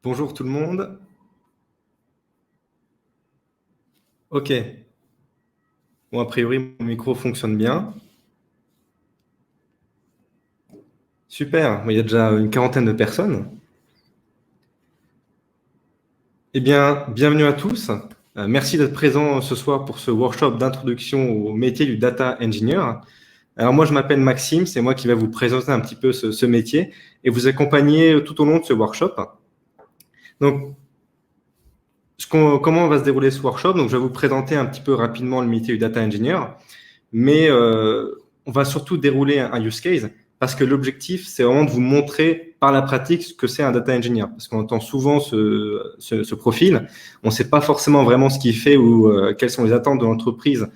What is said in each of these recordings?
Bonjour tout le monde. Ok. Bon, a priori, mon micro fonctionne bien. Super. Bon, il y a déjà une quarantaine de personnes. Eh bien, bienvenue à tous. Merci d'être présents ce soir pour ce workshop d'introduction au métier du data engineer. Alors moi, je m'appelle Maxime. C'est moi qui vais vous présenter un petit peu ce métier et vous accompagner tout au long de ce workshop. Donc, comment va se dérouler ce workshop? Donc, je vais vous présenter un petit peu rapidement le métier du data engineer. Mais on va surtout dérouler un use case parce que l'objectif, c'est vraiment de vous montrer par la pratique ce que c'est un data engineer. Parce qu'on entend souvent ce profil, on ne sait pas forcément vraiment ce qu'il fait ou quelles sont les attentes de l'entreprise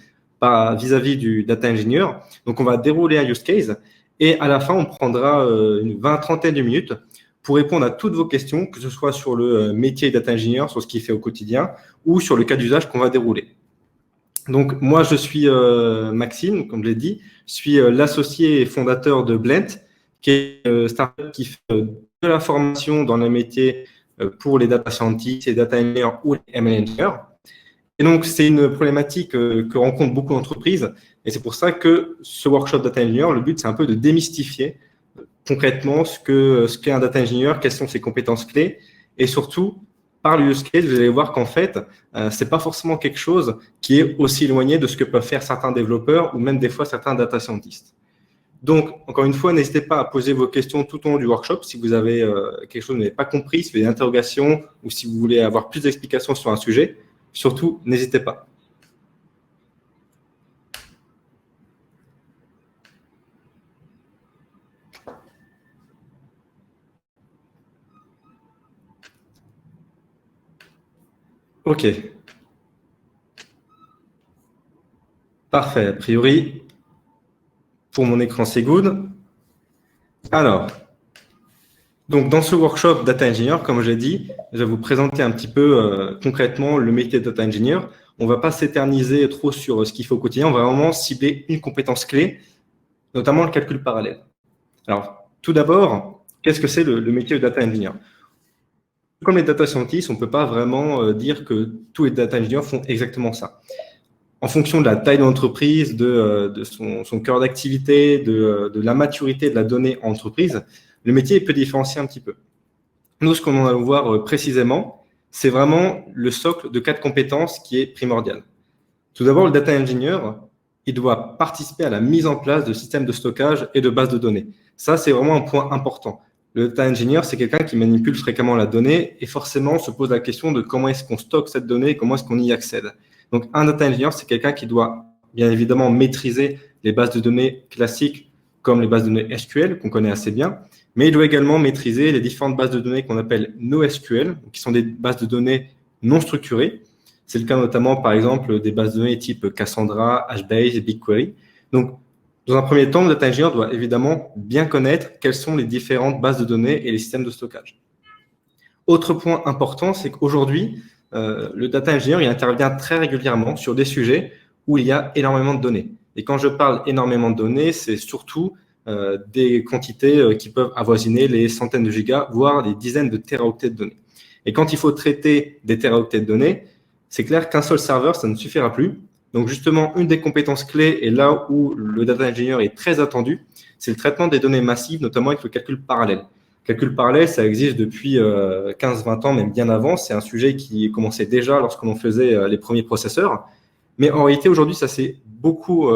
vis-à-vis du data engineer. Donc, on va dérouler un use case et à la fin, on prendra une 20-30 de minutes pour répondre à toutes vos questions, que ce soit sur le métier data engineer, sur ce qu'il fait au quotidien ou sur le cas d'usage qu'on va dérouler. Donc, moi, je suis Maxime, comme je l'ai dit. Je suis l'associé et fondateur de Blent, qui est une startup qui fait de la formation dans les métiers pour les data scientists, les data engineers ou les ML engineers. Et donc, c'est une problématique que rencontrent beaucoup d'entreprises. Et c'est pour ça que ce workshop data engineer, le but, c'est un peu de démystifier concrètement ce qu'est un data engineer, quelles sont ses compétences clés, et surtout, par le use case, vous allez voir qu'en fait, c'est pas forcément quelque chose qui est aussi éloigné de ce que peuvent faire certains développeurs ou même des fois certains data scientists. Donc, encore une fois, n'hésitez pas à poser vos questions tout au long du workshop si vous avez quelque chose que vous n'avez pas compris, si vous avez des interrogations ou si vous voulez avoir plus d'explications sur un sujet. Surtout, n'hésitez pas. OK. Parfait. A priori, pour mon écran, c'est good. Alors, donc, dans ce workshop Data Engineer, comme je l'ai dit, je vais vous présenter un petit peu concrètement le métier de Data Engineer. On ne va pas s'éterniser trop sur ce qu'il faut au quotidien. On va vraiment cibler une compétence clé, notamment le calcul parallèle. Alors, tout d'abord, qu'est-ce que c'est le métier de Data Engineer? Comme les data scientists, on ne peut pas vraiment dire que tous les data engineers font exactement ça. En fonction de la taille de l'entreprise, de son cœur d'activité, de la maturité de la donnée en entreprise, le métier peut différencier un petit peu. Nous, ce qu'on va voir précisément, c'est vraiment le socle de 4 compétences qui est primordial. Tout d'abord, le data engineer, il doit participer à la mise en place de systèmes de stockage et de bases de données. Ça, c'est vraiment un point important. Le data engineer, c'est quelqu'un qui manipule fréquemment la donnée et forcément se pose la question de comment est-ce qu'on stocke cette donnée, comment est-ce qu'on y accède. Donc, un data engineer, c'est quelqu'un qui doit bien évidemment maîtriser les bases de données classiques comme les bases de données SQL, qu'on connaît assez bien, mais il doit également maîtriser les différentes bases de données qu'on appelle NoSQL, qui sont des bases de données non structurées. C'est le cas notamment, par exemple, des bases de données type Cassandra, HBase et BigQuery. Donc, dans un premier temps, le data engineer doit évidemment bien connaître quelles sont les différentes bases de données et les systèmes de stockage. Autre point important, c'est qu'aujourd'hui, le data engineer il intervient très régulièrement sur des sujets où il y a énormément de données. Et quand je parle énormément de données, c'est surtout des quantités qui peuvent avoisiner les centaines de gigas, voire des dizaines de téraoctets de données. Et quand il faut traiter des téraoctets de données, c'est clair qu'un seul serveur, ça ne suffira plus. Donc justement, une des compétences clés, et là où le data engineer est très attendu, c'est le traitement des données massives, notamment avec le calcul parallèle. Le calcul parallèle, ça existe depuis 15-20 ans, même bien avant. C'est un sujet qui commençait déjà lorsque l'on faisait les premiers processeurs. Mais en réalité, aujourd'hui, ça s'est beaucoup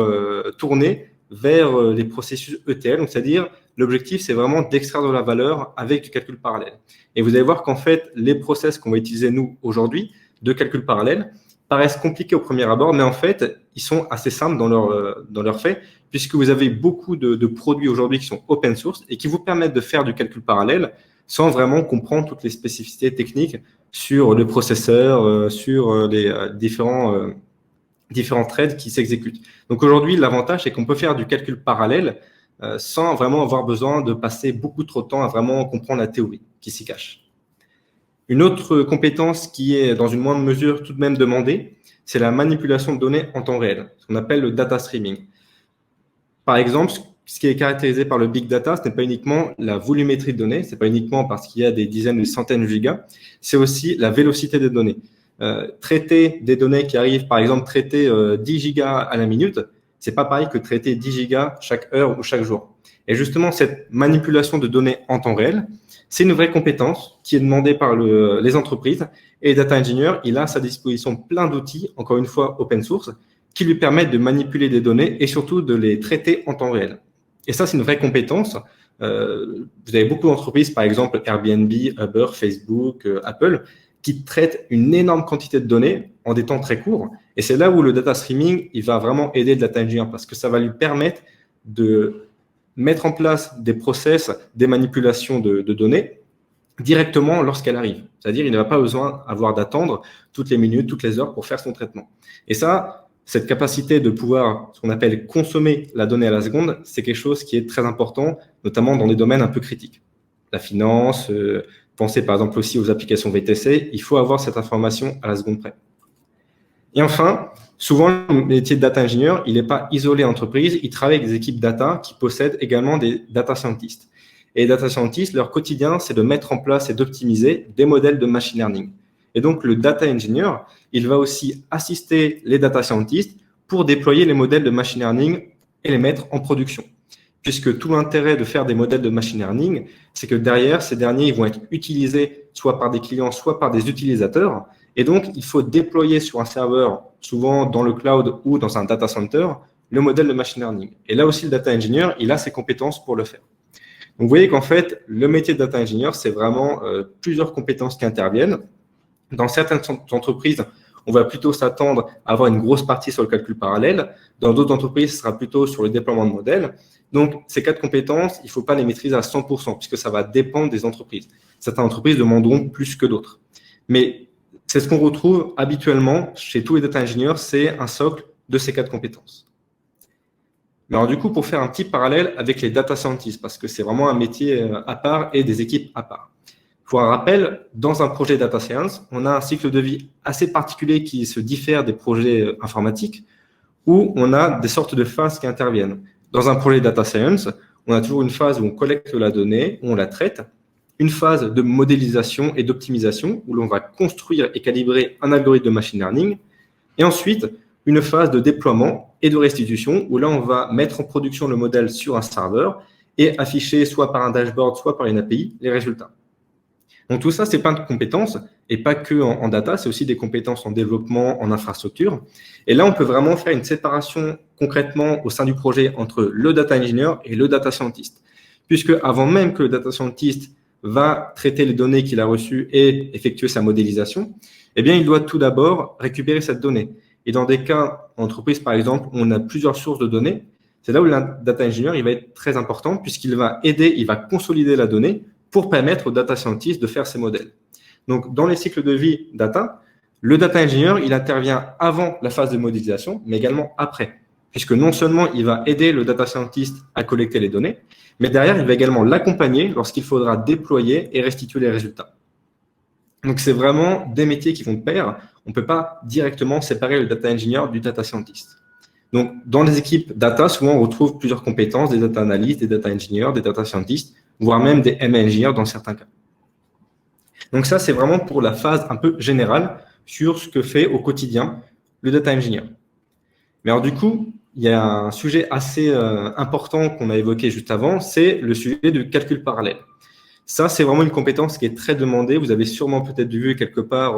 tourné vers les processus ETL, donc c'est-à-dire l'objectif, c'est vraiment d'extraire de la valeur avec du calcul parallèle. Et vous allez voir qu'en fait, les process qu'on va utiliser nous aujourd'hui de calcul parallèle paraissent compliqués au premier abord, mais en fait, ils sont assez simples dans leur fait, puisque vous avez beaucoup de produits aujourd'hui qui sont open source et qui vous permettent de faire du calcul parallèle sans vraiment comprendre toutes les spécificités techniques sur le processeur, sur les différents threads qui s'exécutent. Donc aujourd'hui, l'avantage, c'est qu'on peut faire du calcul parallèle sans vraiment avoir besoin de passer beaucoup trop de temps à vraiment comprendre la théorie qui s'y cache. Une autre compétence qui est dans une moindre mesure tout de même demandée, c'est la manipulation de données en temps réel, ce qu'on appelle le data streaming. Par exemple, ce qui est caractérisé par le big data, ce n'est pas uniquement la volumétrie de données, ce n'est pas uniquement parce qu'il y a des dizaines ou des centaines de gigas, c'est aussi la vélocité des données. Traiter des données qui arrivent, par exemple, traiter 10 gigas à la minute, ce n'est pas pareil que traiter 10 gigas chaque heure ou chaque jour. Et justement, cette manipulation de données en temps réel, c'est une vraie compétence qui est demandée par les entreprises. Et Data Engineer, il a à sa disposition plein d'outils, encore une fois open source, qui lui permettent de manipuler des données et surtout de les traiter en temps réel. Et ça, c'est une vraie compétence. Vous avez beaucoup d'entreprises, par exemple Airbnb, Uber, Facebook, Apple, qui traitent une énorme quantité de données en des temps très courts. Et c'est là où le data streaming, il va vraiment aider le data engineer parce que ça va lui permettre de mettre en place des process, des manipulations de données directement lorsqu'elle arrive. C'est-à-dire, il n'a pas besoin d'attendre toutes les minutes, toutes les heures pour faire son traitement. Et ça, cette capacité de pouvoir, ce qu'on appelle consommer la donnée à la seconde, c'est quelque chose qui est très important, notamment dans des domaines un peu critiques. La finance, pensez par exemple aussi aux applications VTC, il faut avoir cette information à la seconde près. Et enfin, souvent, le métier de data engineer, il n'est pas isolé en entreprise, il travaille avec des équipes data qui possèdent également des data scientists. Et les data scientists, leur quotidien, c'est de mettre en place et d'optimiser des modèles de machine learning. Et donc, le data engineer, il va aussi assister les data scientists pour déployer les modèles de machine learning et les mettre en production. Puisque tout l'intérêt de faire des modèles de machine learning, c'est que derrière, ces derniers ils vont être utilisés soit par des clients, soit par des utilisateurs. Et donc, il faut déployer sur un serveur, souvent dans le cloud ou dans un data center, le modèle de machine learning. Et là aussi, le data engineer, il a ses compétences pour le faire. Donc, vous voyez qu'en fait, le métier de data engineer, c'est vraiment plusieurs compétences qui interviennent. Dans certaines entreprises, on va plutôt s'attendre à avoir une grosse partie sur le calcul parallèle. Dans d'autres entreprises, ce sera plutôt sur le déploiement de modèles. Donc, ces 4 compétences, il ne faut pas les maîtriser à 100%, puisque ça va dépendre des entreprises. Certaines entreprises demanderont plus que d'autres. Mais c'est ce qu'on retrouve habituellement chez tous les data engineers, c'est un socle de ces 4 compétences. Mais alors du coup, pour faire un petit parallèle avec les data scientists, parce que c'est vraiment un métier à part et des équipes à part. Pour un rappel, dans un projet data science, on a un cycle de vie assez particulier qui se diffère des projets informatiques, où on a des sortes de phases qui interviennent. Dans un projet data science, on a toujours une phase où on collecte la donnée, où on la traite, une phase de modélisation et d'optimisation, où l'on va construire et calibrer un algorithme de machine learning, et ensuite une phase de déploiement et de restitution, où là on va mettre en production le modèle sur un serveur et afficher soit par un dashboard, soit par une API, les résultats. Donc tout ça, c'est plein de compétences, et pas que en data, c'est aussi des compétences en développement, en infrastructure. Et là, on peut vraiment faire une séparation concrètement au sein du projet entre le data engineer et le data scientist. Puisque avant même que le data scientist va traiter les données qu'il a reçues et effectuer sa modélisation, eh bien, il doit tout d'abord récupérer cette donnée. Et dans des cas, en entreprise, par exemple, on a plusieurs sources de données, c'est là où le data engineer il va être très important, puisqu'il va aider, il va consolider la donnée pour permettre au data scientist de faire ses modèles. Donc, dans les cycles de vie data, le data engineer, il intervient avant la phase de modélisation, mais également après, puisque non seulement il va aider le data scientist à collecter les données, mais derrière, il va également l'accompagner lorsqu'il faudra déployer et restituer les résultats. Donc, c'est vraiment des métiers qui vont de pair. On ne peut pas directement séparer le data engineer du data scientist. Donc, dans les équipes data, souvent, on retrouve plusieurs compétences, des data analysts, des data engineers, des data scientists, voire même des ML engineers dans certains cas. Donc ça, c'est vraiment pour la phase un peu générale sur ce que fait au quotidien le data engineer. Mais alors du coup, il y a un sujet assez important qu'on a évoqué juste avant, c'est le sujet du calcul parallèle. Ça, c'est vraiment une compétence qui est très demandée. Vous avez sûrement peut-être vu quelque part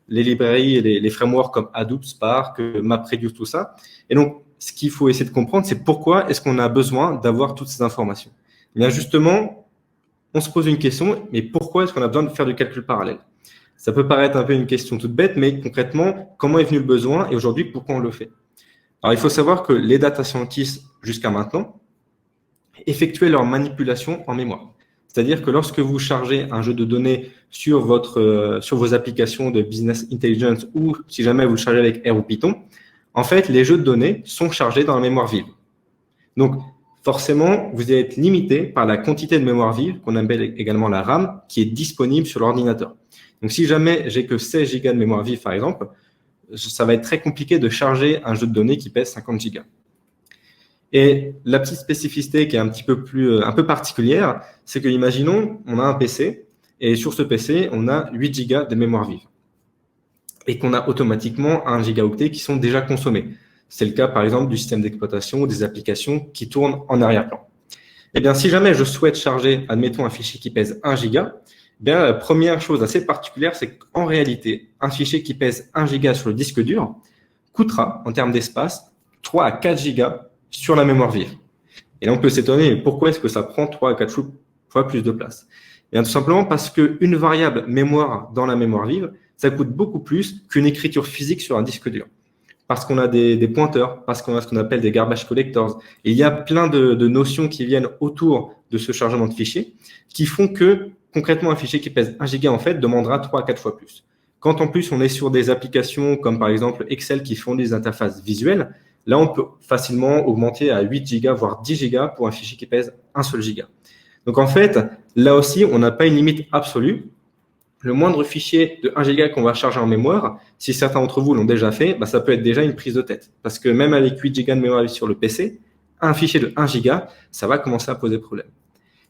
les librairies et les frameworks comme Hadoop, Spark, MapReduce, tout ça. Et donc, ce qu'il faut essayer de comprendre, c'est pourquoi est-ce qu'on a besoin d'avoir toutes ces informations. Eh bien justement, on se pose une question, mais pourquoi est-ce qu'on a besoin de faire du calcul parallèle? Ça peut paraître un peu une question toute bête, mais concrètement, comment est venu le besoin et aujourd'hui, pourquoi on le fait? Alors, il faut savoir que les data scientists, jusqu'à maintenant, effectuaient leur manipulation en mémoire. C'est-à-dire que lorsque vous chargez un jeu de données sur vos applications de business intelligence ou si jamais vous le chargez avec R ou Python, en fait, les jeux de données sont chargés dans la mémoire vive. Donc, forcément, vous allez être limité par la quantité de mémoire vive, qu'on appelle également la RAM, qui est disponible sur l'ordinateur. Donc, si jamais j'ai que 16 gigas de mémoire vive, par exemple, ça va être très compliqué de charger un jeu de données qui pèse 50 gigas. Et la petite spécificité qui est un peu particulière, c'est que, imaginons, on a un PC, et sur ce PC, on a 8 gigas de mémoire vive. Et qu'on a automatiquement 1 gigaoctet qui sont déjà consommés. C'est le cas, par exemple, du système d'exploitation ou des applications qui tournent en arrière-plan. Eh bien, si jamais je souhaite charger, admettons, un fichier qui pèse 1 giga, eh bien, la première chose assez particulière, c'est qu'en réalité, un fichier qui pèse 1 giga sur le disque dur coûtera, en termes d'espace, 3 à 4 gigas sur la mémoire vive. Et là, on peut s'étonner, mais pourquoi est-ce que ça prend 3 à 4 fois plus de place? Eh bien, tout simplement parce qu'une variable mémoire dans la mémoire vive, ça coûte beaucoup plus qu'une écriture physique sur un disque dur. Parce qu'on a des pointeurs, parce qu'on a ce qu'on appelle des garbage collectors. Et il y a plein de notions qui viennent autour de ce chargement de fichiers qui font que, concrètement, un fichier qui pèse 1 giga, en fait, demandera 3 à 4 fois plus. Quand en plus on est sur des applications comme par exemple Excel qui font des interfaces visuelles, là on peut facilement augmenter à 8 gigas, voire 10 gigas pour un fichier qui pèse 1 seul giga. Donc en fait, là aussi, on n'a pas une limite absolue. Le moindre fichier de 1 giga qu'on va charger en mémoire, si certains d'entre vous l'ont déjà fait, bah, ça peut être déjà une prise de tête. Parce que même avec 8 gigas de mémoire sur le PC, un fichier de 1 giga, ça va commencer à poser problème.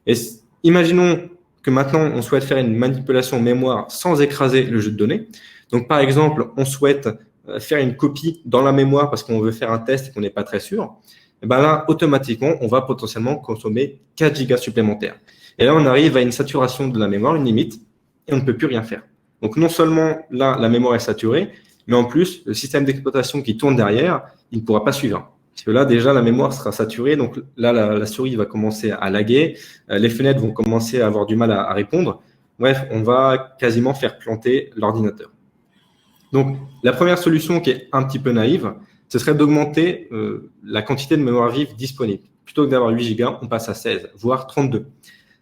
Et imaginons que maintenant, on souhaite faire une manipulation mémoire sans écraser le jeu de données. Donc, par exemple, on souhaite faire une copie dans la mémoire parce qu'on veut faire un test et qu'on n'est pas très sûr. Et ben là, automatiquement, on va potentiellement consommer 4 gigas supplémentaires. Et là, on arrive à une saturation de la mémoire, une limite, et on ne peut plus rien faire. Donc, non seulement là, la mémoire est saturée, mais en plus, le système d'exploitation qui tourne derrière, il ne pourra pas suivre. Parce que là, déjà, la mémoire sera saturée. Donc là, la souris va commencer à laguer. Les fenêtres vont commencer à avoir du mal à répondre. Bref, on va quasiment faire planter l'ordinateur. Donc, la première solution qui est un petit peu naïve, ce serait d'augmenter la quantité de mémoire vive disponible. Plutôt que d'avoir 8 gigas, on passe à 16, voire 32.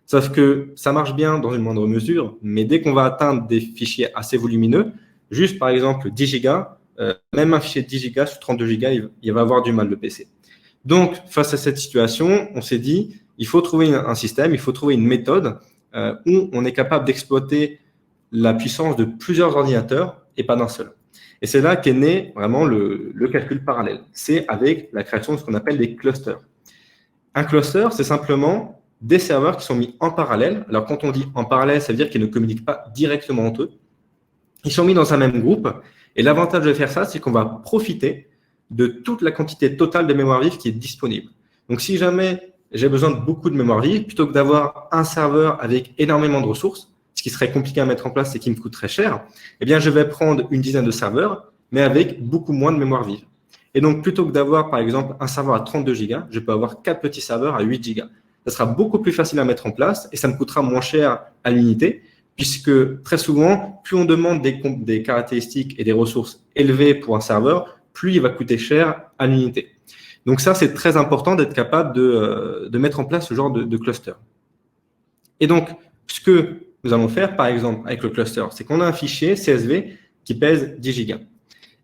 Sauf que ça marche bien dans une moindre mesure, mais dès qu'on va atteindre des fichiers assez volumineux, juste par exemple 10 gigas, même un fichier de 10 gigas sur 32 gigas, il va avoir du mal, le PC. Donc, face à cette situation, on s'est dit, il faut trouver un système, il faut trouver une méthode où on est capable d'exploiter la puissance de plusieurs ordinateurs et pas d'un seul. Et c'est là qu'est né vraiment le calcul parallèle. C'est avec la création de ce qu'on appelle des clusters. Un cluster, c'est simplement des serveurs qui sont mis en parallèle. Alors, quand on dit en parallèle, ça veut dire qu'ils ne communiquent pas directement entre eux. Ils sont mis dans un même groupe. Et l'avantage de faire ça, c'est qu'on va profiter de toute la quantité totale de mémoire vive qui est disponible. Donc, si jamais j'ai besoin de beaucoup de mémoire vive, plutôt que d'avoir un serveur avec énormément de ressources, ce qui serait compliqué à mettre en place et qui me coûte très cher, eh bien, je vais prendre une dizaine de serveurs, mais avec beaucoup moins de mémoire vive. Et donc, plutôt que d'avoir, par exemple, un serveur à 32 gigas, je peux avoir 4 petits serveurs à 8 gigas. Ça sera beaucoup plus facile à mettre en place et ça me coûtera moins cher à l'unité, puisque très souvent, plus on demande des caractéristiques et des ressources élevées pour un serveur, plus il va coûter cher à l'unité. Donc ça, c'est très important d'être capable de mettre en place ce genre de cluster. Et donc, ce que nous allons faire, par exemple, avec le cluster, c'est qu'on a un fichier CSV qui pèse 10 gigas.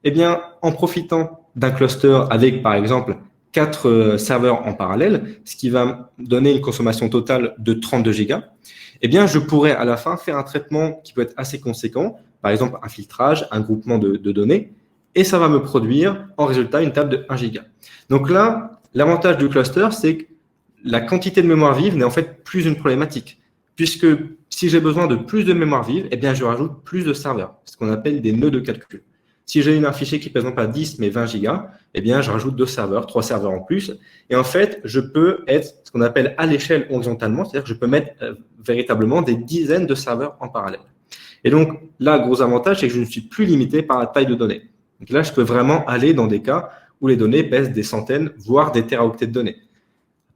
Eh bien, en profitant d'un cluster avec, par exemple, 4 serveurs en parallèle, ce qui va donner une consommation totale de 32 gigas, eh bien, je pourrais à la fin faire un traitement qui peut être assez conséquent, par exemple un filtrage, un groupement de données, et ça va me produire en résultat une table de 1 giga. Donc là, l'avantage du cluster, c'est que la quantité de mémoire vive n'est en fait plus une problématique, puisque si j'ai besoin de plus de mémoire vive, eh bien, je rajoute plus de serveurs, ce qu'on appelle des nœuds de calcul. Si j'ai un fichier qui pèse non pas 10, mais 20 gigas, eh bien, je rajoute 2 serveurs, 3 serveurs en plus. Et en fait, je peux être ce qu'on appelle à l'échelle horizontalement, c'est-à-dire que je peux mettre véritablement des dizaines de serveurs en parallèle. Et donc, là, le gros avantage, c'est que je ne suis plus limité par la taille de données. Donc là, je peux vraiment aller dans des cas où les données pèsent des centaines, voire des téraoctets de données.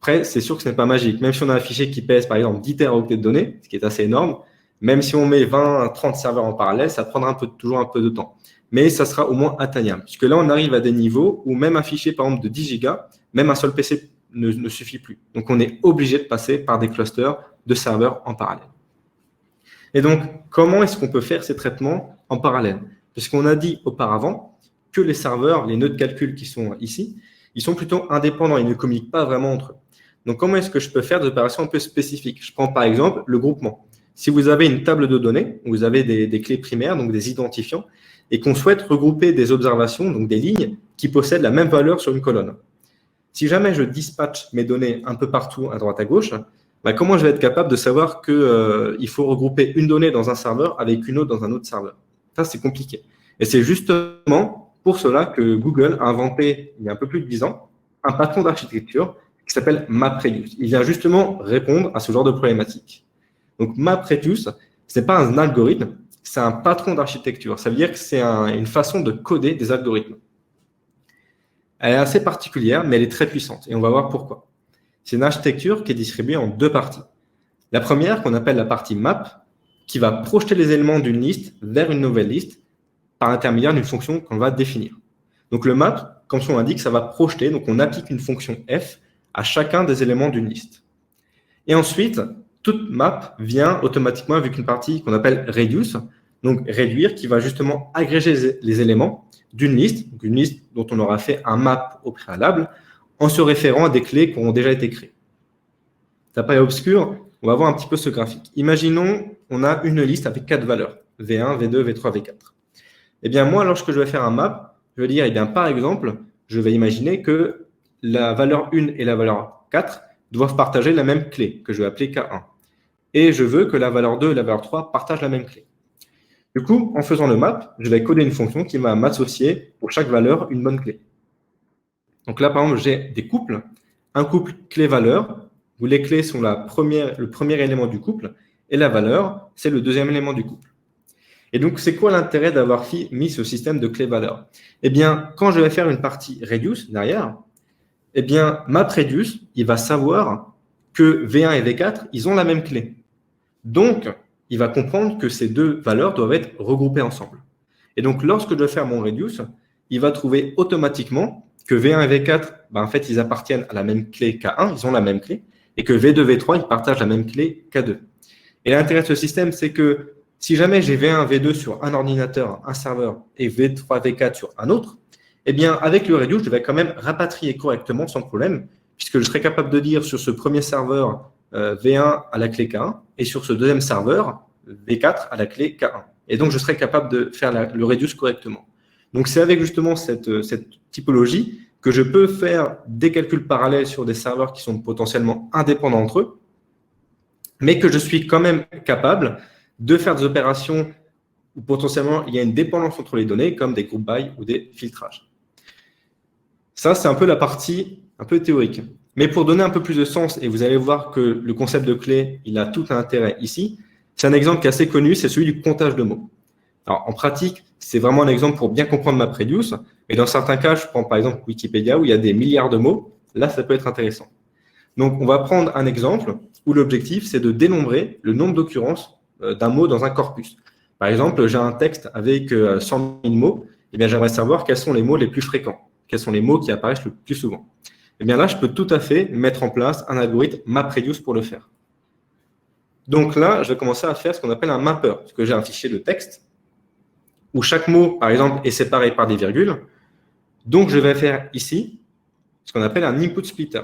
Après, c'est sûr que ce n'est pas magique. Même si on a un fichier qui pèse, par exemple, 10 téraoctets de données, ce qui est assez énorme, même si on met 20, 30 serveurs en parallèle, ça prendra toujours un peu de temps. Mais ça sera au moins atteignable. Puisque là, on arrive à des niveaux où même un fichier, par exemple, de 10 gigas, même un seul PC ne suffit plus. Donc, on est obligé de passer par des clusters de serveurs en parallèle. Et donc, comment est-ce qu'on peut faire ces traitements en parallèle? Puisqu'on a dit auparavant que les serveurs, les nœuds de calcul qui sont ici, ils sont plutôt indépendants, ils ne communiquent pas vraiment entre eux. Donc, comment est-ce que je peux faire des opérations un peu spécifiques? Je prends par exemple le groupement. Si vous avez une table de données, où vous avez des clés primaires, donc des identifiants, et qu'on souhaite regrouper des observations, donc des lignes, qui possèdent la même valeur sur une colonne. Si jamais je dispatche mes données un peu partout, à droite, à gauche, bah, comment je vais être capable de savoir qu'il faut regrouper une donnée dans un serveur avec une autre dans un autre serveur? Ça, c'est compliqué. Et c'est justement pour cela que Google a inventé, il y a un peu plus de 10 ans, un patron d'architecture qui s'appelle MapReduce. Il vient justement répondre à ce genre de problématique. Donc, MapReduce, ce n'est pas un algorithme, c'est un patron d'architecture. Ça veut dire que c'est une façon de coder des algorithmes. Elle est assez particulière, mais elle est très puissante. Et on va voir pourquoi. C'est une architecture qui est distribuée en deux parties. La première, qu'on appelle la partie map, qui va projeter les éléments d'une liste vers une nouvelle liste par l'intermédiaire d'une fonction qu'on va définir. Donc le map, comme son l'indique, ça va projeter, donc on applique une fonction f à chacun des éléments d'une liste. Et ensuite, toute map vient automatiquement avec une partie qu'on appelle reduce, donc réduire, qui va justement agréger les éléments d'une liste, donc une liste dont on aura fait un map au préalable, en se référant à des clés qui auront déjà été créées. Ça paraît obscur, on va voir un petit peu ce graphique. Imaginons, on a une liste avec 4 valeurs, V1, V2, V3, V4. Eh bien, moi, lorsque je vais faire un map, je vais dire, eh bien, par exemple, je vais imaginer que la valeur 1 et la valeur 4 doivent partager la même clé, que je vais appeler K1. Et je veux que la valeur 2 et la valeur 3 partagent la même clé. Du coup, en faisant le map, je vais coder une fonction qui va m'associer pour chaque valeur une bonne clé. Donc là, par exemple, j'ai des couples. Un couple clé-valeur, où les clés sont le premier élément du couple, et la valeur, c'est le deuxième élément du couple. Et donc, c'est quoi l'intérêt d'avoir mis ce système de clé-valeur? Eh bien, quand je vais faire une partie reduce derrière, eh bien, MapReduce, il va savoir que V1 et V4, ils ont la même clé. Donc, il va comprendre que ces deux valeurs doivent être regroupées ensemble. Et donc, lorsque je vais faire mon reduce, il va trouver automatiquement que V1 et V4, en fait, ils appartiennent à la même clé K1, ils ont la même clé, et que V2, V3, ils partagent la même clé K2. Et l'intérêt de ce système, c'est que si jamais j'ai V1, V2 sur un ordinateur, un serveur, et V3, V4 sur un autre, eh bien, avec le reduce, je vais quand même rapatrier correctement sans problème, puisque je serai capable de dire sur ce premier serveur V1 à la clé K1, et sur ce deuxième serveur, V4 à la clé K1. Et donc, je serai capable de faire le reduce correctement. Donc, c'est avec justement cette typologie que je peux faire des calculs parallèles sur des serveurs qui sont potentiellement indépendants entre eux, mais que je suis quand même capable de faire des opérations où potentiellement il y a une dépendance entre les données, comme des group by ou des filtrages. Ça, c'est un peu la partie un peu théorique. Mais pour donner un peu plus de sens, et vous allez voir que le concept de clé, il a tout un intérêt ici, c'est un exemple qui est assez connu, c'est celui du comptage de mots. Alors, en pratique, c'est vraiment un exemple pour bien comprendre MapReduce. Et dans certains cas, je prends par exemple Wikipédia où il y a des milliards de mots. Là, ça peut être intéressant. Donc, on va prendre un exemple où l'objectif, c'est de dénombrer le nombre d'occurrences d'un mot dans un corpus. Par exemple, j'ai un texte avec 100 000 mots. Eh bien, j'aimerais savoir quels sont les mots les plus fréquents, quels sont les mots qui apparaissent le plus souvent. Eh bien, là, je peux tout à fait mettre en place un algorithme MapReduce pour le faire. Donc là, je vais commencer à faire ce qu'on appelle un mapper, parce que j'ai un fichier de texte où chaque mot, par exemple, est séparé par des virgules. Donc, je vais faire ici ce qu'on appelle un input splitter.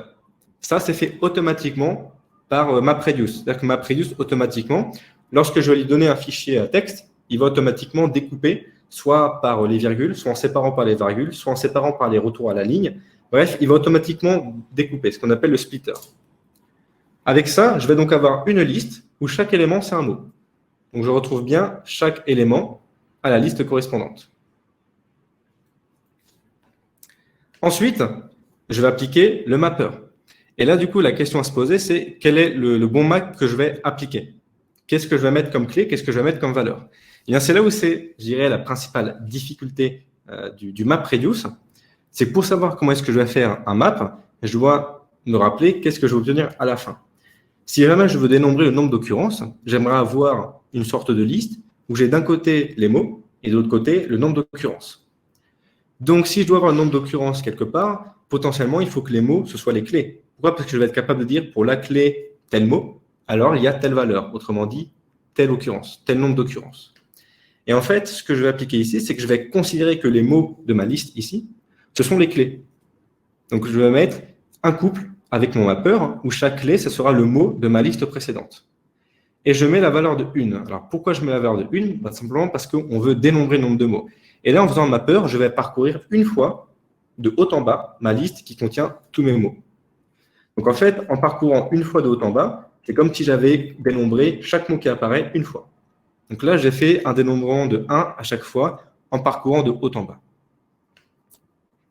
Ça, c'est fait automatiquement par MapReduce. C'est-à-dire que MapReduce, automatiquement, lorsque je vais lui donner un fichier à texte, il va automatiquement découper soit par les virgules, soit en séparant par les virgules, soit en séparant par les retours à la ligne. Bref, il va automatiquement découper, ce qu'on appelle le splitter. Avec ça, je vais donc avoir une liste où chaque élément, c'est un mot. Donc, je retrouve bien chaque élément à la liste correspondante. Ensuite, je vais appliquer le mapper. Et là, du coup, la question à se poser, c'est quel est le bon map que je vais appliquer? Qu'est-ce que je vais mettre comme clé? Qu'est-ce que je vais mettre comme valeur? Et bien, c'est là où c'est, je dirais, la principale difficulté du MapReduce. C'est pour savoir comment est-ce que je vais faire un map, je dois me rappeler qu'est-ce que je vais obtenir à la fin. Si jamais je veux dénombrer le nombre d'occurrences, j'aimerais avoir une sorte de liste où j'ai d'un côté les mots et de l'autre côté le nombre d'occurrences. Donc, si je dois avoir un nombre d'occurrences quelque part, potentiellement, il faut que les mots, ce soient les clés. Pourquoi? Parce que je vais être capable de dire pour la clé tel mot, alors il y a telle valeur. Autrement dit, telle occurrence, tel nombre d'occurrences. Et en fait, ce que je vais appliquer ici, c'est que je vais considérer que les mots de ma liste ici, ce sont les clés. Donc, je vais mettre un couple avec mon mapper où chaque clé, ce sera le mot de ma liste précédente. Et je mets la valeur de 1. Alors, pourquoi je mets la valeur de 1? Simplement parce qu'on veut dénombrer le nombre de mots. Et là, en faisant le mapper, je vais parcourir une fois de haut en bas ma liste qui contient tous mes mots. Donc en fait, en parcourant une fois de haut en bas, c'est comme si j'avais dénombré chaque mot qui apparaît une fois. Donc là, j'ai fait un dénombrement de 1 à chaque fois en parcourant de haut en bas.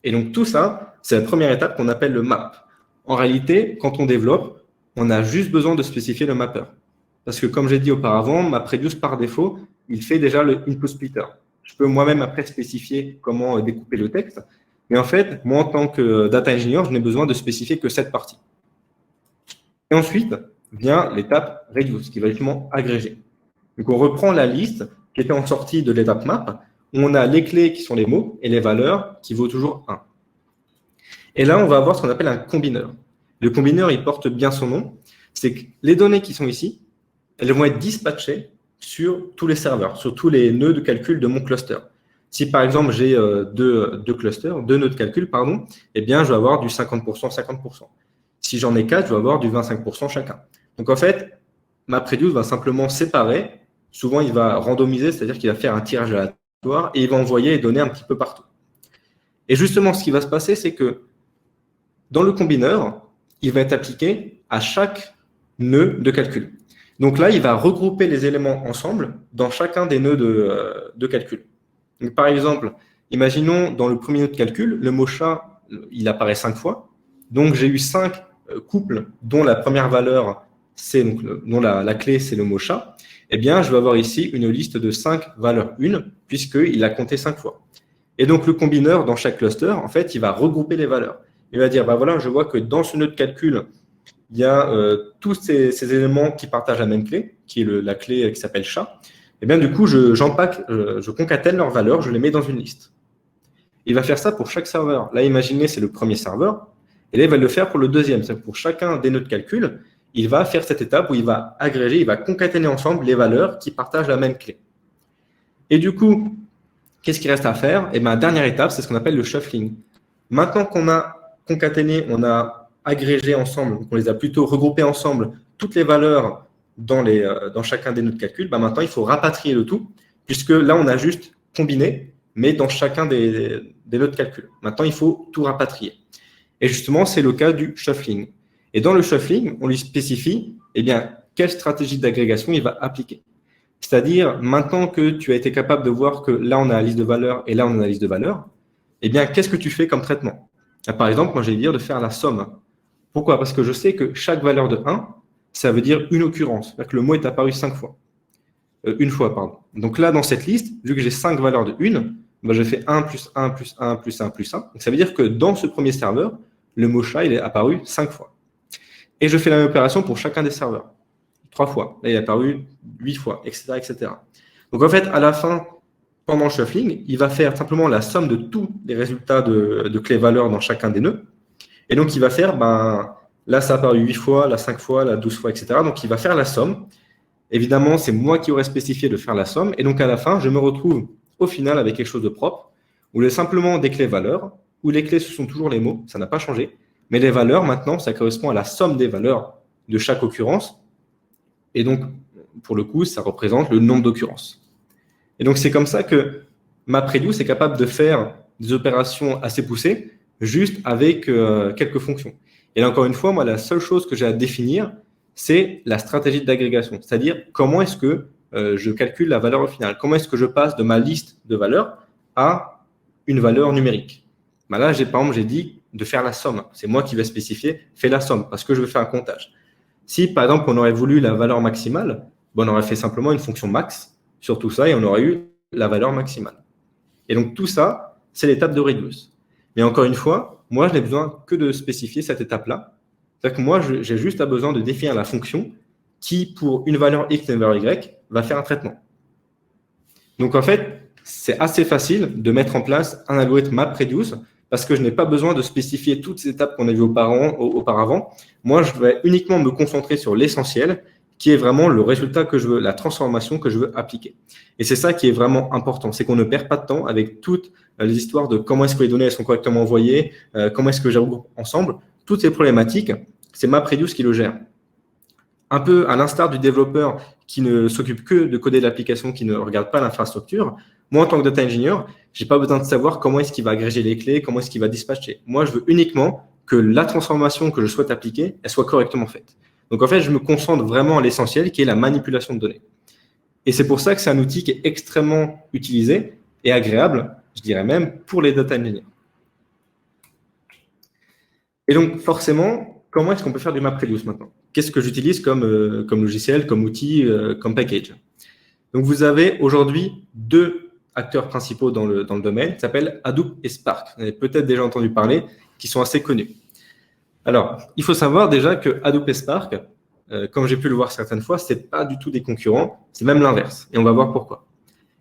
Et donc tout ça, c'est la première étape qu'on appelle le map. En réalité, quand on développe, on a juste besoin de spécifier le mapper. Parce que comme j'ai dit auparavant, MapReduce par défaut, il fait déjà le input splitter. Je peux moi-même après spécifier comment découper le texte. Mais en fait, moi en tant que data engineer, je n'ai besoin de spécifier que cette partie. Et ensuite vient l'étape reduce, qui va justement agréger. Donc on reprend la liste qui était en sortie de l'étape map, où on a les clés qui sont les mots et les valeurs qui vaut toujours 1. Et là, on va avoir ce qu'on appelle un combineur. Le combineur, il porte bien son nom. C'est que les données qui sont ici, elles vont être dispatchées sur tous les serveurs, sur tous les nœuds de calcul de mon cluster. Si par exemple j'ai deux nœuds de calcul, eh bien je vais avoir du 50%, 50%. Si j'en ai 4, je vais avoir du 25% chacun. Donc en fait, MapReduce va simplement séparer. Souvent, il va randomiser, c'est-à-dire qu'il va faire un tirage aléatoire et il va envoyer les données un petit peu partout. Et justement, ce qui va se passer, c'est que dans le combineur, il va être appliqué à chaque nœud de calcul. Donc là, il va regrouper les éléments ensemble dans chacun des nœuds de calcul. Donc, par exemple, imaginons dans le premier nœud de calcul, le mot chat, il apparaît 5 fois. Donc, j'ai eu 5 couples dont la première valeur, c'est dont la clé, c'est le mot chat. Eh bien, je vais avoir ici une liste de 5 valeurs 1, puisqu'il a compté 5 fois. Et donc, le combineur, dans chaque cluster, en fait, il va regrouper les valeurs. Il va dire, bah voilà, je vois que dans ce nœud de calcul, il y a tous ces éléments qui partagent la même clé, qui est la clé qui s'appelle chat. Et bien, du coup, je concatène leurs valeurs, je les mets dans une liste. Il va faire ça pour chaque serveur. Là, imaginez, c'est le premier serveur. Et là, il va le faire pour le deuxième. C'est pour chacun des nœuds de calcul, il va faire cette étape où il va agréger, il va concaténer ensemble les valeurs qui partagent la même clé. Et du coup, qu'est-ce qu'il reste à faire? Et bien, dernière étape, c'est ce qu'on appelle le shuffling. Maintenant qu'on a concaténé, on a agrégé ensemble, on les a plutôt regroupés ensemble, toutes les valeurs dans chacun des nœuds de calcul, ben maintenant, il faut rapatrier le tout, puisque là, on a juste combiné, mais dans chacun des nœuds de calcul. Maintenant, il faut tout rapatrier. Et justement, c'est le cas du shuffling. Et dans le shuffling, on lui spécifie eh bien, quelle stratégie d'agrégation il va appliquer. C'est-à-dire, maintenant que tu as été capable de voir que là, on a la liste de valeurs et là, on a la liste de valeurs, eh bien, qu'est-ce que tu fais comme traitement? Par exemple, moi, je vais dire de faire la somme. Pourquoi? Parce que je sais que chaque valeur de 1, ça veut dire une occurrence. C'est-à-dire que le mot est apparu 5 fois. Une fois, pardon. Donc là, dans cette liste, vu que j'ai 5 valeurs de 1, ben je fais 1 plus 1 plus 1 plus 1 plus 1. Donc ça veut dire que dans ce premier serveur, le mot chat, il est apparu 5 fois. Et je fais la même opération pour chacun des serveurs. 3 fois. Là, il est apparu 8 fois, etc., etc. Donc en fait, à la fin, pendant le shuffling, il va faire simplement la somme de tous les résultats de clés valeurs dans chacun des nœuds. Et donc, il va faire, là, ça a apparu 8 fois, là, 5 fois, là, 12 fois, etc. Donc, il va faire la somme. Évidemment, c'est moi qui aurais spécifié de faire la somme. Et donc, à la fin, je me retrouve au final avec quelque chose de propre, où il y a simplement des clés valeurs, où les clés, ce sont toujours les mots, ça n'a pas changé. Mais les valeurs, maintenant, ça correspond à la somme des valeurs de chaque occurrence. Et donc, pour le coup, ça représente le nombre d'occurrences. Et donc, c'est comme ça que MapReduce est capable de faire des opérations assez poussées, juste avec quelques fonctions. Et là, encore une fois, moi, la seule chose que j'ai à définir, c'est la stratégie d'agrégation. C'est-à-dire, comment est-ce que je calcule la valeur au final? Comment est-ce que je passe de ma liste de valeurs à une valeur numérique? Là, par exemple, j'ai dit de faire la somme. C'est moi qui vais spécifier, fais la somme, parce que je veux faire un comptage. Si, par exemple, on aurait voulu la valeur maximale, on aurait fait simplement une fonction max sur tout ça et on aurait eu la valeur maximale. Et donc, tout ça, c'est l'étape de reduce. Mais encore une fois, moi, je n'ai besoin que de spécifier cette étape-là. C'est-à-dire que moi, j'ai juste besoin de définir la fonction qui, pour une valeur x et une valeur y, va faire un traitement. Donc, en fait, c'est assez facile de mettre en place un algorithme MapReduce parce que je n'ai pas besoin de spécifier toutes ces étapes qu'on a vues auparavant. Moi, je vais uniquement me concentrer sur l'essentiel, qui est vraiment le résultat que je veux, la transformation que je veux appliquer. Et c'est ça qui est vraiment important, c'est qu'on ne perd pas de temps avec toutes les histoires de comment est-ce que les données elles sont correctement envoyées, comment est-ce que je regroupe ensemble. Toutes ces problématiques, c'est MapReduce qui le gère. un peu à l'instar du développeur qui ne s'occupe que de coder l'application, qui ne regarde pas l'infrastructure, moi, en tant que data engineer, je n'ai pas besoin de savoir comment est-ce qu'il va agréger les clés, comment est-ce qu'il va dispatcher. Moi, je veux uniquement que la transformation que je souhaite appliquer, elle soit correctement faite. Donc, en fait, je me concentre vraiment à l'essentiel, qui est la manipulation de données. Et c'est pour ça que c'est un outil qui est extrêmement utilisé et agréable, je dirais même, pour les data engineers. Et donc, forcément, comment est-ce qu'on peut faire du MapReduce maintenant? Qu'est-ce que j'utilise comme logiciel, comme outil, comme package? Donc, vous avez aujourd'hui deux acteurs principaux dans le domaine, qui s'appellent Hadoop et Spark. Vous avez peut-être déjà entendu parler, qui sont assez connus. Alors, il faut savoir déjà que Hadoop et Spark, comme j'ai pu le voir certaines fois, ce n'est pas du tout des concurrents, c'est même l'inverse. Et on va voir pourquoi.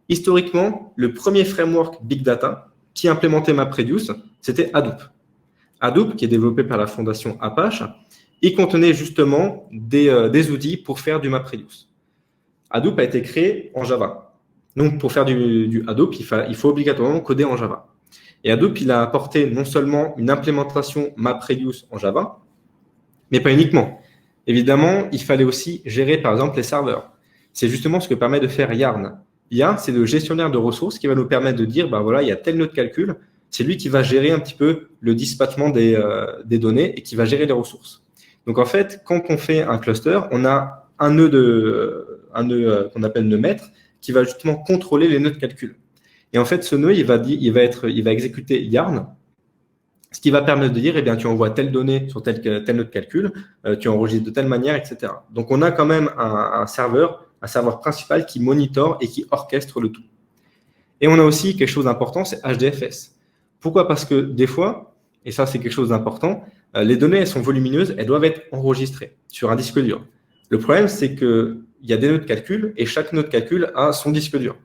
Historiquement, le premier framework Big Data qui implémentait MapReduce, c'était Hadoop. Hadoop, qui est développé par la fondation Apache, il contenait justement des outils pour faire du MapReduce. Hadoop a été créé en Java. Donc, pour faire du Hadoop, il faut obligatoirement coder en Java. Et Hadoop, il a apporté non seulement une implémentation MapReduce en Java, mais pas uniquement. Évidemment, il fallait aussi gérer, par exemple, les serveurs. C'est justement ce que permet de faire Yarn. Yarn, c'est le gestionnaire de ressources qui va nous permettre de dire, voilà, il y a tel nœud de calcul, c'est lui qui va gérer un petit peu le dispatchement des données et qui va gérer les ressources. Donc, en fait, quand on fait un cluster, on a un nœud qu'on appelle nœud maître qui va justement contrôler les nœuds de calcul. Et en fait, ce nœud, il va exécuter Yarn, ce qui va permettre de dire, eh bien, tu envoies telle donnée sur tel nœud de calcul, tu enregistres de telle manière, etc. Donc, on a quand même un serveur principal qui monitore et qui orchestre le tout. Et on a aussi quelque chose d'important, c'est HDFS. Pourquoi? Parce que des fois, et ça c'est quelque chose d'important, les données elles sont volumineuses, elles doivent être enregistrées sur un disque dur. Le problème, c'est qu'il y a des nœuds de calcul et chaque nœud de calcul a son disque dur.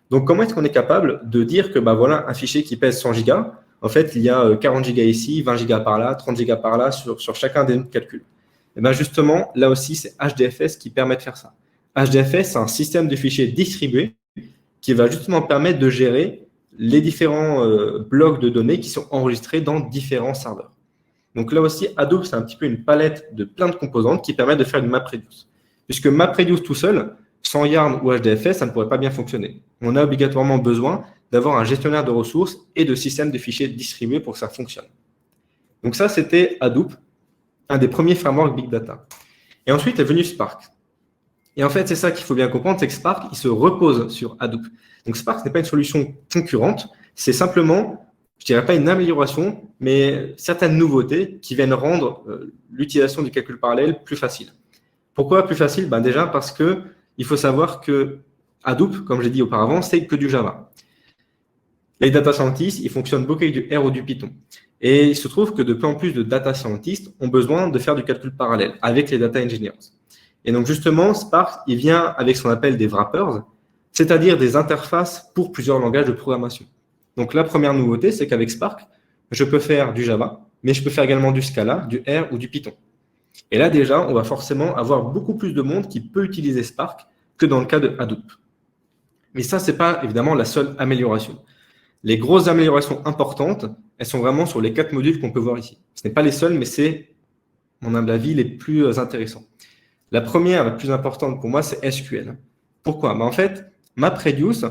Donc, comment est-ce qu'on est capable de dire que voilà, un fichier qui pèse 100 gigas, en fait, il y a 40 gigas ici, 20 gigas par là, 30 gigas par là sur chacun des nœuds de calcul? Et bien justement, là aussi, c'est HDFS qui permet de faire ça. HDFS, c'est un système de fichiers distribué qui va justement permettre de gérer les différents blocs de données qui sont enregistrés dans différents serveurs. Donc là aussi, Hadoop, c'est un petit peu une palette de plein de composantes qui permettent de faire du MapReduce. Puisque MapReduce tout seul, sans Yarn ou HDFS, ça ne pourrait pas bien fonctionner. On a obligatoirement besoin d'avoir un gestionnaire de ressources et de systèmes de fichiers distribués pour que ça fonctionne. Donc ça, c'était Hadoop, un des premiers frameworks Big Data. Et ensuite est venu Spark. Et en fait, c'est ça qu'il faut bien comprendre, c'est que Spark, il se repose sur Hadoop. Donc Spark n'est pas une solution concurrente, c'est simplement, je dirais pas une amélioration, mais certaines nouveautés qui viennent rendre l'utilisation du calcul parallèle plus facile. Pourquoi plus facile? Déjà parce que il faut savoir que Hadoop, comme j'ai dit auparavant, c'est que du Java. Les data scientists, ils fonctionnent beaucoup avec du R ou du Python. Et il se trouve que de plus en plus de data scientists ont besoin de faire du calcul parallèle avec les data engineers. Et donc justement, Spark, il vient avec ce qu'on appelle des wrappers, c'est-à-dire des interfaces pour plusieurs langages de programmation. Donc la première nouveauté, c'est qu'avec Spark, je peux faire du Java, mais je peux faire également du Scala, du R ou du Python. Et là déjà, on va forcément avoir beaucoup plus de monde qui peut utiliser Spark que dans le cas de Hadoop. Mais ça, ce n'est pas évidemment la seule amélioration. Les grosses améliorations importantes, elles sont vraiment sur les 4 modules qu'on peut voir ici. Ce n'est pas les seuls, mais c'est, à mon humble avis, les plus intéressants. La première, la plus importante pour moi, c'est SQL. Pourquoi? En fait, MapReduce,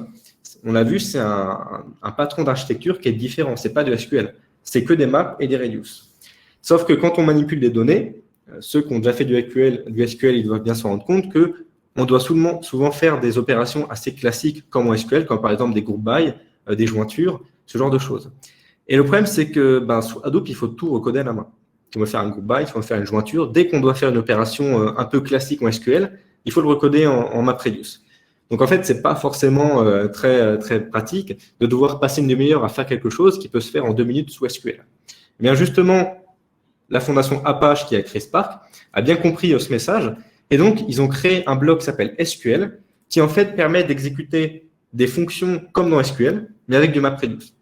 on l'a vu, c'est un patron d'architecture qui est différent. Ce n'est pas de SQL, c'est que des maps et des reduce. Sauf que quand on manipule des données, ceux qui ont déjà fait du SQL, ils doivent bien se rendre compte qu'on doit souvent faire des opérations assez classiques comme en SQL, comme par exemple des group by, des jointures, ce genre de choses. Et le problème, c'est que sous Hadoop, il faut tout recoder à la main. Si on veut faire un group by, si on veut faire une jointure, dès qu'on doit faire une opération un peu classique en SQL, il faut le recoder en MapReduce. Donc en fait, ce n'est pas forcément très pratique de devoir passer une demi-heure à faire quelque chose qui peut se faire en 2 minutes sous SQL. Eh bien justement, la fondation Apache qui a créé Spark a bien compris ce message et donc ils ont créé un bloc qui s'appelle SQL qui en fait permet d'exécuter des fonctions comme dans SQL, mais avec du MapReduce.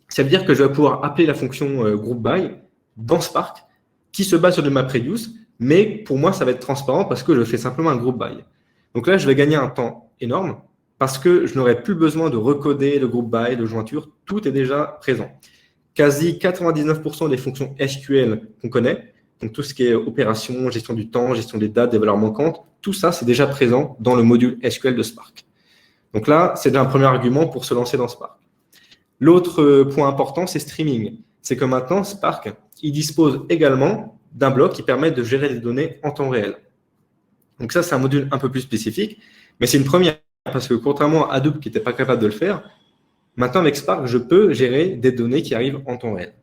Ça veut dire que je vais pouvoir appeler la fonction group by dans Spark qui se base sur du MapReduce, mais pour moi, ça va être transparent parce que je fais simplement un group by. Donc là, je vais gagner un temps énorme parce que je n'aurai plus besoin de recoder le group by, de jointure, tout est déjà présent. Quasi 99% des fonctions SQL qu'on connaît Donc, tout ce qui est opération, gestion du temps, gestion des dates, des valeurs manquantes, tout ça, c'est déjà présent dans le module SQL de Spark. Donc là, c'est déjà un premier argument pour se lancer dans Spark. L'autre point important, c'est streaming. C'est que maintenant, Spark, il dispose également d'un bloc qui permet de gérer des données en temps réel. Donc ça, c'est un module un peu plus spécifique, mais c'est une première, parce que contrairement à Hadoop qui n'était pas capable de le faire, maintenant avec Spark, je peux gérer des données qui arrivent en temps réel.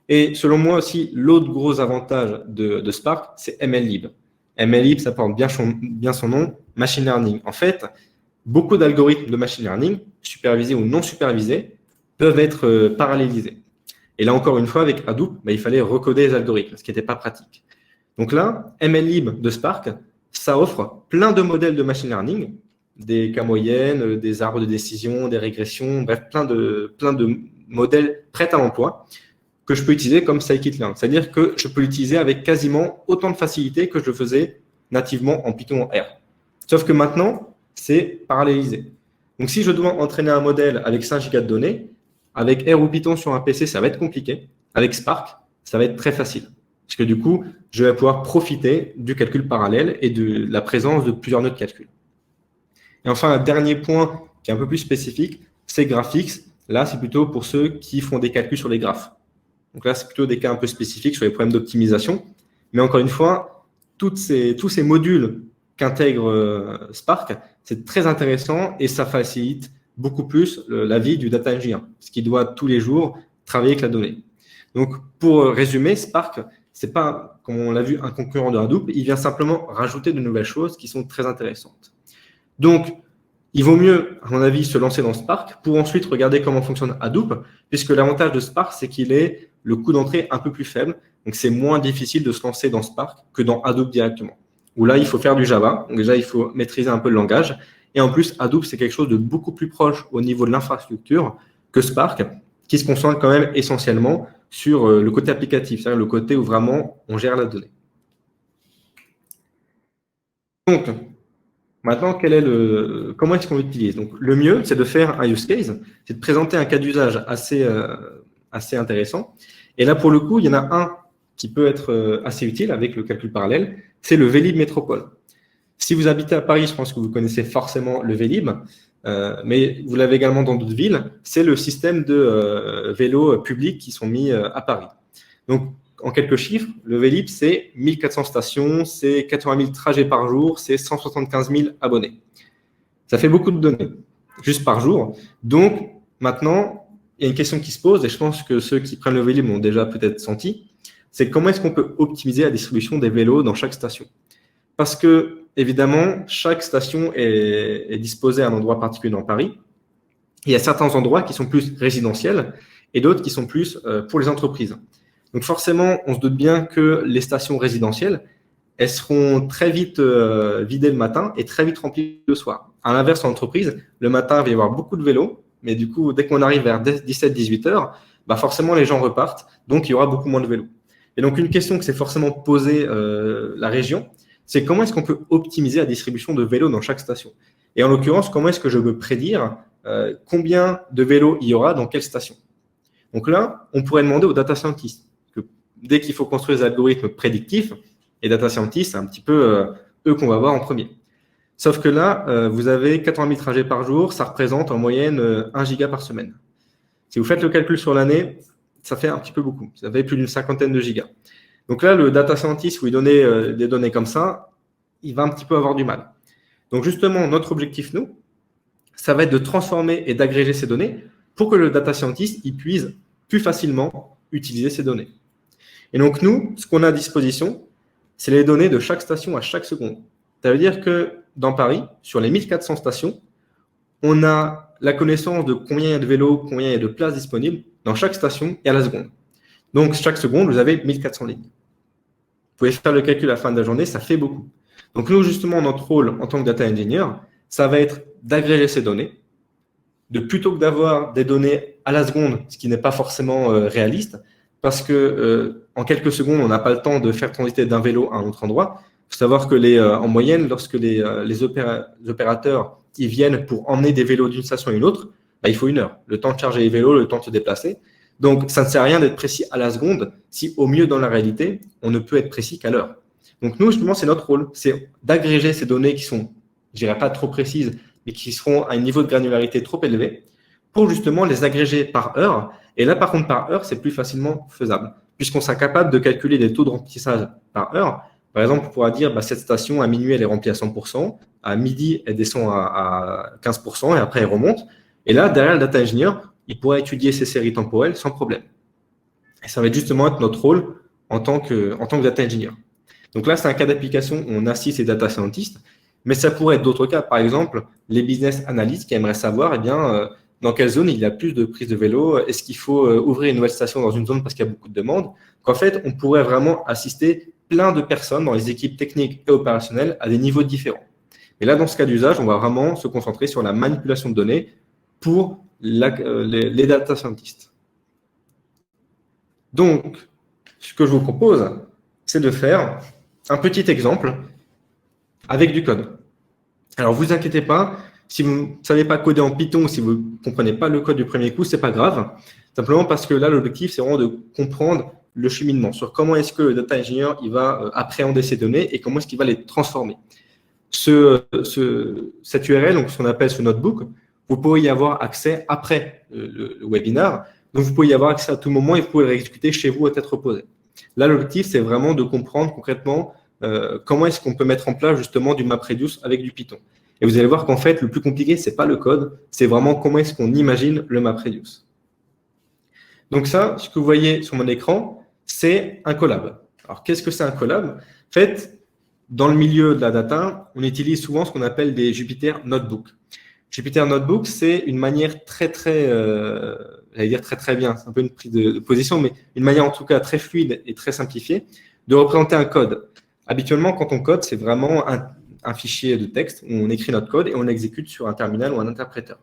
Et selon moi aussi, l'autre gros avantage de Spark, c'est MLlib. MLlib, ça porte bien son nom, Machine Learning. En fait, beaucoup d'algorithmes de Machine Learning, supervisés ou non supervisés, peuvent être parallélisés. Et là, encore une fois, avec Hadoop, il fallait recoder les algorithmes, ce qui n'était pas pratique. Donc là, MLlib de Spark, ça offre plein de modèles de Machine Learning, des cas moyennes, des arbres de décision, des régressions, bref, plein de modèles prêts à l'emploi que je peux utiliser comme scikit-learn. C'est-à-dire que je peux l'utiliser avec quasiment autant de facilité que je le faisais nativement en Python en R. Sauf que maintenant, c'est parallélisé. Donc, si je dois entraîner un modèle avec 5 gigas de données, avec R ou Python sur un PC, ça va être compliqué. Avec Spark, ça va être très facile. Parce que du coup, je vais pouvoir profiter du calcul parallèle et de la présence de plusieurs nœuds de calcul. Et enfin, un dernier point qui est un peu plus spécifique, c'est Graphics. Là, c'est plutôt pour ceux qui font des calculs sur les graphes. Donc là, c'est plutôt des cas un peu spécifiques sur les problèmes d'optimisation. Mais encore une fois, tous ces modules qu'intègre Spark, c'est très intéressant et ça facilite beaucoup plus la vie du data engineer, parce qu'il doit tous les jours travailler avec la donnée. Donc, pour résumer, Spark, ce n'est pas, comme on l'a vu, un concurrent de Hadoop. Il vient simplement rajouter de nouvelles choses qui sont très intéressantes. Donc, il vaut mieux, à mon avis, se lancer dans Spark pour ensuite regarder comment fonctionne Hadoop, puisque l'avantage de Spark, c'est qu'il est le coût d'entrée un peu plus faible. Donc, c'est moins difficile de se lancer dans Spark que dans Hadoop directement. Où là, il faut faire du Java. Donc, déjà, il faut maîtriser un peu le langage. Et en plus, Hadoop, c'est quelque chose de beaucoup plus proche au niveau de l'infrastructure que Spark, qui se concentre quand même essentiellement sur le côté applicatif, c'est-à-dire le côté où vraiment on gère la donnée. Donc, maintenant, comment est-ce qu'on l'utilise? Donc, le mieux, c'est de faire un use case, c'est de présenter un cas d'usage assez intéressant. Et là, pour le coup, il y en a un qui peut être assez utile avec le calcul parallèle, c'est le Vlib Métropole. Si vous habitez à Paris, je pense que vous connaissez forcément le Vlib, mais vous l'avez également dans d'autres villes. C'est le système de vélos publics qui sont mis à Paris. Donc, en quelques chiffres, le Vlib, c'est 1400 stations, c'est 80 000 trajets par jour, c'est 175 000 abonnés. Ça fait beaucoup de données, juste par jour. Donc, maintenant, il y a une question qui se pose, et je pense que ceux qui prennent le Vlib l'ont déjà peut-être senti, c'est comment est-ce qu'on peut optimiser la distribution des vélos dans chaque station? Parce que, évidemment, chaque station est disposée à un endroit particulier dans Paris. Il y a certains endroits qui sont plus résidentiels et d'autres qui sont plus pour les entreprises. Donc forcément, on se doute bien que les stations résidentielles, elles seront très vite vidées le matin et très vite remplies le soir. À l'inverse, en entreprise, le matin, il va y avoir beaucoup de vélos, mais du coup, dès qu'on arrive vers 17-18 heures, forcément, les gens repartent, donc il y aura beaucoup moins de vélos. Et donc, une question que s'est forcément posée la région, c'est comment est-ce qu'on peut optimiser la distribution de vélos dans chaque station? Et en l'occurrence, comment est-ce que je peux prédire combien de vélos il y aura dans quelle station? Donc là, on pourrait demander aux data scientists que dès qu'il faut construire des algorithmes prédictifs, et data scientists, c'est un petit peu eux qu'on va voir en premier. Sauf que là, vous avez 80 000 trajets par jour, ça représente en moyenne 1 giga par semaine. Si vous faites le calcul sur l'année, ça fait un petit peu beaucoup. Ça fait plus d'une cinquantaine de gigas. Donc là, le data scientist, vous lui donnez des données comme ça, il va un petit peu avoir du mal. Donc justement, notre objectif, nous, ça va être de transformer et d'agréger ces données pour que le data scientist il puisse plus facilement utiliser ces données. Et donc nous, ce qu'on a à disposition, c'est les données de chaque station à chaque seconde. Ça veut dire que dans Paris, sur les 1400 stations, on a la connaissance de combien il y a de vélos, combien il y a de places disponibles dans chaque station et à la seconde. Donc, chaque seconde, vous avez 1400 lignes. Vous pouvez faire le calcul à la fin de la journée, ça fait beaucoup. Donc, nous, justement, notre rôle en tant que data engineer, ça va être d'agréger ces données, de plutôt que d'avoir des données à la seconde, ce qui n'est pas forcément réaliste, parce que en quelques secondes, on n'a pas le temps de faire transiter d'un vélo à un autre endroit. Il faut savoir que en moyenne, lorsque les opérateurs ils viennent pour emmener des vélos d'une station à une autre, il faut 1 heure. Le temps de charger les vélos, le temps de se déplacer. Donc, ça ne sert à rien d'être précis à la seconde si, au mieux, dans la réalité, on ne peut être précis qu'à l'heure. Donc, nous, justement, c'est notre rôle, c'est d'agréger ces données qui sont, je dirais pas trop précises, mais qui seront à un niveau de granularité trop élevé pour justement les agréger par heure. Et là, par contre, par heure, c'est plus facilement faisable, puisqu'on sera capable de calculer des taux de remplissage par heure. Par exemple, on pourra dire, cette station, à minuit, elle est remplie à 100%, à midi, elle descend à 15%, et après, elle remonte. Et là, derrière le data engineer, il pourra étudier ces séries temporelles sans problème. Et ça va justement être notre rôle en tant que data engineer. Donc là, c'est un cas d'application où on assiste les data scientists, mais ça pourrait être d'autres cas. Par exemple, les business analysts qui aimeraient savoir, dans quelle zone il y a plus de prises de vélo, est-ce qu'il faut ouvrir une nouvelle station dans une zone parce qu'il y a beaucoup de demandes. Qu'en fait, on pourrait vraiment assister plein de personnes dans les équipes techniques et opérationnelles à des niveaux différents. Et là, dans ce cas d'usage, on va vraiment se concentrer sur la manipulation de données pour les data scientists. Donc, ce que je vous propose, c'est de faire un petit exemple avec du code. Alors, vous inquiétez pas, si vous ne savez pas coder en Python ou si vous ne comprenez pas le code du premier coup, ce n'est pas grave. Simplement parce que là, l'objectif, c'est vraiment de comprendre le cheminement sur comment est-ce que le data engineer il va appréhender ces données et comment est-ce qu'il va les transformer. Cette URL, donc ce qu'on appelle ce notebook, vous pouvez y avoir accès après le webinaire. Donc, vous pouvez y avoir accès à tout moment et vous pouvez le réexécuter chez vous à tête reposée. Là, l'objectif, c'est vraiment de comprendre concrètement comment est-ce qu'on peut mettre en place justement du MapReduce avec du Python. Et vous allez voir qu'en fait, le plus compliqué, ce n'est pas le code, c'est vraiment comment est-ce qu'on imagine le MapReduce. Donc ça, ce que vous voyez sur mon écran, c'est un collab. Alors, qu'est-ce que c'est un collab? En fait, dans le milieu de la data, on utilise souvent ce qu'on appelle des Jupyter Notebook. Jupyter Notebook, c'est une manière j'allais dire très bien, c'est un peu une prise de position, mais une manière en tout cas très fluide et très simplifiée de représenter un code. Habituellement, quand on code, c'est vraiment un fichier de texte où on écrit notre code et on l'exécute sur un terminal ou un interpréteur.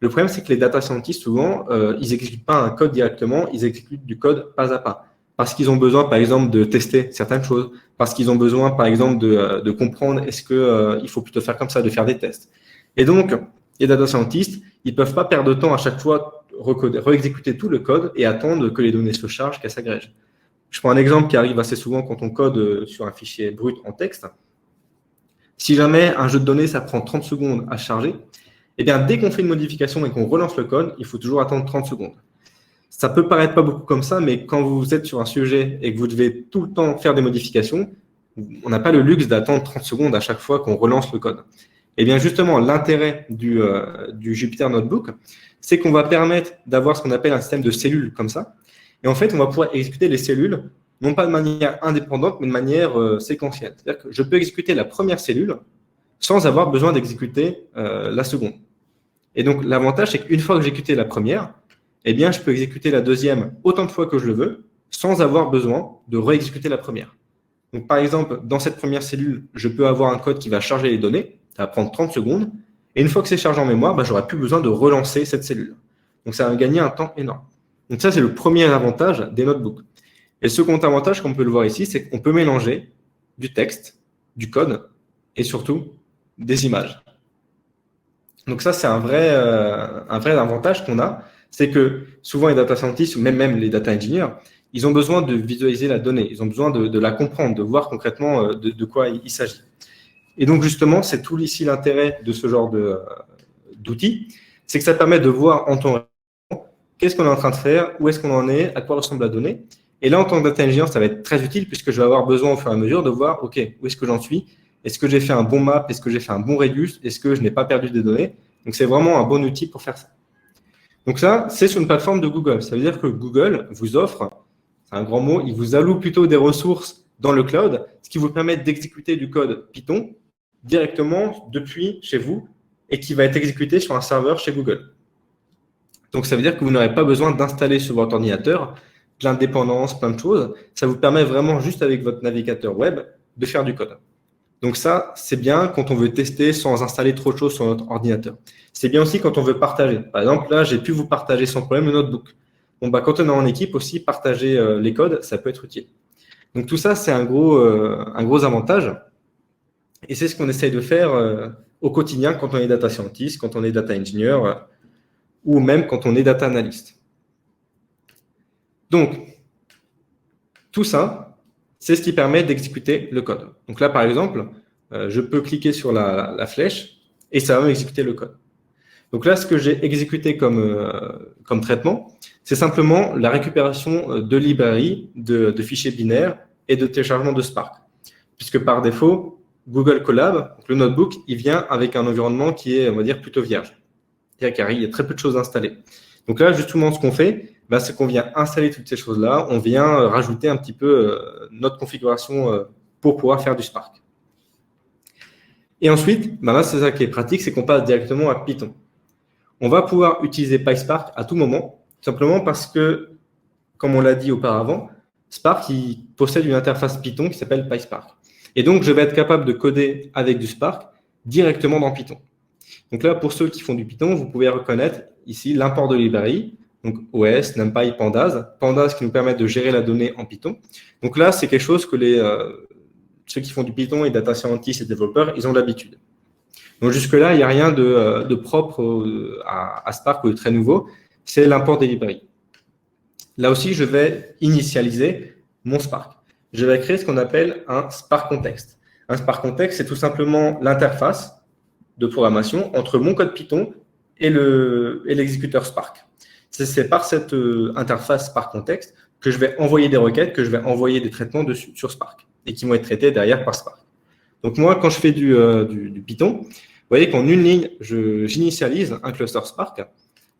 Le problème, c'est que les data scientists, souvent, ils n'exécutent pas un code directement, ils exécutent du code pas à pas. Parce qu'ils ont besoin, par exemple, de tester certaines choses, parce qu'ils ont besoin, par exemple, de comprendre est-ce qu'il faut plutôt faire comme ça, de faire des tests. Et donc, les data scientists, ils ne peuvent pas perdre de temps à chaque fois, réexécuter tout le code et attendre que les données se chargent, qu'elles s'agrègent. Je prends un exemple qui arrive assez souvent quand on code sur un fichier brut en texte. Si jamais un jeu de données, ça prend 30 secondes à charger, eh bien, dès qu'on fait une modification et qu'on relance le code, il faut toujours attendre 30 secondes. Ça peut paraître pas beaucoup comme ça, mais quand vous êtes sur un sujet et que vous devez tout le temps faire des modifications, on n'a pas le luxe d'attendre 30 secondes à chaque fois qu'on relance le code. Eh bien, justement, l'intérêt du Jupyter Notebook, c'est qu'on va permettre d'avoir ce qu'on appelle un système de cellules comme ça. Et en fait, on va pouvoir exécuter les cellules, non pas de manière indépendante, mais de manière séquentielle. C'est-à-dire que je peux exécuter la première cellule sans avoir besoin d'exécuter la seconde. Et donc, l'avantage, c'est qu'une fois que j'ai exécuté la première, eh bien, je peux exécuter la deuxième autant de fois que je le veux, sans avoir besoin de réexécuter la première. Donc, par exemple, dans cette première cellule, je peux avoir un code qui va charger les données, ça va prendre 30 secondes, et une fois que c'est chargé en mémoire, je n'aurai plus besoin de relancer cette cellule. Donc, ça va gagner un temps énorme. Donc, ça, c'est le premier avantage des notebooks. Et le second avantage, comme on peut le voir ici, c'est qu'on peut mélanger du texte, du code, et surtout des images. Donc ça, c'est un vrai avantage qu'on a, c'est que souvent les data scientists ou même les data engineers, ils ont besoin de visualiser la donnée, ils ont besoin de la comprendre, de voir concrètement de quoi il s'agit. Et donc justement, c'est tout ici l'intérêt de ce genre d'outils, c'est que ça permet de voir en temps réel qu'est-ce qu'on est en train de faire, où est-ce qu'on en est, à quoi ressemble la donnée. Et là, en tant que data engineer, ça va être très utile puisque je vais avoir besoin au fur et à mesure de voir, OK, où est-ce que j'en suis? Est-ce que j'ai fait un bon map? Est-ce que j'ai fait un bon reduce? Est-ce que je n'ai pas perdu des données? Donc, c'est vraiment un bon outil pour faire ça. Donc ça, c'est sur une plateforme de Google. Ça veut dire que Google vous offre, c'est un grand mot, il vous alloue plutôt des ressources dans le cloud, ce qui vous permet d'exécuter du code Python directement depuis chez vous et qui va être exécuté sur un serveur chez Google. Donc, ça veut dire que vous n'aurez pas besoin d'installer sur votre ordinateur plein de dépendances, plein de choses. Ça vous permet vraiment, juste avec votre navigateur web, de faire du code. Donc ça, c'est bien quand on veut tester sans installer trop de choses sur notre ordinateur. C'est bien aussi quand on veut partager. Par exemple, là, j'ai pu vous partager sans problème le notebook. Bon, quand on est en équipe aussi, partager les codes, ça peut être utile. Donc tout ça, c'est un gros avantage. Et c'est ce qu'on essaye de faire au quotidien quand on est data scientist, quand on est data engineer ou même quand on est data analyst. Donc, tout ça, c'est ce qui permet d'exécuter le code. Donc là, par exemple, je peux cliquer sur la flèche et ça va m'exécuter le code. Donc là, ce que j'ai exécuté comme traitement, c'est simplement la récupération de librairies, de fichiers binaires et de téléchargement de Spark. Puisque par défaut, Google Colab, le notebook, il vient avec un environnement qui est, on va dire, plutôt vierge. C'est-à-dire qu'il y a très peu de choses installées. Donc là, justement, ce qu'on fait, c'est qu'on vient installer toutes ces choses-là, on vient rajouter un petit peu notre configuration pour pouvoir faire du Spark. Et ensuite, là, c'est ça qui est pratique, c'est qu'on passe directement à Python. On va pouvoir utiliser PySpark à tout moment, simplement parce que, comme on l'a dit auparavant, Spark il possède une interface Python qui s'appelle PySpark. Et donc, je vais être capable de coder avec du Spark directement dans Python. Donc là, pour ceux qui font du Python, vous pouvez reconnaître ici l'import de librairie, donc OS, NumPy, Pandas. Pandas qui nous permet de gérer la donnée en Python. Donc là, c'est quelque chose que ceux qui font du Python et data scientists et développeurs, ils ont l'habitude. Donc jusque-là, il n'y a rien de propre à Spark ou de très nouveau. C'est l'import des librairies. Là aussi, je vais initialiser mon Spark. Je vais créer ce qu'on appelle un Spark Context. Un Spark Context, c'est tout simplement l'interface de programmation entre mon code Python et l'exécuteur Spark. C'est par cette interface Spark Context que je vais envoyer des requêtes, que je vais envoyer des traitements dessus, sur Spark et qui vont être traités derrière par Spark. Donc moi, quand je fais du Python, vous voyez qu'en une ligne, j'initialise un cluster Spark.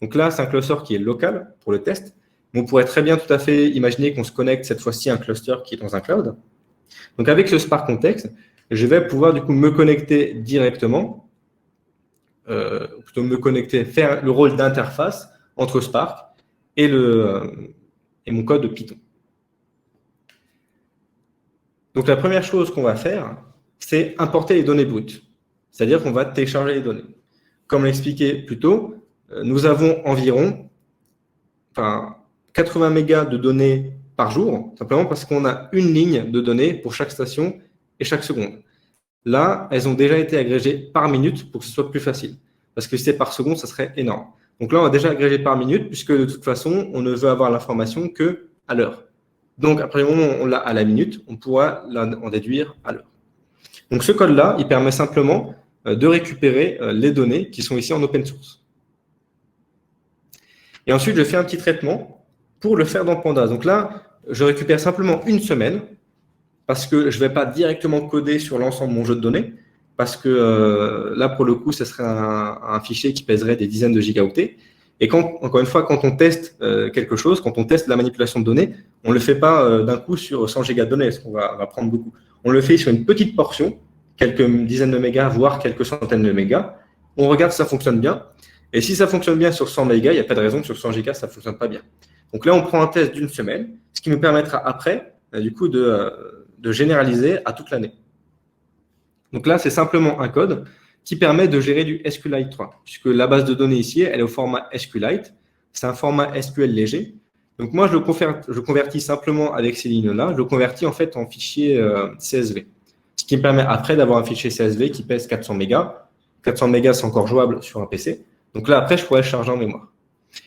Donc là, c'est un cluster qui est local pour le test. Mais on pourrait très bien tout à fait imaginer qu'on se connecte cette fois-ci à un cluster qui est dans un cloud. Donc avec ce Spark Context, je vais pouvoir du coup me connecter directement, plutôt me connecter, faire le rôle d'interface entre Spark et mon code de Python. Donc la première chose qu'on va faire, c'est importer les données brutes. C'est-à-dire qu'on va télécharger les données. Comme l'expliqué plus tôt, nous avons environ 80 mégas de données par jour, simplement parce qu'on a une ligne de données pour chaque station et chaque seconde. Là, elles ont déjà été agrégées par minute pour que ce soit plus facile. Parce que si c'est par seconde, ça serait énorme. Donc là, on a déjà agrégé par minute, puisque de toute façon, on ne veut avoir l'information qu'à l'heure. Donc, après le moment où on l'a à la minute, on pourra en déduire à l'heure. Donc, ce code-là, il permet simplement de récupérer les données qui sont ici en open source. Et ensuite, je fais un petit traitement pour le faire dans Pandas. Donc là, je récupère simplement une semaine parce que je ne vais pas directement coder sur l'ensemble de mon jeu de données parce que là, pour le coup, ce serait un fichier qui pèserait des dizaines de gigaoctets. Et encore une fois, quand on teste quelque chose, quand on teste la manipulation de données, on ne le fait pas d'un coup sur 100 gigas de données, parce qu'on va prendre beaucoup. On le fait sur une petite portion, quelques dizaines de mégas, voire quelques centaines de mégas. On regarde si ça fonctionne bien. Et si ça fonctionne bien sur 100 mégas, il n'y a pas de raison que sur 100 gigas, ça ne fonctionne pas bien. Donc là, on prend un test d'une semaine, ce qui nous permettra après, du coup, de généraliser à toute l'année. Donc là, c'est simplement un code qui permet de gérer du SQLite 3, puisque la base de données ici, elle est au format SQLite. C'est un format SQL léger. Donc moi, je convertis simplement avec ces lignes-là, je le convertis en fait en fichier CSV, ce qui me permet après d'avoir un fichier CSV qui pèse 400 mégas. 400 mégas, c'est encore jouable sur un PC. Donc là, après, je pourrais le charger en mémoire.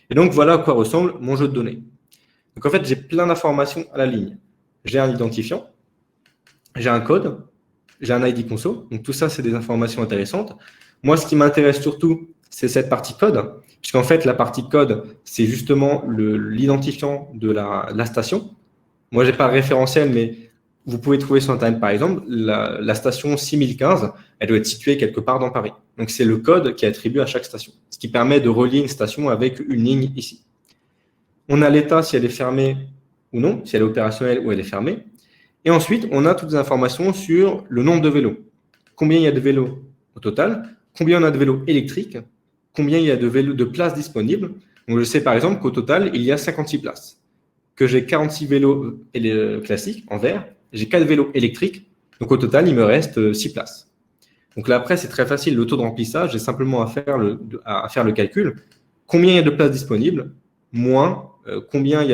Et donc, voilà à quoi ressemble mon jeu de données. Donc en fait, j'ai plein d'informations à la ligne. J'ai un identifiant, j'ai un code, j'ai un ID conso. Donc tout ça, c'est des informations intéressantes. Moi, ce qui m'intéresse surtout, c'est cette partie code, puisqu'en fait, la partie code, c'est justement l'identifiant de la station. Moi, je n'ai pas un référentiel, mais vous pouvez trouver sur Internet, par exemple, la station 6015, elle doit être située quelque part dans Paris. Donc, c'est le code qui est attribué à chaque station, ce qui permet de relier une station avec une ligne ici. On a l'état, si elle est fermée ou non, si elle est opérationnelle ou elle est fermée. Et ensuite, on a toutes les informations sur le nombre de vélos. Combien il y a de vélos au total, combien on a de vélos électriques, combien il y a de places disponibles. Donc, je sais par exemple qu'au total, il y a 56 places, que j'ai 46 vélos classiques en vert, j'ai 4 vélos électriques, donc au total, il me reste 6 places. Donc là, après, c'est très facile, le taux de remplissage, j'ai simplement à faire le calcul. Combien il y a de places disponibles, moins combien il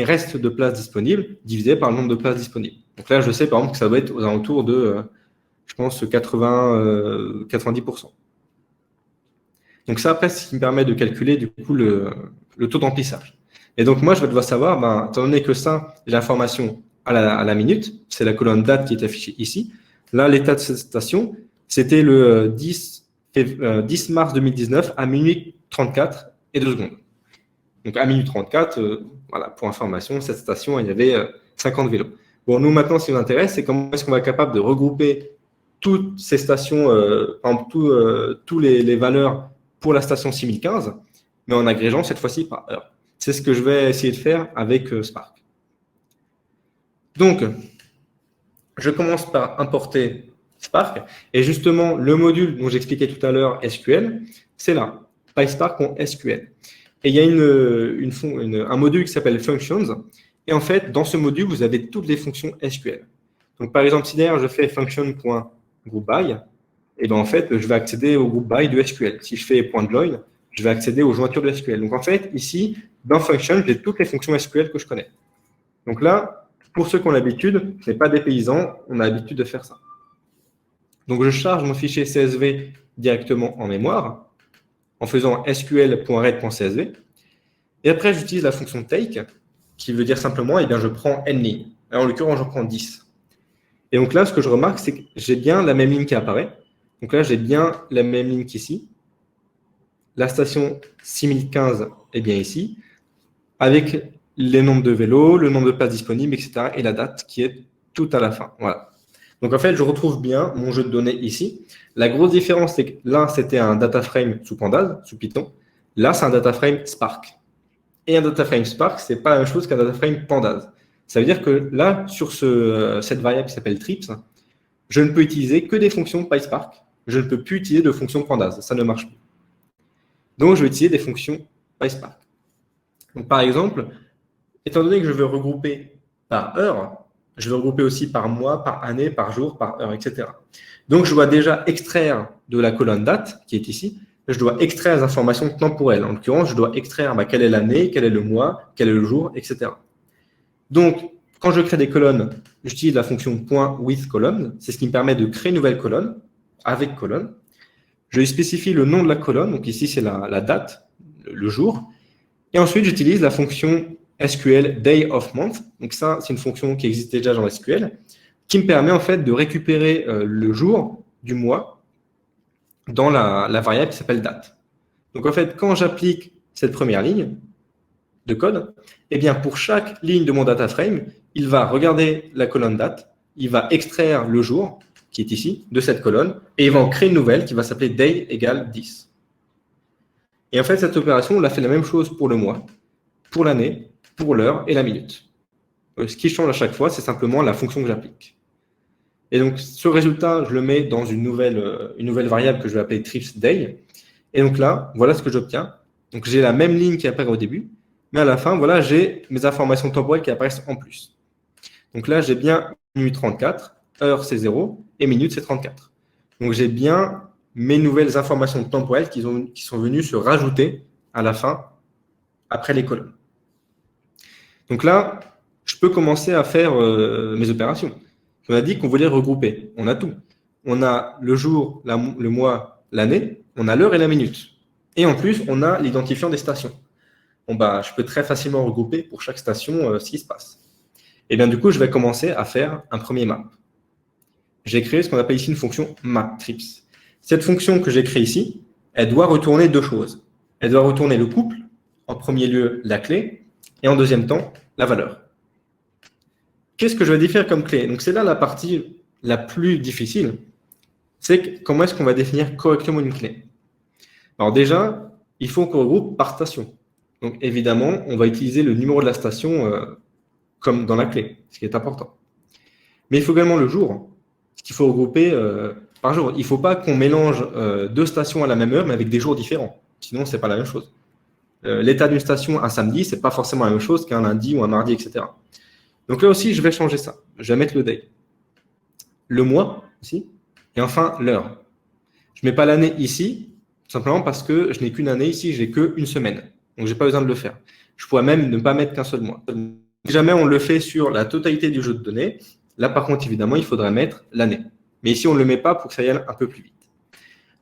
reste de places disponibles, divisé par le nombre de places disponibles. Donc là, je sais par exemple que ça doit être aux alentours de, je pense, 90%. Donc ça, après, c'est ce qui me permet de calculer du coup le taux de remplissage. Et donc, moi, je vais devoir savoir, étant donné que ça, j'ai l'information à la minute, c'est la colonne date qui est affichée ici. Là, l'état de cette station, c'était le 10 mars 2019 à minuit 34 et 2 secondes. Donc, à minuit 34, voilà, pour information, cette station, il y avait 50 vélos. Bon, nous, maintenant, ce qui nous intéresse, c'est comment est-ce qu'on va être capable de regrouper toutes ces stations, par exemple, toutes les valeurs pour la station 6015, mais en agrégeant cette fois-ci par heure. C'est ce que je vais essayer de faire avec Spark. Donc, je commence par importer Spark. Et justement, le module dont j'expliquais tout à l'heure, SQL, c'est là, PySpark.SQL. Et il y a un module qui s'appelle Functions. Et en fait, dans ce module, vous avez toutes les fonctions SQL. Donc, par exemple, si derrière, je fais function.groupBy, et bien en fait, je vais accéder au groupe by de SQL. Si je fais .join, je vais accéder aux jointures de SQL. Donc, en fait, ici, dans Function, j'ai toutes les fonctions SQL que je connais. Donc là, pour ceux qui ont l'habitude, ce n'est pas des paysans, on a l'habitude de faire ça. Donc, je charge mon fichier CSV directement en mémoire en faisant sql.read.csv. Et après, j'utilise la fonction take, qui veut dire simplement, eh bien, je prends n lignes. En l'occurrence, j'en prends 10. Et donc là, ce que je remarque, c'est que j'ai bien la même ligne qui apparaît. Donc là, j'ai bien la même ligne qu'ici. La station 6015 est bien ici, avec les nombres de vélos, le nombre de places disponibles, etc. et la date qui est tout à la fin. Voilà. Donc en fait, je retrouve bien mon jeu de données ici. La grosse différence, c'est que là, c'était un data frame sous Pandas, sous Python. Là, c'est un data frame Spark. Et un data frame Spark, ce n'est pas la même chose qu'un data frame Pandas. Ça veut dire que là, sur cette variable qui s'appelle trips, je ne peux utiliser que des fonctions PySpark. Je ne peux plus utiliser de fonctions Pandas. Ça ne marche plus. Donc, je vais utiliser des fonctions PySpark. Donc, par exemple, étant donné que je veux regrouper par heure, je vais regrouper aussi par mois, par année, par jour, par heure, etc. Donc, je dois déjà extraire de la colonne date, qui est ici, je dois extraire les informations temporelles. En l'occurrence, je dois extraire quelle est l'année, quel est le mois, quel est le jour, etc. Donc, quand je crée des colonnes, j'utilise la fonction .withColumn. C'est ce qui me permet de créer une nouvelle colonne avec colonne. Je lui spécifie le nom de la colonne. Donc ici, c'est la date, le jour. Et ensuite, j'utilise la fonction SQL day of month. Donc ça, c'est une fonction qui existe déjà dans SQL, qui me permet en fait de récupérer le jour du mois dans la variable qui s'appelle date. Donc en fait, quand j'applique cette première ligne de code, eh bien pour chaque ligne de mon data frame, il va regarder la colonne date, il va extraire le jour, qui est ici, de cette colonne, et il va en créer une nouvelle qui va s'appeler day égale 10. Et en fait, cette opération, on a fait la même chose pour le mois, pour l'année, pour l'heure et la minute. Ce qui change à chaque fois, c'est simplement la fonction que j'applique. Et donc, ce résultat, je le mets dans une nouvelle variable que je vais appeler tripsDay. Et donc là, voilà ce que j'obtiens. Donc, j'ai la même ligne qui apparaît au début, mais à la fin, voilà, j'ai mes informations temporelles qui apparaissent en plus. Donc là, j'ai bien minute 34, heure c'est 0 et minute c'est 34. Donc j'ai bien mes nouvelles informations temporelles qui sont venues se rajouter à la fin, après les colonnes. Donc là, je peux commencer à faire mes opérations. On a dit qu'on voulait regrouper. On a tout. On a le jour, le mois, l'année, on a l'heure et la minute. Et en plus, on a l'identifiant des stations. Bon, je peux très facilement regrouper pour chaque station ce qui se passe. Et bien du coup, je vais commencer à faire un premier map. J'ai créé ce qu'on appelle ici une fonction mapTrips. Cette fonction que j'ai créée ici, elle doit retourner deux choses. Elle doit retourner le couple, en premier lieu la clé, et en deuxième temps, la valeur. Qu'est-ce que je vais définir comme clé? Donc c'est là la partie la plus difficile, c'est comment est-ce qu'on va définir correctement une clé. Alors déjà, il faut qu'on regroupe par station. Donc évidemment, on va utiliser le numéro de la station comme dans la clé, ce qui est important. Mais il faut également le jour, ce qu'il faut regrouper par jour. Il ne faut pas qu'on mélange deux stations à la même heure, mais avec des jours différents. Sinon, ce n'est pas la même chose. L'état d'une station un samedi, ce n'est pas forcément la même chose qu'un lundi ou un mardi, etc. Donc là aussi, je vais changer ça. Je vais mettre le day. Le mois ici, et enfin l'heure. Je ne mets pas l'année ici, tout simplement parce que je n'ai qu'une année ici, j'ai qu'une semaine. Donc, je n'ai pas besoin de le faire. Je pourrais même ne pas mettre qu'un seul mois. Si jamais on le fait sur la totalité du jeu de données, là, par contre, évidemment, il faudrait mettre l'année. Mais ici, on ne le met pas pour que ça y aille un peu plus vite.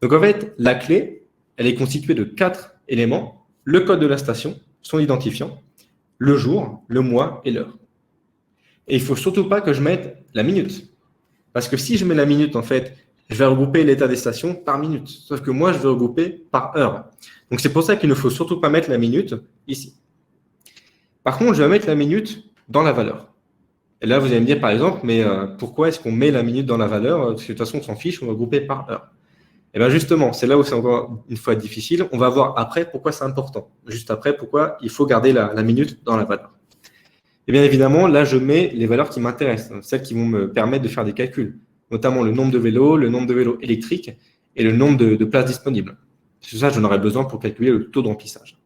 Donc, en fait, la clé, elle est constituée de 4 éléments. Le code de la station, son identifiant, le jour, le mois et l'heure. Et il ne faut surtout pas que je mette la minute. Parce que si je mets la minute, en fait, je vais regrouper l'état des stations par minute. Sauf que moi, je vais regrouper par heure. Donc, c'est pour ça qu'il ne faut surtout pas mettre la minute ici. Par contre, je vais mettre la minute dans la valeur. Et là, vous allez me dire, par exemple, mais pourquoi est-ce qu'on met la minute dans la valeur? Parce que de toute façon, on s'en fiche, on va regrouper par heure. Et bien justement, c'est là où c'est encore une fois difficile. On va voir après pourquoi c'est important. Juste après, pourquoi il faut garder la minute dans la valeur. Et bien évidemment, là, je mets les valeurs qui m'intéressent, celles qui vont me permettre de faire des calculs, notamment le nombre de vélos électriques et le nombre de places disponibles. C'est ça, j'en aurai besoin pour calculer le taux de remplissage.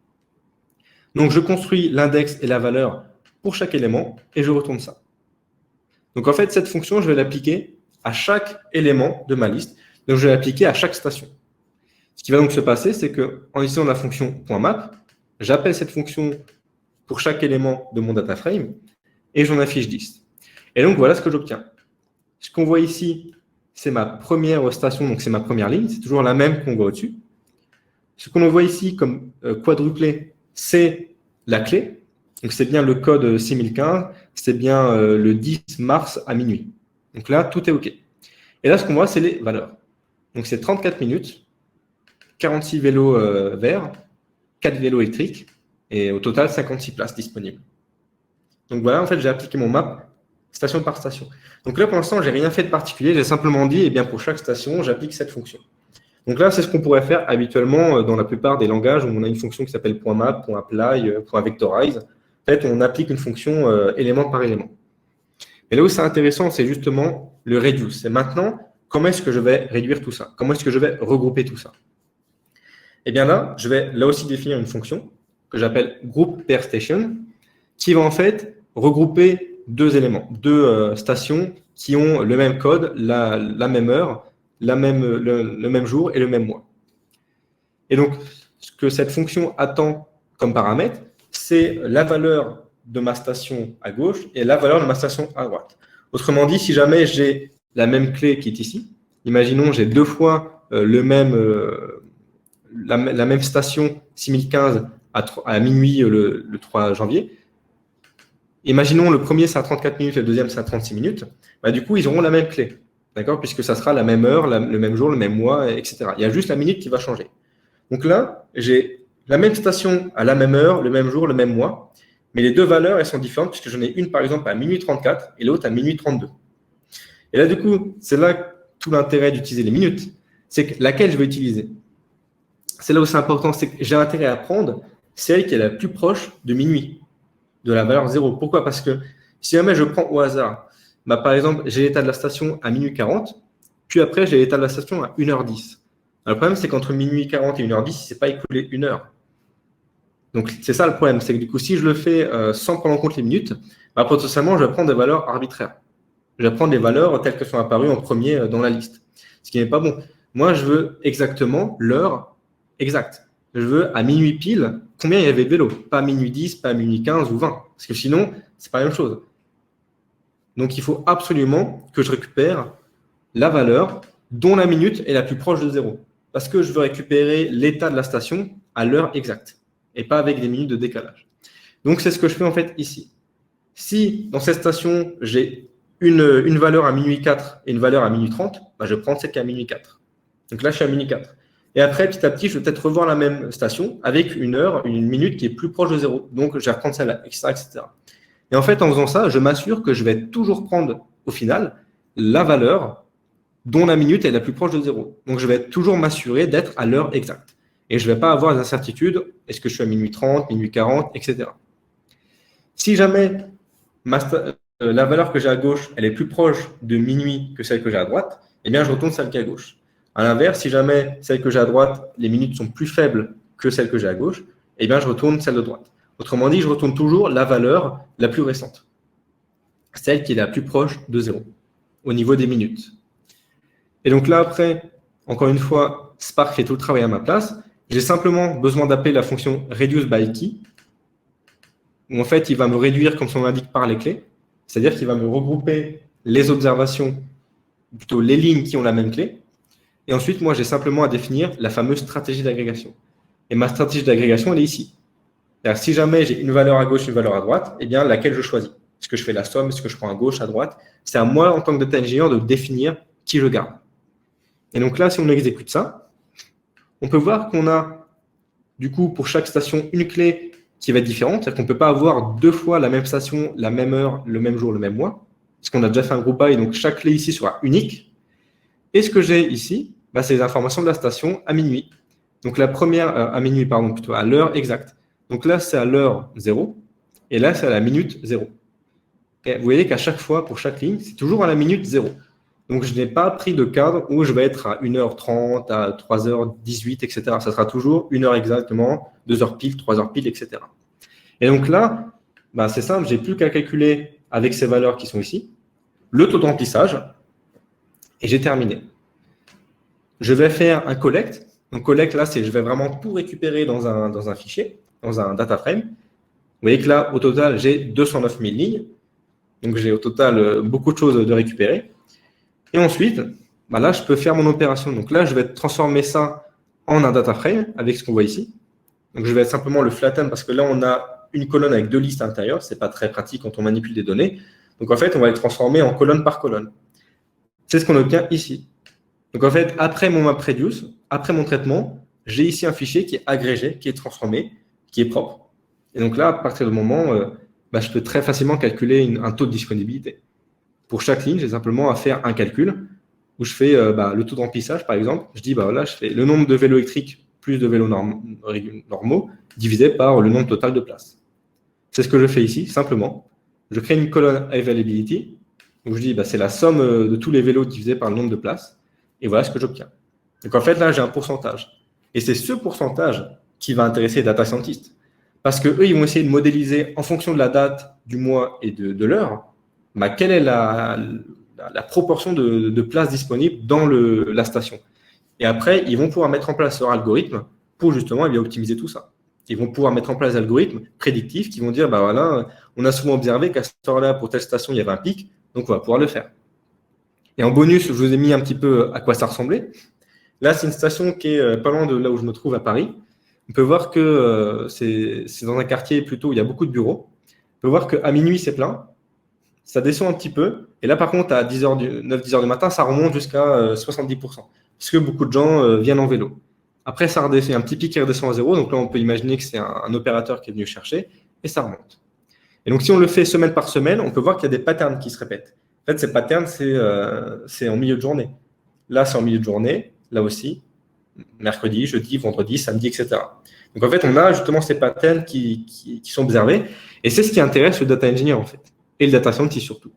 Donc, je construis l'index et la valeur pour chaque élément et je retourne ça. Donc, en fait, cette fonction, je vais l'appliquer à chaque élément de ma liste. Donc, je vais l'appliquer à chaque station. Ce qui va donc se passer, c'est qu'en utilisant la fonction .map, j'appelle cette fonction pour chaque élément de mon data frame et j'en affiche 10. Et donc, voilà ce que j'obtiens. Ce qu'on voit ici, c'est ma première station, donc c'est ma première ligne. C'est toujours la même qu'on voit au-dessus. Ce qu'on voit ici comme quadruplé, c'est la clé. Donc, c'est bien le code 6015, c'est bien le 10 mars à minuit. Donc là, tout est OK. Et là, ce qu'on voit, c'est les valeurs. Donc, c'est 34 minutes, 46 vélos verts, 4 vélos électriques, et au total, 56 places disponibles. Donc voilà, en fait, j'ai appliqué mon map station par station. Donc là, pour l'instant, je n'ai rien fait de particulier. J'ai simplement dit, eh bien, pour chaque station, j'applique cette fonction. Donc là, c'est ce qu'on pourrait faire habituellement dans la plupart des langages où on a une fonction qui s'appelle .map, .apply, .vectorize. En fait, on applique une fonction élément par élément. Et là où c'est intéressant, c'est justement le reduce. C'est maintenant, comment est-ce que je vais réduire tout ça? Comment est-ce que je vais regrouper tout ça? Eh bien là, je vais là aussi définir une fonction que j'appelle group per station, qui va en fait regrouper deux éléments, deux stations qui ont le même code, la même heure, le même jour et le même mois. Et donc, ce que cette fonction attend comme paramètre, c'est la valeur de ma station à gauche et la valeur de ma station à droite. Autrement dit, si jamais j'ai la même clé qui est ici, imaginons j'ai deux fois la même station 6015 à minuit le 3 janvier. Imaginons le premier c'est à 34 minutes et le deuxième c'est à 36 minutes. Bah, du coup, ils auront la même clé, d'accord, puisque ça sera la même heure, le même jour, le même mois, etc. Il y a juste la minute qui va changer. Donc là, j'ai la même station à la même heure, le même jour, le même mois, mais les deux valeurs, elles sont différentes puisque j'en ai une, par exemple, à minuit 34 et l'autre à minuit 32. Et là, du coup, c'est là tout l'intérêt d'utiliser les minutes, c'est que laquelle je vais utiliser. C'est là où c'est important, c'est que j'ai intérêt à prendre celle qui est la plus proche de minuit, de la valeur 0. Pourquoi? Parce que si jamais je prends au hasard, bah, par exemple, j'ai l'état de la station à minuit 40, puis après, j'ai l'état de la station à 1h10. Alors, le problème, c'est qu'entre minuit 40 et 1h10, il ne s'est pas écoulé une heure. Donc, c'est ça le problème. C'est que du coup, si je le fais sans prendre en compte les minutes, bah, potentiellement, je vais prendre des valeurs arbitraires. Je vais prendre des valeurs telles qu'elles sont apparues en premier dans la liste. Ce qui n'est pas bon. Moi, je veux exactement l'heure exacte. Je veux à minuit pile combien il y avait de vélos. Pas à minuit 10, pas à minuit 15 ou 20. Parce que sinon, ce n'est pas la même chose. Donc, il faut absolument que je récupère la valeur dont la minute est la plus proche de 0. Parce que je veux récupérer l'état de la station à l'heure exacte et pas avec des minutes de décalage. Donc, c'est ce que je fais en fait ici. Si dans cette station, j'ai une valeur à minuit 4 et une valeur à minuit 30, bah, je prends celle qui est à minuit 4. Donc là, je suis à minuit 4. Et après, petit à petit, je vais peut-être revoir la même station avec une heure, une minute qui est plus proche de 0. Donc, je vais reprendre celle-là, etc., etc. Et en fait, en faisant ça, je m'assure que je vais toujours prendre, au final, la valeur dont la minute est la plus proche de 0. Donc, je vais toujours m'assurer d'être à l'heure exacte. Et je ne vais pas avoir d'incertitude, est-ce que je suis à minuit 30, minuit 40, etc. Si jamais la valeur que j'ai à gauche, elle est plus proche de minuit que celle que j'ai à droite, eh bien, je retourne celle qui est à gauche. À l'inverse, si jamais celle que j'ai à droite, les minutes sont plus faibles que celle que j'ai à gauche, eh bien, je retourne celle de droite. Autrement dit, je retourne toujours la valeur la plus récente, celle qui est la plus proche de 0, au niveau des minutes. Et donc là, après, encore une fois, Spark fait tout le travail à ma place. J'ai simplement besoin d'appeler la fonction reduceByKey, où en fait, il va me réduire, comme son nom l'indique, par les clés. C'est-à-dire qu'il va me regrouper les observations, plutôt les lignes qui ont la même clé. Et ensuite, moi, j'ai simplement à définir la fameuse stratégie d'agrégation. Et ma stratégie d'agrégation, elle est ici. C'est-à-dire, si jamais j'ai une valeur à gauche, une valeur à droite, eh bien, laquelle je choisis? Est-ce que je fais la somme? Est-ce que je prends à gauche, à droite? C'est à moi, en tant que data engineer, de définir qui je garde. Et donc là, si on exécute ça, on peut voir qu'on a, du coup, pour chaque station, une clé qui va être différente. C'est-à-dire qu'on ne peut pas avoir deux fois la même station, la même heure, le même jour, le même mois. Parce qu'on a déjà fait un groupe by, donc chaque clé ici sera unique. Et ce que j'ai ici, c'est les informations de la station à minuit. Donc la première, à minuit, pardon, plutôt à l'heure exacte. Donc là, c'est à l'heure 0. Et là, c'est à la minute 0. Et vous voyez qu'à chaque fois, pour chaque ligne, c'est toujours à la minute 0. Donc, je n'ai pas pris de cadre où je vais être à 1h30, à 3h18, etc. Ça sera toujours 1 heure exactement, 2 heures pile, 3 heures pile, etc. Et donc là, c'est simple, j'ai plus qu'à calculer avec ces valeurs qui sont ici, le taux de remplissage, et j'ai terminé. Je vais faire un collect. Donc, collect, là, c'est je vais vraiment tout récupérer dans un fichier, dans un data frame. Vous voyez que là, au total, j'ai 209 000 lignes. Donc, j'ai au total beaucoup de choses de récupérer. Et ensuite, là, je peux faire mon opération. Donc là, je vais transformer ça en un data frame avec ce qu'on voit ici. Donc, je vais simplement le flatten parce que là, on a une colonne avec deux listes à l'intérieur. Ce n'est pas très pratique quand on manipule des données. Donc, en fait, on va les transformer en colonne par colonne. C'est ce qu'on obtient ici. Donc, en fait, après mon MapReduce, après mon traitement, j'ai ici un fichier qui est agrégé, qui est transformé, qui est propre. Et donc là, à partir du moment, je peux très facilement calculer un taux de disponibilité. Pour chaque ligne, j'ai simplement à faire un calcul où je fais le taux de remplissage, par exemple. Je dis, je fais le nombre de vélos électriques plus de vélos normaux divisé par le nombre total de places. C'est ce que je fais ici, simplement. Je crée une colonne availability où je dis, c'est la somme de tous les vélos divisé par le nombre de places. Et voilà ce que j'obtiens. Donc, en fait, là, j'ai un pourcentage. Et c'est ce pourcentage qui va intéresser les data scientists. Parce qu'eux, ils vont essayer de modéliser en fonction de la date, du mois et de l'heure, quelle est la proportion de places disponibles dans la station. Et après, ils vont pouvoir mettre en place leur algorithme pour justement optimiser tout ça. Ils vont pouvoir mettre en place des algorithmes prédictifs qui vont dire, voilà, on a souvent observé qu'à cette heure-là, pour telle station, il y avait un pic, donc on va pouvoir le faire. Et en bonus, je vous ai mis un petit peu à quoi ça ressemblait. Là, c'est une station qui est pas loin de là où je me trouve à Paris. On peut voir que c'est dans un quartier plutôt où il y a beaucoup de bureaux. On peut voir qu'à minuit, c'est plein. Ça descend un petit peu. Et là, par contre, à 9-10 heures du matin, ça remonte jusqu'à 70%. Parce que beaucoup de gens viennent en vélo. Après, ça redescend, il y a un petit pic qui redescend à 0. Donc là, on peut imaginer que c'est un opérateur qui est venu chercher. Et ça remonte. Et donc, si on le fait semaine par semaine, on peut voir qu'il y a des patterns qui se répètent. En fait, ces patterns, c'est en milieu de journée. Là, c'est en milieu de journée. Là aussi, mercredi, jeudi, vendredi, samedi, etc. Donc, en fait, on a justement ces patterns qui sont observés. Et c'est ce qui intéresse le data engineer, en fait. Et le data scientist surtout.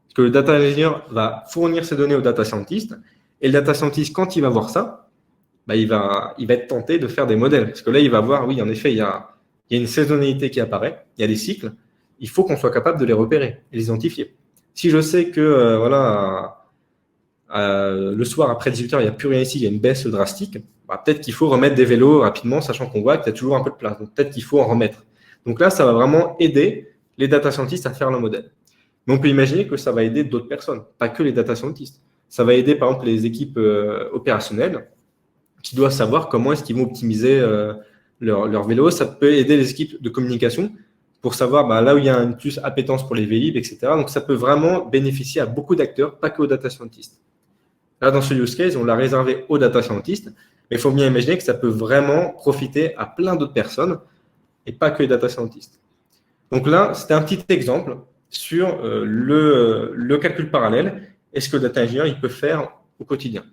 Parce que le data engineer va fournir ces données au data scientist. Et le data scientist, quand il va voir ça, il va être tenté de faire des modèles. Parce que là, il va voir, oui, en effet, il y a une saisonnalité qui apparaît, il y a des cycles. Il faut qu'on soit capable de les repérer et les identifier. Si je sais que le soir, après 18h, il n'y a plus rien ici, il y a une baisse drastique, peut-être qu'il faut remettre des vélos rapidement, sachant qu'on voit qu'il y a toujours un peu de place. Donc, peut-être qu'il faut en remettre. Donc là, ça va vraiment aider les data scientists à faire le modèle. Mais on peut imaginer que ça va aider d'autres personnes, pas que les data scientists. Ça va aider, par exemple, les équipes opérationnelles qui doivent savoir comment est-ce qu'ils vont optimiser leur vélo. Ça peut aider les équipes de communication pour savoir là où il y a une plus appétence pour les vélib, etc. Donc, ça peut vraiment bénéficier à beaucoup d'acteurs, pas que aux data scientists. Là, dans ce use case, on l'a réservé aux data scientists, mais il faut bien imaginer que ça peut vraiment profiter à plein d'autres personnes et pas que les data scientists. Donc là, c'était un petit exemple sur le calcul parallèle et ce que le data engineer il peut faire au quotidien.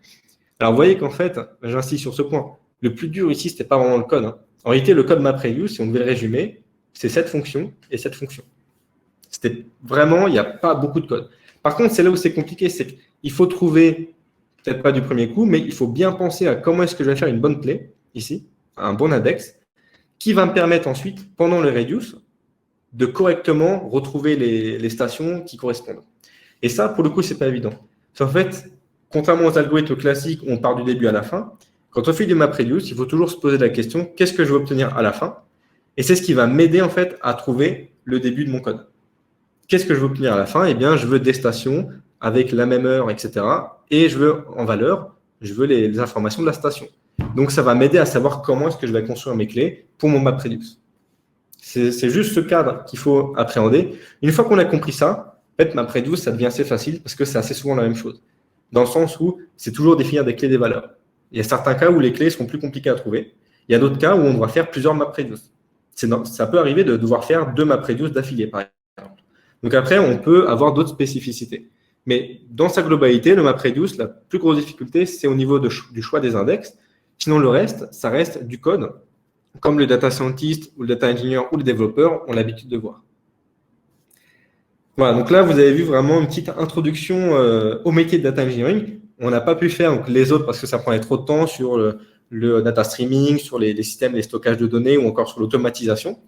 Alors, vous voyez qu'en fait, j'insiste sur ce point, le plus dur ici, ce n'était pas vraiment le code. En réalité, le code MapReduce, si on devait le résumer, c'est cette fonction et cette fonction. C'était vraiment, il n'y a pas beaucoup de code. Par contre, c'est là où c'est compliqué, c'est qu'il faut trouver, peut-être pas du premier coup, mais il faut bien penser à comment est-ce que je vais faire une bonne clé, ici, un bon index, qui va me permettre ensuite, pendant le reduce, de correctement retrouver les stations qui correspondent. Et ça, pour le coup, ce n'est pas évident. En fait, contrairement aux algorithmes classiques où on part du début à la fin, quand on fait du MapReduce, il faut toujours se poser la question, qu'est-ce que je veux obtenir à la fin? Et c'est ce qui va m'aider en fait à trouver le début de mon code. Qu'est-ce que je veux obtenir à la fin? Eh bien, je veux des stations avec la même heure, etc. Et je veux en valeur, je veux les informations de la station. Donc, ça va m'aider à savoir comment est-ce que je vais construire mes clés pour mon MapReduce. C'est juste ce cadre qu'il faut appréhender. Une fois qu'on a compris ça, en fait, MapReduce, ça devient assez facile parce que c'est assez souvent la même chose. Dans le sens où c'est toujours définir des clés des valeurs. Il y a certains cas où les clés sont plus compliquées à trouver. Il y a d'autres cas où on doit faire plusieurs MapReduce. Ça peut arriver de devoir faire 2 MapReduce d'affilée, par exemple. Donc après, on peut avoir d'autres spécificités. Mais dans sa globalité, le MapReduce, la plus grosse difficulté, c'est au niveau du choix des index. Sinon, le reste, ça reste du code, comme le data scientist ou le data engineer ou le développeur ont l'habitude de voir. Voilà, donc là, vous avez vu vraiment une petite introduction au métier de data engineering. On n'a pas pu faire donc, les autres parce que ça prenait trop de temps sur le data streaming, sur les systèmes, les stockages de données ou encore sur l'automatisation.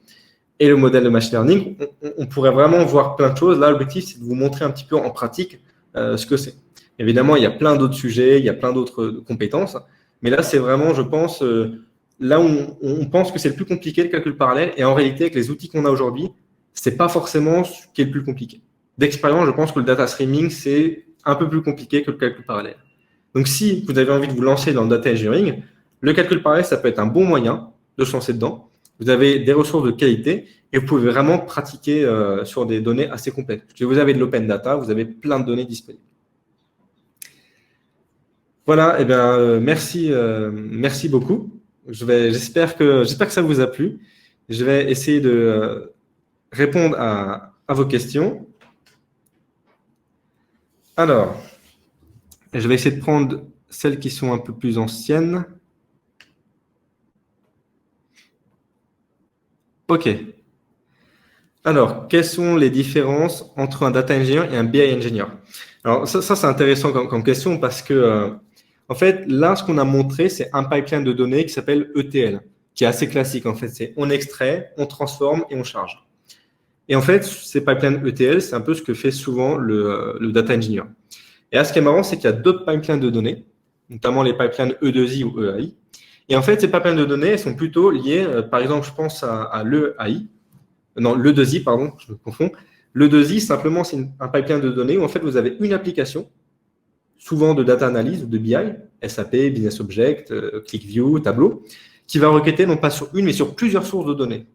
Et le modèle de machine learning, on pourrait vraiment voir plein de choses. Là, l'objectif, c'est de vous montrer un petit peu en pratique ce que c'est. Évidemment, il y a plein d'autres sujets, il y a plein d'autres compétences. Mais là, c'est vraiment, je pense, là où on pense que c'est le plus compliqué, le calcul parallèle. Et en réalité, avec les outils qu'on a aujourd'hui, ce n'est pas forcément ce qui est le plus compliqué. D'expérience, je pense que le data streaming, c'est un peu plus compliqué que le calcul parallèle. Donc, si vous avez envie de vous lancer dans le data engineering, le calcul parallèle, ça peut être un bon moyen de se lancer dedans. Vous avez des ressources de qualité et vous pouvez vraiment pratiquer sur des données assez complètes. Si vous avez de l'open data, vous avez plein de données disponibles. Voilà, eh bien, merci beaucoup. J'espère que ça vous a plu. Je vais essayer de répondre à vos questions. Alors, je vais essayer de prendre celles qui sont un peu plus anciennes. OK. Alors, quelles sont les différences entre un data engineer et un BI engineer? Alors, ça c'est intéressant comme question parce que, en fait, là, ce qu'on a montré, c'est un pipeline de données qui s'appelle ETL, qui est assez classique. En fait, c'est on extrait, on transforme et on charge. Et en fait, ces pipelines ETL, c'est un peu ce que fait souvent le data engineer. Et là, ce qui est marrant, c'est qu'il y a d'autres pipelines de données, notamment les pipelines E2I ou EAI. Et en fait, ces pipelines de données, elles sont plutôt liées, par exemple, je pense à l'EAI, non, l'E2I, pardon, je me confonds. L'E2I, simplement, c'est un pipeline de données où en fait, vous avez une application, souvent de data analyse ou de BI, SAP, Business Object, ClickView, Tableau, qui va requêter non pas sur une, mais sur plusieurs sources de données.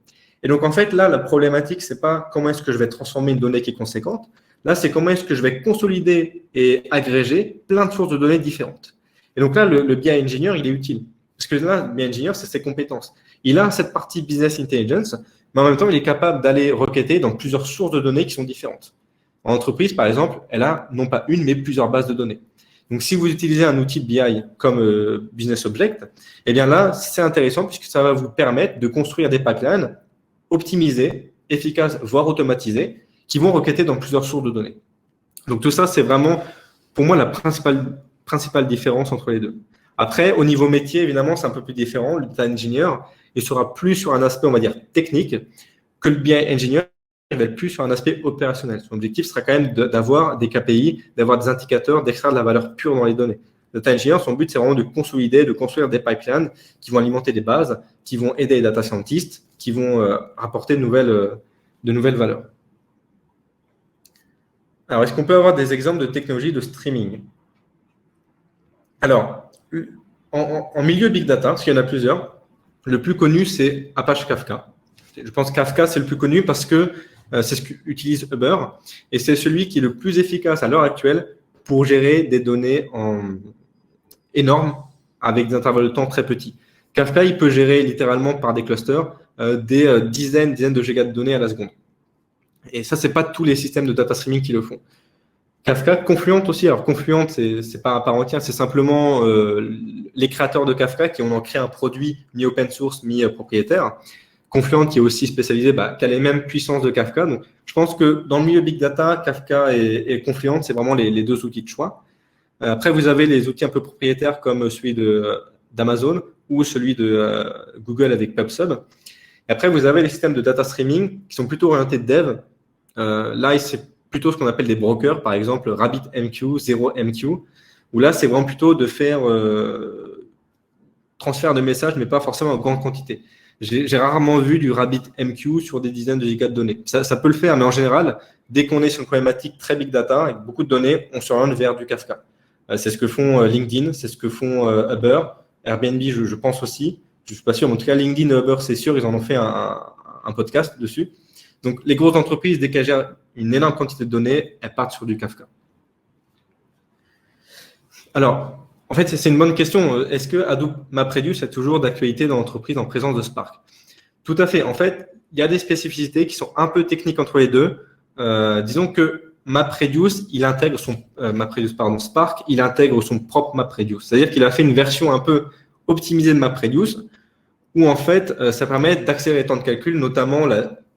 Et donc, en fait, là, la problématique, ce n'est pas comment est-ce que je vais transformer une donnée qui est conséquente. Là, c'est comment est-ce que je vais consolider et agréger plein de sources de données différentes. Et donc là, le BI Engineer, il est utile. Parce que là, le BI Engineer, c'est ses compétences. Il a cette partie Business Intelligence, mais en même temps, il est capable d'aller requêter dans plusieurs sources de données qui sont différentes. En entreprise, par exemple, elle a non pas une, mais plusieurs bases de données. Donc, si vous utilisez un outil de BI comme Business Object, eh bien là, c'est intéressant puisque ça va vous permettre de construire des pipelines optimisés, efficaces, voire automatisés, qui vont requêter dans plusieurs sources de données. Donc, tout ça, c'est vraiment, pour moi, la principale différence entre les deux. Après, au niveau métier, évidemment, c'est un peu plus différent. Le data engineer, il sera plus sur un aspect, on va dire, technique, que le BI engineer, il va être plus sur un aspect opérationnel. Son objectif sera quand même d'avoir des KPI, d'avoir des indicateurs, d'extraire de la valeur pure dans les données. Le data engineer, son but, c'est vraiment de consolider, de construire des pipelines qui vont alimenter des bases, qui vont aider les data scientists, qui vont apporter de nouvelles valeurs. Alors, est-ce qu'on peut avoir des exemples de technologies de streaming? Alors, en milieu big data, parce qu'il y en a plusieurs, le plus connu, c'est Apache Kafka. Je pense que Kafka, c'est le plus connu parce que c'est ce qu'utilise Uber et c'est celui qui est le plus efficace à l'heure actuelle pour gérer des données énormes avec des intervalles de temps très petits. Kafka, il peut gérer littéralement par des clusters des dizaines de gigas de données à la seconde. Et ça, ce n'est pas tous les systèmes de data streaming qui le font. Kafka, Confluent aussi. Alors, Confluent, c'est pas à part entière, c'est simplement les créateurs de Kafka qui ont créé un produit mi-open source, mi-propriétaire. Confluent qui est aussi spécialisé, qui a les mêmes puissances de Kafka. Donc, je pense que dans le milieu big data, Kafka et Confluent, c'est vraiment les deux outils de choix. Après, vous avez les outils un peu propriétaires comme celui d'Amazon ou celui de Google avec PubSub. Et après, vous avez les systèmes de data streaming qui sont plutôt orientés de dev. Là, c'est plutôt ce qu'on appelle des brokers, par exemple RabbitMQ, ZeroMQ, où là, c'est vraiment plutôt de faire transfert de messages, mais pas forcément en grande quantité. J'ai rarement vu du RabbitMQ sur des dizaines de gigas de données. Ça peut le faire, mais en général, dès qu'on est sur une problématique très big data, avec beaucoup de données, on s'oriente vers du Kafka. C'est ce que font LinkedIn, c'est ce que font Uber, Airbnb, je pense aussi. Je ne suis pas sûr, mais en tout cas, LinkedIn et Uber, c'est sûr, ils en ont fait un un podcast dessus. Donc, les grosses entreprises, dès qu'elles gèrent une énorme quantité de données, elles partent sur du Kafka. Alors, en fait, c'est une bonne question. Est-ce que Hadoop MapReduce est toujours d'actualité dans l'entreprise en présence de Spark? Tout à fait. En fait, il y a des spécificités qui sont un peu techniques entre les deux. Disons que MapReduce, il intègre Spark, il intègre son propre MapReduce. C'est-à-dire qu'il a fait une version un peu optimisée de MapReduce où en fait, ça permet d'accélérer les temps de calcul, notamment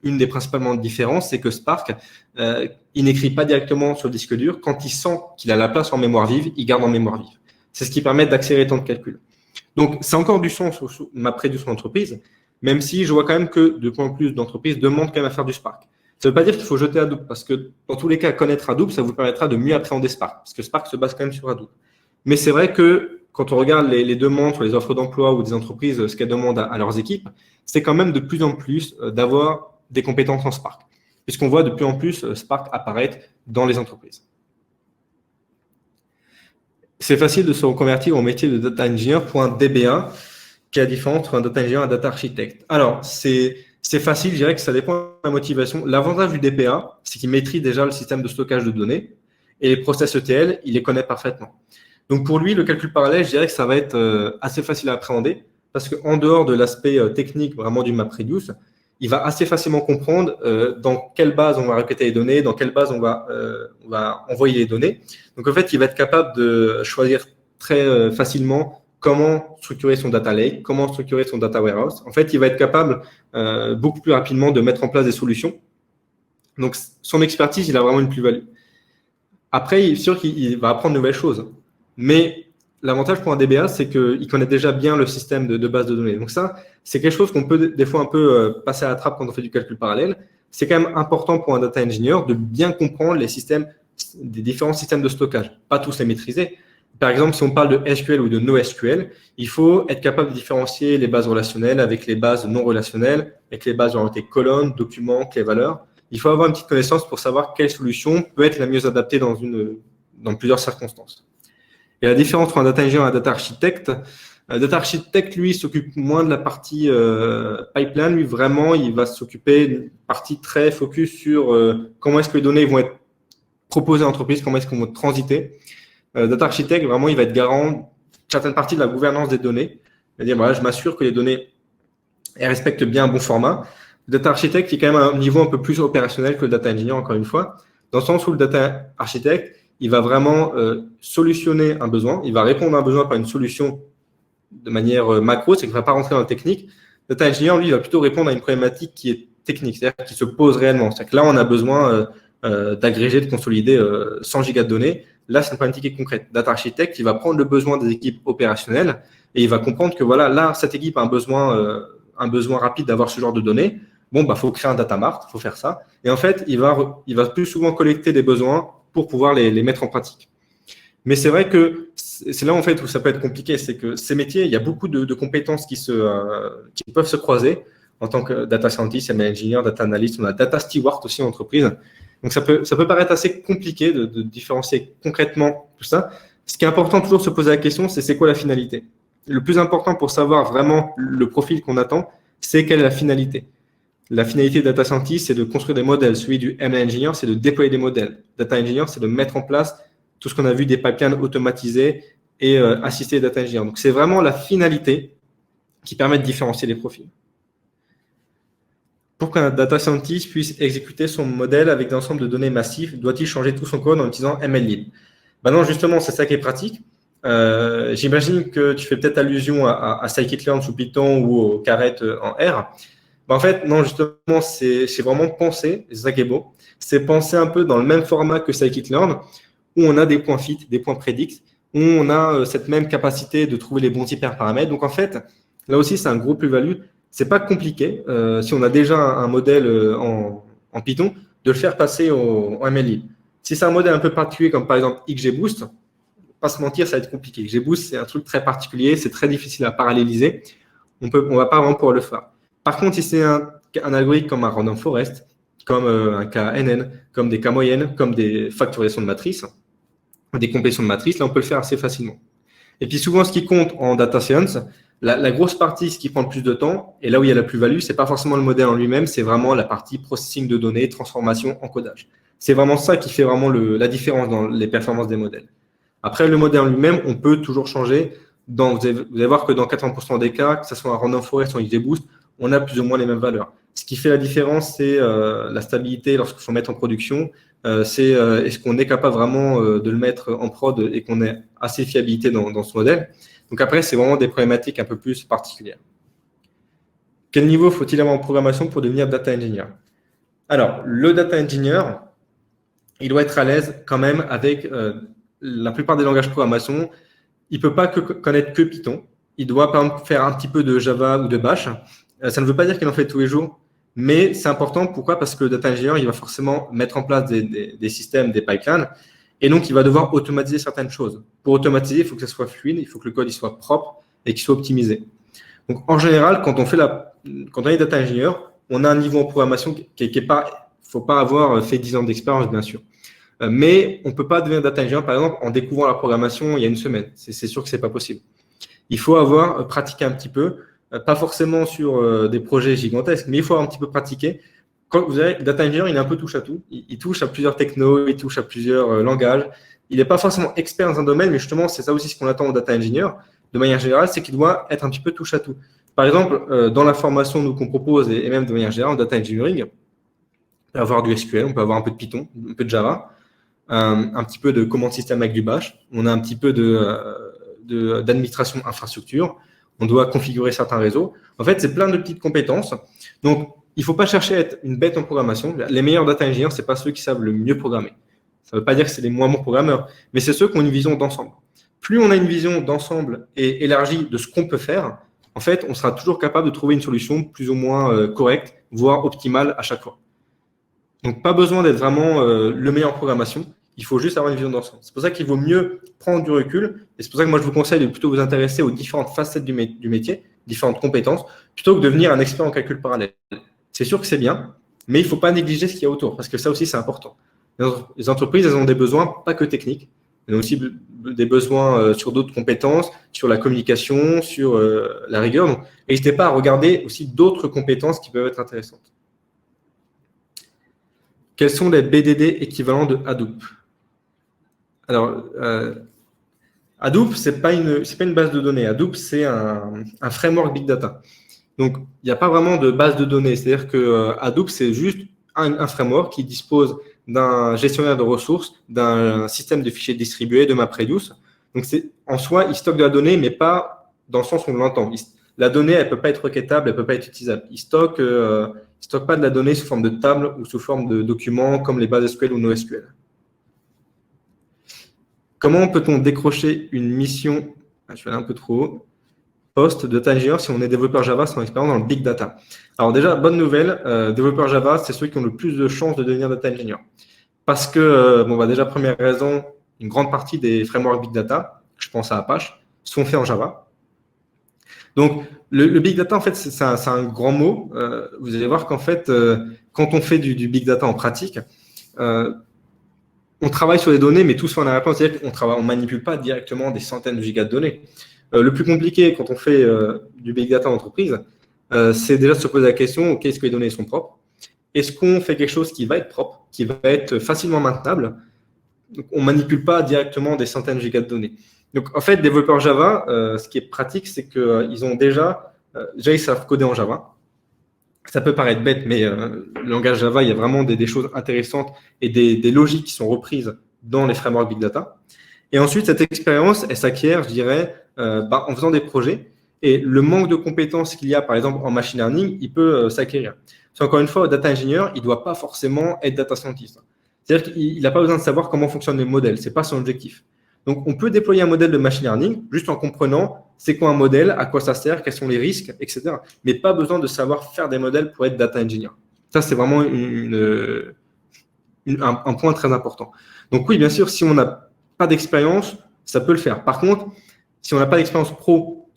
une des principales différences, c'est que Spark, il n'écrit pas directement sur le disque dur. Quand il sent qu'il a la place en mémoire vive, il garde en mémoire vive. C'est ce qui permet d'accélérer les temps de calcul. Donc, c'est encore du sens sur MapReduce en entreprise, même si je vois quand même que de plus en plus d'entreprises demandent quand même à faire du Spark. Ça ne veut pas dire qu'il faut jeter Hadoop, parce que dans tous les cas, connaître Hadoop, ça vous permettra de mieux appréhender Spark, parce que Spark se base quand même sur Hadoop. Mais c'est vrai que quand on regarde les demandes sur les offres d'emploi ou des entreprises, ce qu'elles demandent à leurs équipes, c'est quand même de plus en plus d'avoir des compétences en Spark, puisqu'on voit de plus en plus Spark apparaître dans les entreprises. C'est facile de se reconvertir au métier de data engineer pour un DBA, qui est la différence entre un data engineer et un data architecte. Alors, c'est facile, je dirais que ça dépend de la motivation. L'avantage du DPA, c'est qu'il maîtrise déjà le système de stockage de données et les process ETL, il les connaît parfaitement. Donc, pour lui, le calcul parallèle, je dirais que ça va être assez facile à appréhender parce qu'en dehors de l'aspect technique vraiment du MapReduce, il va assez facilement comprendre dans quelle base on va récolter les données, dans quelle base on va envoyer les données. Donc, en fait, il va être capable de choisir très facilement comment structurer son data lake, comment structurer son data warehouse. En fait, il va être capable beaucoup plus rapidement de mettre en place des solutions. Donc, son expertise, il a vraiment une plus-value. Après, il est sûr qu'il va apprendre de nouvelles choses. Mais l'avantage pour un DBA, c'est qu'il connaît déjà bien le système de base de données. Donc ça, c'est quelque chose qu'on peut des fois un peu passer à la trappe quand on fait du calcul parallèle. C'est quand même important pour un data engineer de bien comprendre les systèmes, des différents systèmes de stockage. Pas tous les maîtriser. Par exemple, si on parle de SQL ou de NoSQL, il faut être capable de différencier les bases relationnelles avec les bases non relationnelles, avec les bases orientées colonnes, documents, clés valeurs. Il faut avoir une petite connaissance pour savoir quelle solution peut être la mieux adaptée dans plusieurs circonstances. Et la différence entre un data engineer et un data architecte, un data architecte, lui, s'occupe moins de la partie pipeline. Lui, vraiment, il va s'occuper d'une partie très focus sur comment est-ce que les données vont être proposées à l'entreprise, comment est-ce qu'on va transiter. Data architect, vraiment, il va être garant de certaines parties de la gouvernance des données. C'est-à-dire, voilà, je m'assure que les données elles respectent bien un bon format. Le data architect qui est quand même à un niveau un peu plus opérationnel que le data engineer, encore une fois, dans le sens où le data architect, il va vraiment solutionner un besoin, il va répondre à un besoin par une solution de manière macro, c'est qu'il ne va pas rentrer dans la technique. Le data engineer, lui, il va plutôt répondre à une problématique qui est technique, c'est-à-dire qui se pose réellement. C'est-à-dire que là, on a besoin d'agréger, de consolider 100 gigas de données. Là, c'est une problématique concrète. Data architect, il va prendre le besoin des équipes opérationnelles et il va comprendre que voilà, là, cette équipe a un besoin rapide d'avoir ce genre de données. Bon, bah, faut créer un data mart, faut faire ça. Et en fait, il va plus souvent collecter des besoins pour pouvoir les mettre en pratique. Mais c'est vrai que c'est là en fait où ça peut être compliqué, c'est que ces métiers, il y a beaucoup de compétences qui peuvent se croiser en tant que data scientist, ML engineer, data analyst, on a data steward aussi en entreprise. Donc ça peut paraître assez compliqué de différencier concrètement tout ça. Ce qui est important toujours de se poser la question, c'est quoi la finalité. Le plus important pour savoir vraiment le profil qu'on attend, c'est quelle est la finalité. La finalité de data scientist, c'est de construire des modèles. Celui du ML engineer, c'est de déployer des modèles. Data engineer, c'est de mettre en place tout ce qu'on a vu des pipelines automatisés et assister les data engineers. Donc, c'est vraiment la finalité qui permet de différencier les profils. Pour qu'un data scientist puisse exécuter son modèle avec des ensembles de données massifs, doit-il changer tout son code en utilisant MLlib? Ben non, justement, c'est ça qui est pratique. J'imagine que tu fais peut-être allusion à scikit-learn sous Python ou au Caret en R. Ben en fait, non, justement, c'est vraiment penser, et c'est ça qui est beau, c'est penser un peu dans le même format que scikit-learn, où on a des points fit, des points predict, où on a cette même capacité de trouver les bons hyperparamètres. Donc, en fait, là aussi, c'est un gros plus-value. C'est pas compliqué, si on a déjà un modèle en Python, de le faire passer en MLlib. Si c'est un modèle un peu particulier, comme par exemple XGBoost, pas se mentir, ça va être compliqué. XGBoost, c'est un truc très particulier, c'est très difficile à paralléliser. On va pas vraiment pouvoir le faire. Par contre, si c'est un algorithme comme un random forest, comme un KNN, comme des K moyennes, comme des factorisations de matrices, des complétions de matrices, là, on peut le faire assez facilement. Et puis souvent, ce qui compte en data science, La grosse partie, ce qui prend le plus de temps, et là où il y a la plus-value, ce n'est pas forcément le modèle en lui-même, c'est vraiment la partie processing de données, transformation, encodage. C'est vraiment ça qui fait vraiment la différence dans les performances des modèles. Après, le modèle en lui-même, on peut toujours changer. Vous allez voir que dans 80% des cas, que ce soit un random forest ou un XGBoost, on a plus ou moins les mêmes valeurs. Ce qui fait la différence, c'est la stabilité lorsqu'il faut mettre en production. C'est est-ce qu'on est capable vraiment de le mettre en prod et qu'on ait assez de fiabilité dans ce modèle. Donc après, c'est vraiment des problématiques un peu plus particulières. Quel niveau faut-il avoir en programmation pour devenir data engineer? Alors, le data engineer, il doit être à l'aise quand même avec la plupart des langages de programmation. Il ne peut pas connaître que Python. Il doit, par exemple, faire un petit peu de Java ou de Bash. Ça ne veut pas dire qu'il en fait tous les jours, mais c'est important. Pourquoi? Parce que le data engineer, il va forcément mettre en place des systèmes, des pipelines, et donc il va devoir automatiser certaines choses. Pour automatiser, il faut que ça soit fluide, il faut que le code il soit propre et qu'il soit optimisé. Donc, en général, quand on est data engineer, on a un niveau en programmation qui est pas, il ne faut pas avoir fait 10 ans d'expérience, bien sûr. Mais on ne peut pas devenir data engineer, par exemple, en découvrant la programmation il y a une semaine. C'est sûr que ce n'est pas possible. Il faut avoir pratiqué un petit peu, pas forcément sur des projets gigantesques, mais il faut avoir un petit peu pratiqué. Quand vous avez data engineer, il est un peu touche à tout. Il touche à plusieurs technos, il touche à plusieurs langages. Il n'est pas forcément expert dans un domaine, mais justement, c'est ça aussi ce qu'on attend au data engineer, de manière générale, c'est qu'il doit être un petit peu touche à tout. Par exemple, dans la formation qu'on propose, et même de manière générale, en data engineering, on peut avoir du SQL, on peut avoir un peu de Python, un peu de Java, un petit peu de commande système avec du Bash, on a un petit peu d'administration infrastructure, on doit configurer certains réseaux. En fait, c'est plein de petites compétences. Donc, il ne faut pas chercher à être une bête en programmation. Les meilleurs data engineers, ce n'est pas ceux qui savent le mieux programmer. Ça ne veut pas dire que c'est les moins bons programmeurs, mais c'est ceux qui ont une vision d'ensemble. Plus on a une vision d'ensemble et élargie de ce qu'on peut faire, en fait, on sera toujours capable de trouver une solution plus ou moins correcte, voire optimale à chaque fois. Donc, pas besoin d'être vraiment le meilleur en programmation. Il faut juste avoir une vision d'ensemble. C'est pour ça qu'il vaut mieux prendre du recul. Et c'est pour ça que moi, je vous conseille de plutôt vous intéresser aux différentes facettes du métier, différentes compétences, plutôt que de devenir un expert en calcul parallèle. C'est sûr que c'est bien, mais il ne faut pas négliger ce qu'il y a autour, parce que ça aussi, c'est important. Les entreprises, elles ont des besoins, pas que techniques. Elles ont aussi des besoins sur d'autres compétences, sur la communication, sur la rigueur. Donc, n'hésitez pas à regarder aussi d'autres compétences qui peuvent être intéressantes. Quels sont les BDD équivalents de Hadoop? Alors, Hadoop, ce n'est pas une base de données. Hadoop, c'est un framework Big Data. Donc, il n'y a pas vraiment de base de données. C'est-à-dire que Hadoop, c'est juste un framework qui dispose d'un gestionnaire de ressources, d'un système de fichiers distribués, de MapReduce. Donc, en soi, il stocke de la donnée, mais pas dans le sens où on l'entend. La donnée, elle ne peut pas être requêtable, elle ne peut pas être utilisable. Il ne stocke pas de la donnée sous forme de table ou sous forme de documents comme les bases SQL ou NoSQL. Comment peut-on décrocher une mission, je vais aller un peu trop haut, poste de data engineer si on est développeur Java sans expérience dans le big data? Alors déjà, bonne nouvelle, développeur Java, c'est ceux qui ont le plus de chances de devenir data engineer. Parce que, déjà, première raison, une grande partie des frameworks big data, je pense à Apache, sont faits en Java. Donc, le big data, en fait, c'est un grand mot. Vous allez voir qu'en fait, quand on fait du big data en pratique, on travaille sur des données, mais tout se fait en arrière-plan. C'est-à-dire qu'on ne manipule pas directement des centaines de gigas de données. Le plus compliqué quand on fait du big data en entreprise, c'est déjà de se poser la question, OK, est-ce que les données sont propres? Est-ce qu'on fait quelque chose qui va être propre, qui va être facilement maintenable? Donc, on ne manipule pas directement des centaines de gigas de données. Donc, en fait, développeurs Java, ce qui est pratique, c'est qu'ils ont déjà ils savent coder en Java. Ça peut paraître bête, mais le langage Java, il y a vraiment des choses intéressantes et des logiques qui sont reprises dans les frameworks Big Data. Et ensuite, cette expérience, elle s'acquiert, je dirais, en faisant des projets. Et le manque de compétences qu'il y a, par exemple, en machine learning, il peut s'acquérir. Parce qu'encore une fois, data engineer, il ne doit pas forcément être data scientist. C'est-à-dire qu'il n'a pas besoin de savoir comment fonctionnent les modèles. Ce n'est pas son objectif. Donc, on peut déployer un modèle de machine learning juste en comprenant c'est quoi un modèle, à quoi ça sert, quels sont les risques, etc. Mais pas besoin de savoir faire des modèles pour être data engineer. Ça, c'est vraiment un point très important. Donc oui, bien sûr, si on n'a pas d'expérience, ça peut le faire. Par contre, si on n'a pas d'expérience pro,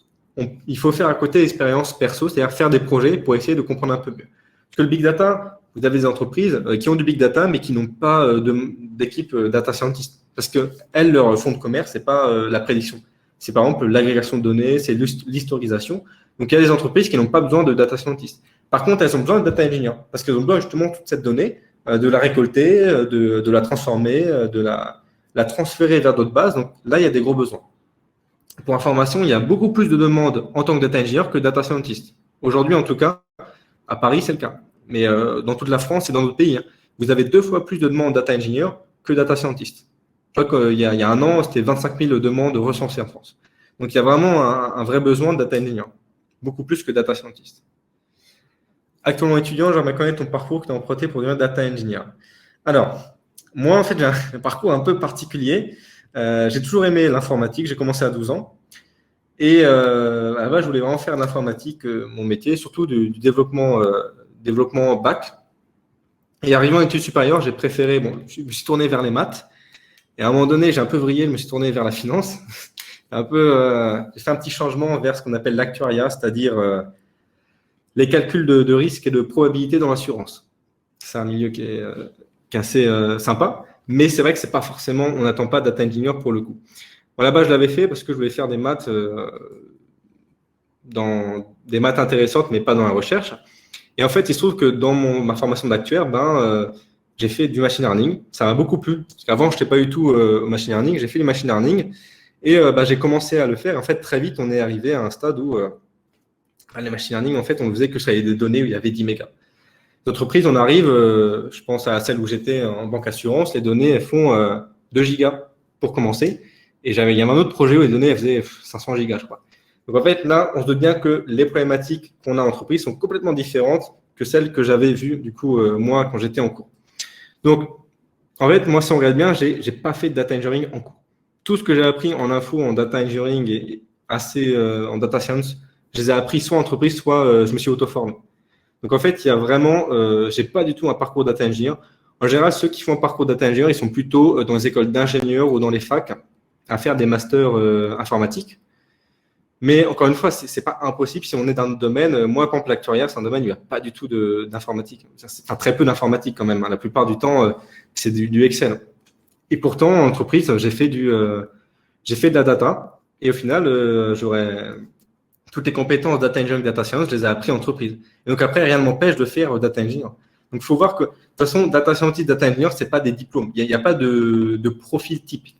il faut faire à côté l'expérience perso, c'est-à-dire faire des projets pour essayer de comprendre un peu mieux. Parce que le big data, vous avez des entreprises qui ont du big data, mais qui n'ont pas d'équipe data scientist. Parce que elles, leur fond de commerce, ce n'est pas la prédiction. C'est par exemple l'agrégation de données, c'est l'historisation. Donc, il y a des entreprises qui n'ont pas besoin de data scientist. Par contre, elles ont besoin de data engineer parce qu'elles ont besoin justement de toute cette donnée, de la récolter, de la transformer, de la transférer vers d'autres bases. Donc là, il y a des gros besoins. Pour information, il y a beaucoup plus de demandes en tant que data engineer que data scientist. Aujourd'hui, en tout cas, à Paris, c'est le cas. Mais dans toute la France et dans d'autres pays, hein, vous avez 2 fois plus de demandes data engineer que data scientist. Je crois qu'il y a un an, c'était 25 000 demandes recensées en France. Donc, il y a vraiment un vrai besoin de data engineer, beaucoup plus que data scientist. Actuellement étudiant, j'aimerais connaître ton parcours que tu as emprunté pour devenir data engineer. Alors, moi, en fait, j'ai un parcours un peu particulier. J'ai toujours aimé l'informatique. J'ai commencé à 12 ans. Et là, je voulais vraiment faire de l'informatique mon métier, surtout du développement bac. Et arrivant à l'études supérieures, j'ai préféré, je me suis tourné vers les maths. Et à un moment donné, j'ai un peu vrillé, je me suis tourné vers la finance. J'ai fait un petit changement vers ce qu'on appelle l'actuariat, c'est-à-dire les calculs de risque et de probabilité dans l'assurance. C'est un milieu qui est assez sympa, mais c'est vrai que c'est pas forcément, on n'attend pas data engineer pour le coup. Bon, là-bas, je l'avais fait parce que je voulais faire des maths intéressantes, mais pas dans la recherche. Et en fait, il se trouve que dans ma formation d'actuaire, j'ai fait du machine learning. Ça m'a beaucoup plu. Parce qu'avant, je n'étais pas du tout au machine learning. J'ai fait du machine learning et j'ai commencé à le faire. En fait, très vite, on est arrivé à un stade où le machine learning, en fait, on ne faisait que sur des données où il y avait 10 mégas. L'entreprise, on arrive, je pense à celle où j'étais en banque assurance, les données, elles font 2 gigas pour commencer. Et il y avait un autre projet où les données, elles faisaient 500 gigas, je crois. Donc, en fait, là, on se doute bien que les problématiques qu'on a en entreprise sont complètement différentes que celles que j'avais vues, du coup, moi, quand j'étais en cours. Donc, en fait, moi, si on regarde bien, je n'ai pas fait de data engineering en cours. Tout ce que j'ai appris en info, en data engineering et assez en data science, je les ai appris soit en entreprise, soit je me suis auto-formé. Donc, en fait, il y a vraiment, je n'ai pas du tout un parcours data engineer. En général, ceux qui font un parcours data engineer, ils sont plutôt dans les écoles d'ingénieurs ou dans les facs à faire des masters informatiques. Mais encore une fois, ce n'est pas impossible si on est dans un domaine. Moi, par exemple, l'actuariat, c'est un domaine où il n'y a pas du tout d'informatique. Enfin, très peu d'informatique quand même. Hein. La plupart du temps, c'est du Excel. Et pourtant, en entreprise, j'ai fait de la data. Et au final, toutes les compétences data engineering, data science, je les ai appris en entreprise. Et donc après, rien ne m'empêche de faire data engineer. Donc, il faut voir que, de toute façon, data scientist, data engineer, ce n'est pas des diplômes. Il n'y a pas de profil typique.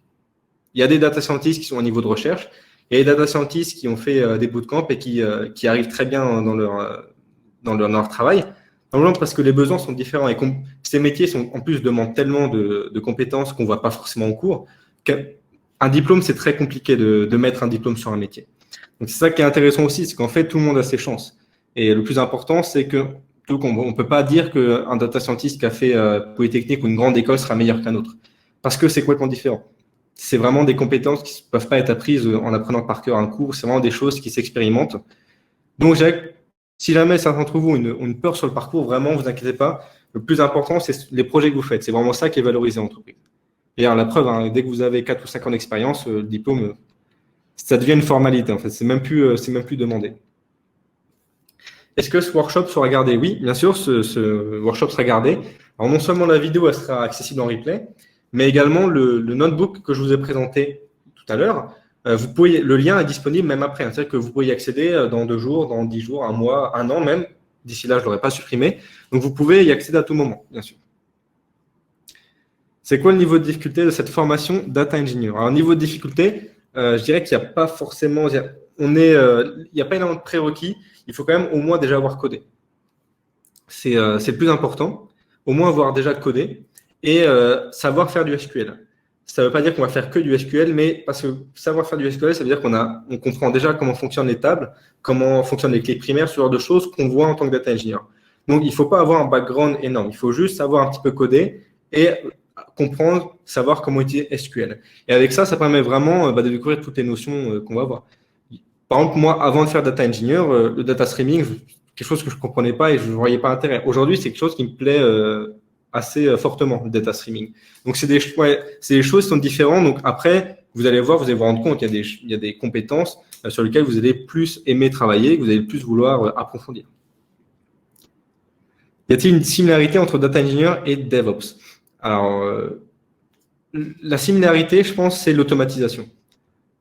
Il y a des data scientists qui sont au niveau de recherche. Il y a des data scientists qui ont fait des bootcamps et qui arrivent très bien dans leur travail. Simplement parce que les besoins sont différents et ces métiers en plus demandent tellement de compétences qu'on ne voit pas forcément en cours qu'un diplôme, c'est très compliqué de mettre un diplôme sur un métier. Donc, c'est ça qui est intéressant aussi, c'est qu'en fait, tout le monde a ses chances. Et le plus important, c'est que on ne peut pas dire qu'un data scientist qui a fait Polytechnique ou une grande école sera meilleur qu'un autre. Parce que c'est complètement différent. C'est vraiment des compétences qui ne peuvent pas être apprises en apprenant par cœur un cours. C'est vraiment des choses qui s'expérimentent. Donc, si jamais certains d'entre vous ont une peur sur le parcours, vraiment, ne vous inquiétez pas. Le plus important, c'est les projets que vous faites. C'est vraiment ça qui est valorisé en entreprise. Et la preuve, hein, dès que vous avez 4 ou 5 ans d'expérience, le diplôme, ça devient une formalité. En fait, c'est même plus demandé. Est-ce que ce workshop sera gardé? Oui, bien sûr, ce workshop sera gardé. Alors, non seulement la vidéo elle sera accessible en replay, mais également le notebook que je vous ai présenté tout à l'heure. Le lien est disponible même après. C'est-à-dire que vous pouvez y accéder dans 2 jours, dans 10 jours, 1 mois, 1 an même. D'ici là, je ne l'aurai pas supprimé. Donc, vous pouvez y accéder à tout moment, bien sûr. C'est quoi le niveau de difficulté de cette formation Data Engineer? Alors, niveau de difficulté, je dirais qu'il n'y a pas forcément… il n'y a pas énormément de prérequis. Il faut quand même au moins déjà avoir codé. C'est le plus important. Au moins avoir déjà codé et savoir faire du SQL. Ça ne veut pas dire qu'on va faire que du SQL, mais parce que savoir faire du SQL, ça veut dire qu'on comprend déjà comment fonctionnent les tables, comment fonctionnent les clés primaires, ce genre de choses qu'on voit en tant que data engineer. Donc, il ne faut pas avoir un background énorme. Il faut juste savoir un petit peu coder et comprendre, savoir comment utiliser SQL. Et avec ça, ça permet vraiment de découvrir toutes les notions qu'on va avoir. Par exemple, moi, avant de faire data engineer, le data streaming, quelque chose que je ne comprenais pas et je ne voyais pas l'intérêt. Aujourd'hui, c'est quelque chose qui me plaît assez fortement, le data streaming. Donc, c'est des choses qui sont différentes. Donc, après, vous allez vous rendre compte qu'il y a des compétences sur lesquelles vous allez plus aimer travailler, que vous allez plus vouloir approfondir. Y a-t-il une similarité entre data engineer et DevOps? Alors, la similarité, je pense, c'est l'automatisation.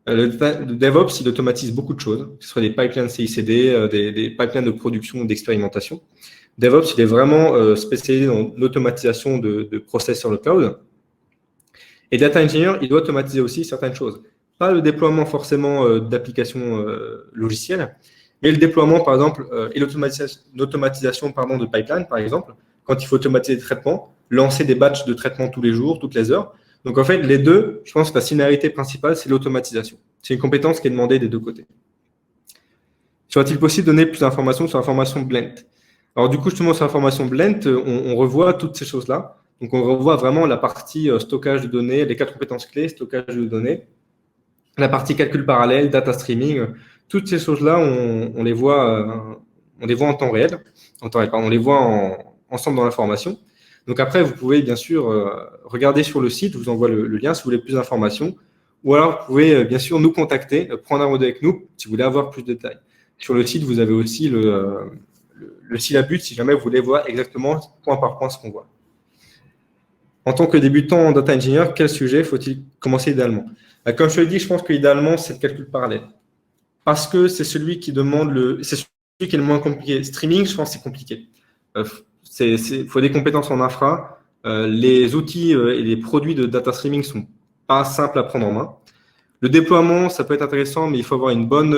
Le DevOps, il automatise beaucoup de choses, que ce soit des pipelines CI/CD, des pipelines de production ou d'expérimentation. DevOps, il est vraiment spécialisé dans l'automatisation de process sur le cloud. Et Data Engineer, il doit automatiser aussi certaines choses. Pas le déploiement forcément d'applications logicielles, mais le déploiement, par exemple, et l'automatisation de pipeline, par exemple, quand il faut automatiser des traitements, lancer des batchs de traitements tous les jours, toutes les heures. Donc, en fait, les deux, je pense que la similarité principale, c'est l'automatisation. C'est une compétence qui est demandée des deux côtés. Serait-il possible de donner plus d'informations sur la formation Blend? Alors, du coup, justement, sur la formation Blend, on revoit toutes ces choses-là. Donc, on revoit vraiment la partie stockage de données, les 4 compétences clés, stockage de données, la partie calcul parallèle, data streaming. Toutes ces choses-là, on les voit en temps réel. On les voit ensemble dans la formation. Donc après, vous pouvez bien sûr regarder sur le site, je vous envoie le lien si vous voulez plus d'informations. Ou alors, vous pouvez bien sûr nous contacter, prendre un rendez-vous avec nous si vous voulez avoir plus de détails. Sur le site, vous avez aussi le syllabus si jamais vous voulez voir exactement point par point ce qu'on voit. En tant que débutant en data engineer, quel sujet faut-il commencer idéalement? Comme je te l'ai dit, je pense qu'idéalement, c'est le calcul parallèle. Parce que c'est celui qui demande c'est celui qui est le moins compliqué. Streaming, je pense que c'est compliqué. Il faut des compétences en infra. Les outils et les produits de data streaming ne sont pas simples à prendre en main. Le déploiement, ça peut être intéressant, mais il faut avoir une bonne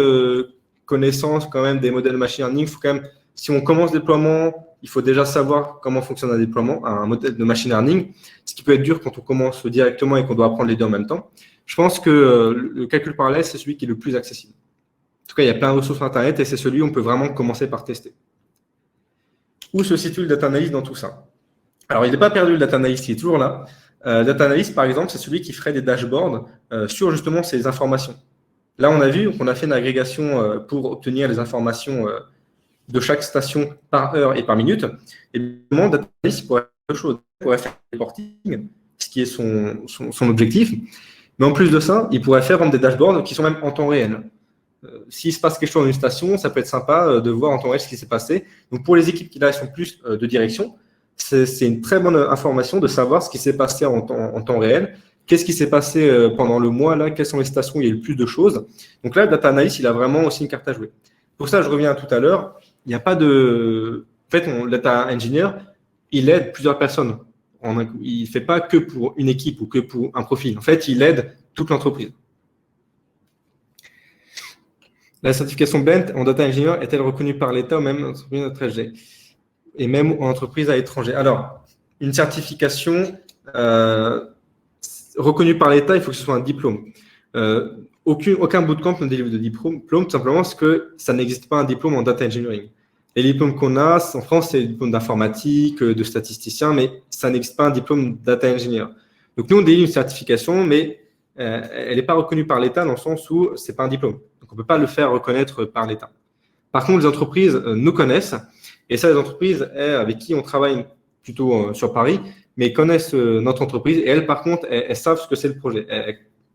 connaissance quand même des modèles machine learning. Faut quand même, si on commence le déploiement, il faut déjà savoir comment fonctionne un déploiement, un modèle de machine learning, ce qui peut être dur quand on commence directement et qu'on doit apprendre les deux en même temps. Je pense que le calcul parallèle, c'est celui qui est le plus accessible. En tout cas, il y a plein de ressources sur Internet et c'est celui où on peut vraiment commencer par tester. Où se situe le data analyst dans tout ça? Alors, il n'est pas perdu, le data analyst, il est toujours là. Data analyst, par exemple, c'est celui qui ferait des dashboards sur justement ces informations. Là, on a vu qu'on a fait une agrégation pour obtenir les informations de chaque station par heure et par minute. Et évidemment, data analyst pourrait faire deux choses. Il pourrait faire des reporting, ce qui est son objectif. Mais en plus de ça, il pourrait faire des dashboards qui sont même en temps réel. S'il se passe quelque chose dans une station, ça peut être sympa de voir en temps réel ce qui s'est passé. Donc, pour les équipes qui là sont plus de direction, c'est une très bonne information de savoir ce qui s'est passé en temps réel. Qu'est-ce qui s'est passé pendant le mois, là? Quelles sont les stations où il y a eu le plus de choses? Donc là, le data analyst, il a vraiment aussi une carte à jouer. Pour ça, je reviens à tout à l'heure. Il n'y a pas de… En fait, le data engineer, il aide plusieurs personnes. Il ne fait pas que pour une équipe ou que pour un profil. En fait, il aide toute l'entreprise. La certification Blend en data engineer est-elle reconnue par l'État ou même en entreprise étrangère et même en entreprise à l'étranger? Alors, une certification reconnue par l'État, il faut que ce soit un diplôme. Aucun bootcamp ne délivre de diplôme, tout simplement parce que ça n'existe pas un diplôme en data engineering. Les diplômes qu'on a en France, c'est des diplômes d'informatique, de statisticien, mais ça n'existe pas un diplôme data engineer. Donc, nous, on délivre une certification, mais elle n'est pas reconnue par l'État dans le sens où ce n'est pas un diplôme. Donc, on ne peut pas le faire reconnaître par l'État. Par contre, les entreprises nous connaissent, et ça, les entreprises avec qui on travaille plutôt sur Paris, mais connaissent notre entreprise, et elles, par contre, elles savent ce que c'est le projet.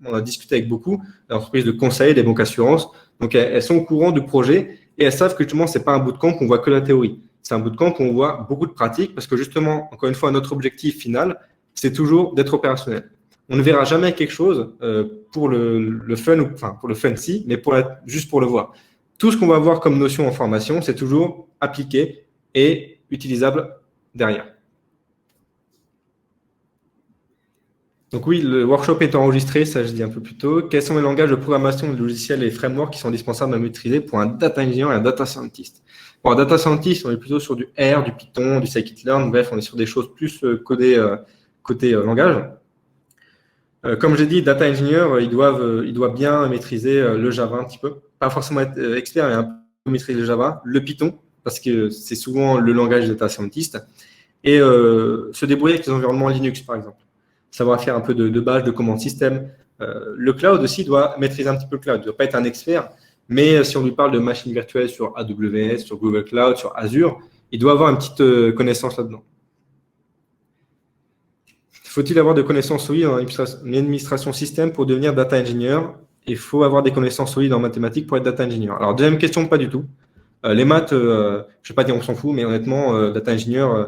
On a discuté avec beaucoup d'entreprises de conseil, des banques assurances, donc elles sont au courant du projet, et elles savent que justement, ce n'est pas un bootcamp où on voit que la théorie. C'est un bootcamp où on voit beaucoup de pratiques, parce que justement, encore une fois, notre objectif final, c'est toujours d'être opérationnel. On ne verra jamais quelque chose pour le fun, enfin pour le fun si, mais juste pour le voir. Tout ce qu'on va voir comme notion en formation, c'est toujours appliqué et utilisable derrière. Donc oui, le workshop est enregistré, ça je dis un peu plus tôt. Quels sont les langages de programmation, de logiciels et frameworks qui sont indispensables à maîtriser pour un data engineer et un data scientist? Pour un data scientist, on est plutôt sur du R, du Python, du scikit-learn, bref, on est sur des choses plus codées côté langage. Comme j'ai dit, data engineer, il doit bien maîtriser le Java un petit peu. Pas forcément être expert, mais un peu maîtriser le Java, le Python, parce que c'est souvent le langage data scientist, et se débrouiller avec les environnements Linux, par exemple. Savoir faire un peu de base, de commande système. Le cloud aussi doit maîtriser un petit peu le cloud. Il ne doit pas être un expert, mais si on lui parle de machines virtuelles sur AWS, sur Google Cloud, sur Azure, il doit avoir une petite connaissance là-dedans. Faut-il avoir des connaissances solides en administration système pour devenir data engineer? Il faut avoir des connaissances solides en mathématiques pour être data engineer. Alors, deuxième question, pas du tout. Les maths, je ne vais pas dire on s'en fout, mais honnêtement, data engineer,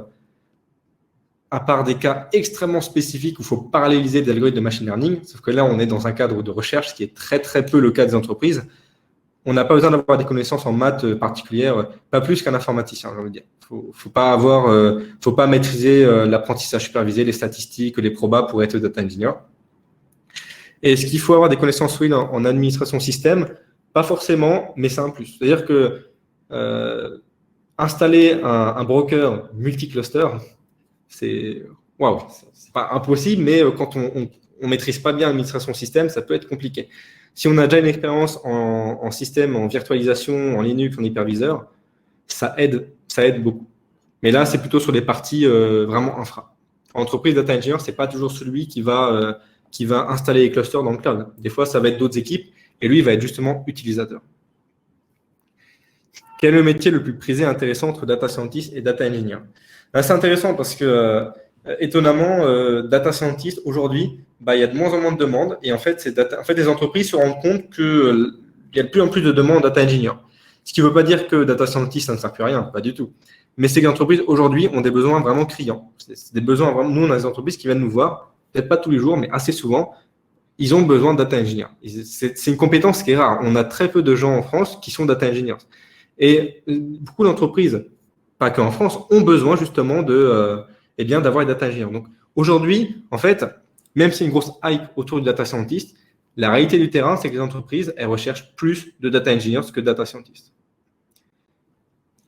à part des cas extrêmement spécifiques où il faut paralléliser des algorithmes de machine learning, sauf que là, on est dans un cadre de recherche, ce qui est très, très peu le cas des entreprises. On n'a pas besoin d'avoir des connaissances en maths particulières, pas plus qu'un informaticien, j'ai envie de dire. Faut pas maîtriser l'apprentissage supervisé, les statistiques, les probas pour être data engineer. Et est-ce qu'il faut avoir des connaissances solides en administration système? Pas forcément, mais c'est un plus. C'est-à-dire que installer un broker multi-cluster, c'est waouh, c'est pas impossible, mais quand on maîtrise pas bien l'administration système, ça peut être compliqué. Si on a déjà une expérience en système, en virtualisation, en Linux, en hyperviseur, ça aide beaucoup. Mais là, c'est plutôt sur des parties vraiment infra. En entreprise, data engineer, c'est pas toujours celui qui va installer les clusters dans le cloud. Des fois, ça va être d'autres équipes et lui, il va être justement utilisateur. Quel est le métier le plus prisé et intéressant entre data scientist et data engineer? C'est intéressant parce que, étonnamment, data scientist, aujourd'hui, il y a de moins en moins de demandes. Et en fait, les entreprises se rendent compte qu'il y a de plus en plus de demandes en data engineer. Ce qui ne veut pas dire que data scientist, ça ne sert plus à rien, pas du tout. Mais c'est que les entreprises, aujourd'hui, ont des besoins vraiment criants. C'est des besoins vraiment. Nous, on a des entreprises qui viennent nous voir, peut-être pas tous les jours, mais assez souvent. Ils ont besoin de data engineer. C'est une compétence qui est rare. On a très peu de gens en France qui sont data engineers. Et beaucoup d'entreprises, pas qu'en France, ont besoin justement d'avoir des data engineers. Donc aujourd'hui, en fait, même s'il y a une grosse hype autour du data scientist, la réalité du terrain, c'est que les entreprises, elles recherchent plus de data engineers que de data scientists.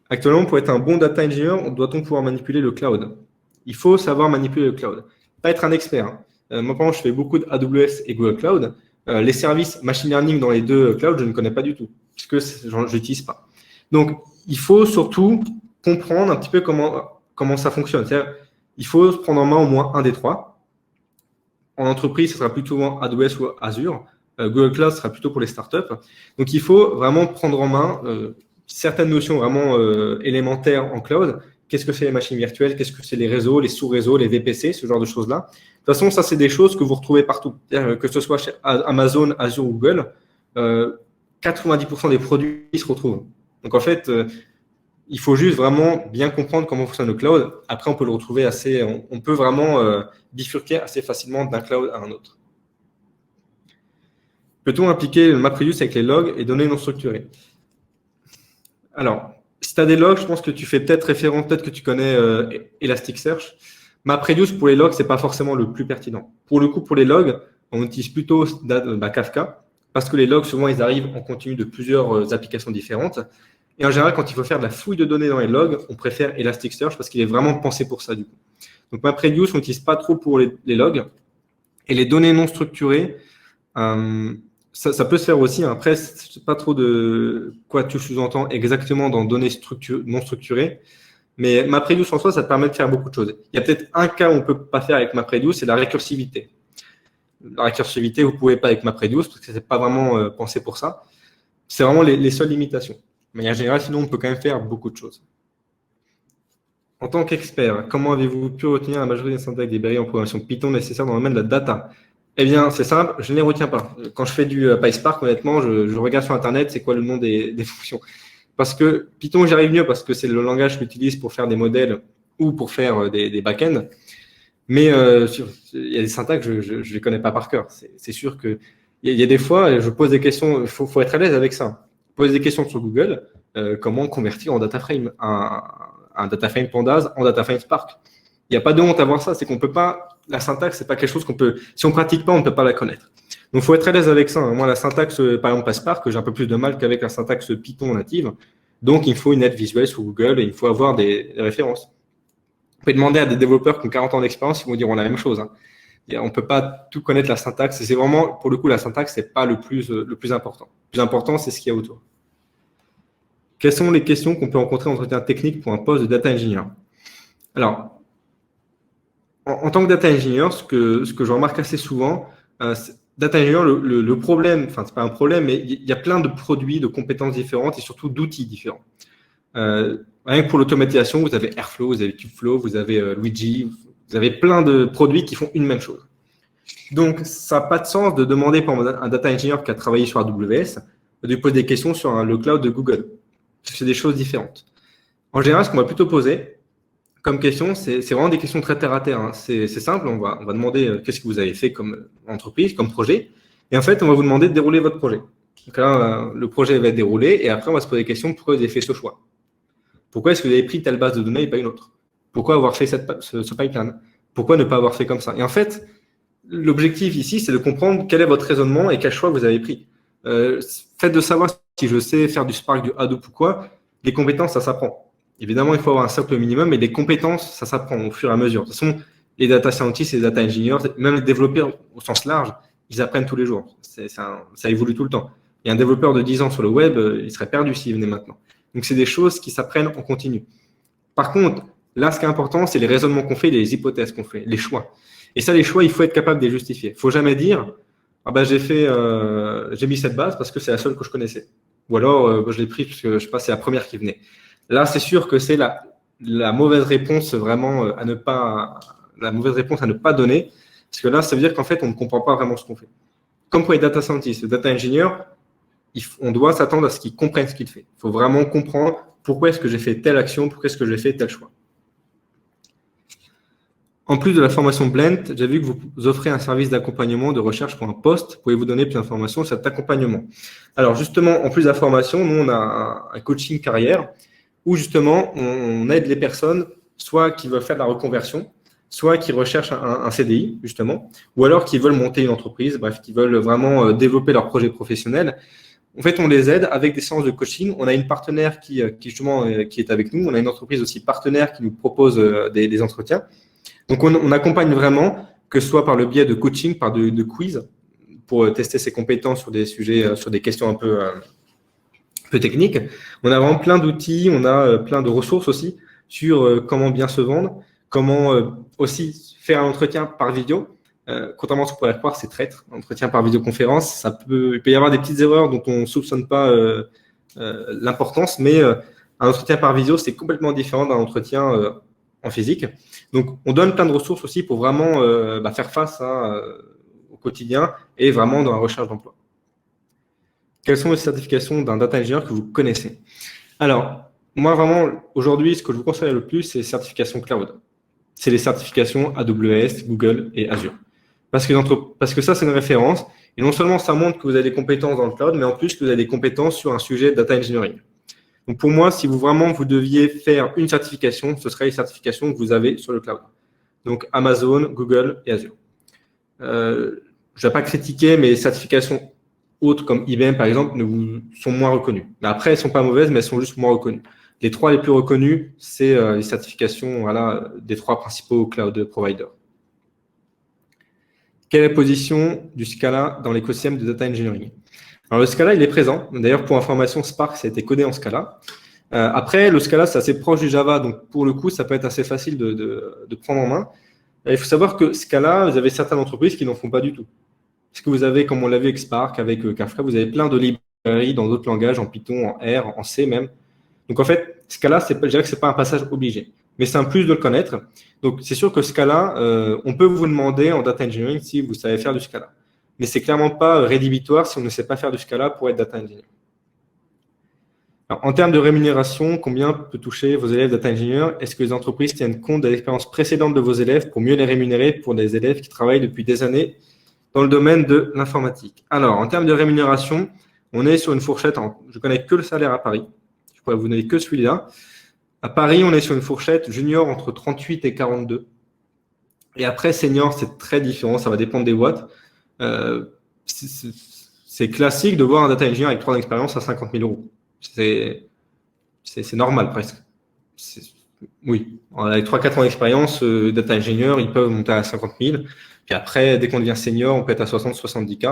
Actuellement, pour être un bon data engineer, doit-on pouvoir manipuler le cloud? Il faut savoir manipuler le cloud. Pas être un expert. Moi, par exemple, je fais beaucoup de AWS et Google Cloud. Les services machine learning dans les deux clouds, je ne connais pas du tout, puisque je n'utilise pas. Donc, il faut surtout comprendre un petit peu comment ça fonctionne. C'est-à-dire, il faut se prendre en main au moins un des trois. En entreprise, ce sera plutôt AWS ou Azure. Google Cloud sera plutôt pour les startups. Donc, il faut vraiment prendre en main certaines notions vraiment élémentaires en cloud. Qu'est-ce que c'est les machines virtuelles? Qu'est-ce que c'est les réseaux, les sous-réseaux, les VPC, ce genre de choses-là. De toute façon, ça, c'est des choses que vous retrouvez partout. Que ce soit chez Amazon, Azure ou Google, 90% des produits se retrouvent. Donc, en fait, il faut juste vraiment bien comprendre comment fonctionne le cloud. Après, on peut le retrouver on peut vraiment bifurquer assez facilement d'un cloud à un autre. Peut-on appliquer le MapReduce avec les logs et données non structurées? Alors, si tu as des logs, je pense que tu fais peut-être référence, peut-être que tu connais Elasticsearch. MapReduce pour les logs, ce n'est pas forcément le plus pertinent. Pour le coup, pour les logs, on utilise plutôt Kafka, parce que les logs, souvent, ils arrivent en continu de plusieurs applications différentes. Et en général, quand il faut faire de la fouille de données dans les logs, on préfère Elasticsearch parce qu'il est vraiment pensé pour ça, du coup. Donc, MapReduce, on n'utilise pas trop pour les logs. Et les données non structurées, ça peut se faire aussi. Après, je ne sais pas trop de quoi tu sous-entends exactement dans données non structurées. Mais MapReduce en soi, ça te permet de faire beaucoup de choses. Il y a peut-être un cas où on ne peut pas faire avec MapReduce, c'est la récursivité. La récursivité, vous ne pouvez pas avec MapReduce parce que ce n'est pas vraiment pensé pour ça. C'est vraiment les seules limitations. Mais en général, sinon, on peut quand même faire beaucoup de choses. En tant qu'expert, comment avez-vous pu retenir la majorité des syntaxes des librairies en programmation Python nécessaires dans le domaine de la data? Eh bien, c'est simple, je ne les retiens pas. Quand je fais du PySpark, honnêtement, je regarde sur Internet, c'est quoi le nom des fonctions. Parce que Python, j'y arrive mieux parce que c'est le langage que j'utilise pour faire des modèles ou pour faire des back-ends. Mais il y a des syntaxes, je ne les connais pas par cœur. C'est sûr qu'il y a des fois, je pose des questions, il faut être à l'aise avec ça. Pose des questions sur Google, comment convertir en data frame un data frame Pandas en data frame Spark. Il n'y a pas de honte à voir ça, c'est qu'on peut pas, la syntaxe, c'est pas quelque chose qu'on peut, si on pratique pas, on ne peut pas la connaître. Donc, il faut être à l'aise avec ça. Moi, la syntaxe, par exemple, PySpark, j'ai un peu plus de mal qu'avec la syntaxe Python native. Donc, il faut une aide visuelle sur Google et il faut avoir des références. Vous pouvez demander à des développeurs qui ont 40 ans d'expérience, ils vont dire la même chose. On ne peut pas tout connaître la syntaxe. C'est vraiment, pour le coup, la syntaxe, c'est pas le plus important. Le plus important, c'est ce qu'il y a autour. Quelles sont les questions qu'on peut rencontrer en entretien technique pour un poste de data engineer? Alors, en tant que data engineer, ce que je remarque assez souvent, data engineer, le problème, enfin, c'est pas un problème, mais il y a plein de produits, de compétences différentes et surtout d'outils différents. Rien que pour l'automatisation, vous avez Airflow, vous avez Kubeflow, vous avez Luigi, vous avez plein de produits qui font une même chose. Donc, ça n'a pas de sens de demander par exemple, un data engineer qui a travaillé sur AWS de lui poser des questions sur le cloud de Google. C'est des choses différentes. En général, ce qu'on va plutôt poser comme question, c'est vraiment des questions très terre à terre, hein. C'est simple, on va demander qu'est-ce que vous avez fait comme entreprise, comme projet. Et en fait, on va vous demander de dérouler votre projet. Donc là, le projet va être déroulé et après, on va se poser la question pourquoi vous avez fait ce choix. Pourquoi est-ce que vous avez pris telle base de données et pas une autre? Pourquoi avoir fait ce pipeline? Pourquoi ne pas avoir fait comme ça? Et en fait, l'objectif ici, c'est de comprendre quel est votre raisonnement et quel choix vous avez pris. Faites de savoir si je sais faire du Spark, du Hadoop ou quoi, les compétences, ça s'apprend. Évidemment, il faut avoir un socle minimum, mais les compétences, ça s'apprend au fur et à mesure. De toute façon, les data scientists et les data engineers, même les développeurs au sens large, ils apprennent tous les jours. Ça évolue tout le temps. Et un développeur de 10 ans sur le web, il serait perdu s'il venait maintenant. Donc, c'est des choses qui s'apprennent en continu. Par contre, là, ce qui est important, c'est les raisonnements qu'on fait, les hypothèses qu'on fait, les choix. Et ça, les choix, il faut être capable de les justifier. Il ne faut jamais dire ah ben, j'ai mis cette base parce que c'est la seule que je connaissais. Ou alors, je l'ai pris parce que je sais pas, c'est la première qui venait. Là, c'est sûr que c'est la mauvaise réponse vraiment la mauvaise réponse à ne pas donner. Parce que là, ça veut dire qu'en fait, on ne comprend pas vraiment ce qu'on fait. Comme pour les data scientists, les data engineers, on doit s'attendre à ce qu'ils comprennent ce qu'ils font. Il faut vraiment comprendre pourquoi est-ce que j'ai fait telle action, pourquoi est-ce que j'ai fait tel choix. En plus de la formation Blend, j'ai vu que vous offrez un service d'accompagnement de recherche pour un poste. Pouvez-vous donner plus d'informations sur cet accompagnement? Alors justement, en plus de la formation, nous, on a un coaching carrière où justement, on aide les personnes, soit qui veulent faire de la reconversion, soit qui recherchent un CDI, justement, ou alors qui veulent monter une entreprise, bref, qui veulent vraiment développer leur projet professionnel. En fait, on les aide avec des séances de coaching. On a une partenaire qui est avec nous. On a une entreprise aussi partenaire qui nous propose des entretiens. Donc, on accompagne vraiment, que ce soit par le biais de coaching, par de quiz, pour tester ses compétences sur des sujets, sur des questions un peu techniques. On a vraiment plein d'outils, on a plein de ressources aussi sur comment bien se vendre, comment aussi faire un entretien par vidéo. Contrairement à ce qu'on pourrait croire, c'est traître. Entretien par vidéoconférence, il peut y avoir des petites erreurs dont on ne soupçonne pas l'importance, mais un entretien par vidéo, c'est complètement différent d'un entretien en physique. Donc, on donne plein de ressources aussi pour vraiment faire face au quotidien et vraiment dans la recherche d'emploi. Quelles sont les certifications d'un data engineer que vous connaissez? Alors, moi, vraiment, aujourd'hui, ce que je vous conseille le plus, c'est les certifications cloud. C'est les certifications AWS, Google et Azure. Parce que ça, c'est une référence. Et non seulement ça montre que vous avez des compétences dans le cloud, mais en plus que vous avez des compétences sur un sujet de data engineering. Donc, pour moi, si vous deviez faire une certification, ce serait les certifications que vous avez sur le cloud. Donc, Amazon, Google et Azure. Je ne vais pas critiquer, mais les certifications autres comme IBM, par exemple, sont moins reconnues. Mais après, elles ne sont pas mauvaises, mais elles sont juste moins reconnues. Les trois les plus reconnues, c'est les certifications des trois principaux cloud providers. Quelle est la position du Scala dans l'écosystème de data engineering? Alors, le Scala, il est présent. D'ailleurs, pour information, Spark, ça a été codé en Scala. Après, le Scala, c'est assez proche du Java. Donc, pour le coup, ça peut être assez facile de prendre en main. Il faut savoir que Scala, vous avez certaines entreprises qui n'en font pas du tout. Parce que vous avez, comme on l'a vu avec Spark, avec Kafka, vous avez plein de librairies dans d'autres langages, en Python, en R, en C même. Donc, en fait, Scala, je dirais que ce n'est pas un passage obligé. Mais c'est un plus de le connaître. Donc, c'est sûr que Scala, on peut vous demander en data engineering si vous savez faire du Scala. Mais ce n'est clairement pas rédhibitoire si on ne sait pas faire du Scala pour être data engineer. Alors, en termes de rémunération, combien peut toucher vos élèves data engineer? Est-ce que les entreprises tiennent compte de l'expérience précédente de vos élèves pour mieux les rémunérer pour des élèves qui travaillent depuis des années dans le domaine de l'informatique? Alors, en termes de rémunération, on est sur une fourchette, je ne connais que le salaire à Paris. Je pourrais vous donner que celui-là. À Paris, on est sur une fourchette junior entre 38 et 42. Et après, senior, c'est très différent. Ça va dépendre des boîtes. C'est classique de voir un data engineer avec 3 ans d'expérience à 50 000 euros. C'est normal presque. Oui, avec 3-4 ans d'expérience, data engineer, ils peuvent monter à 50 000. Puis après, dès qu'on devient senior, on peut être à 60-70 K.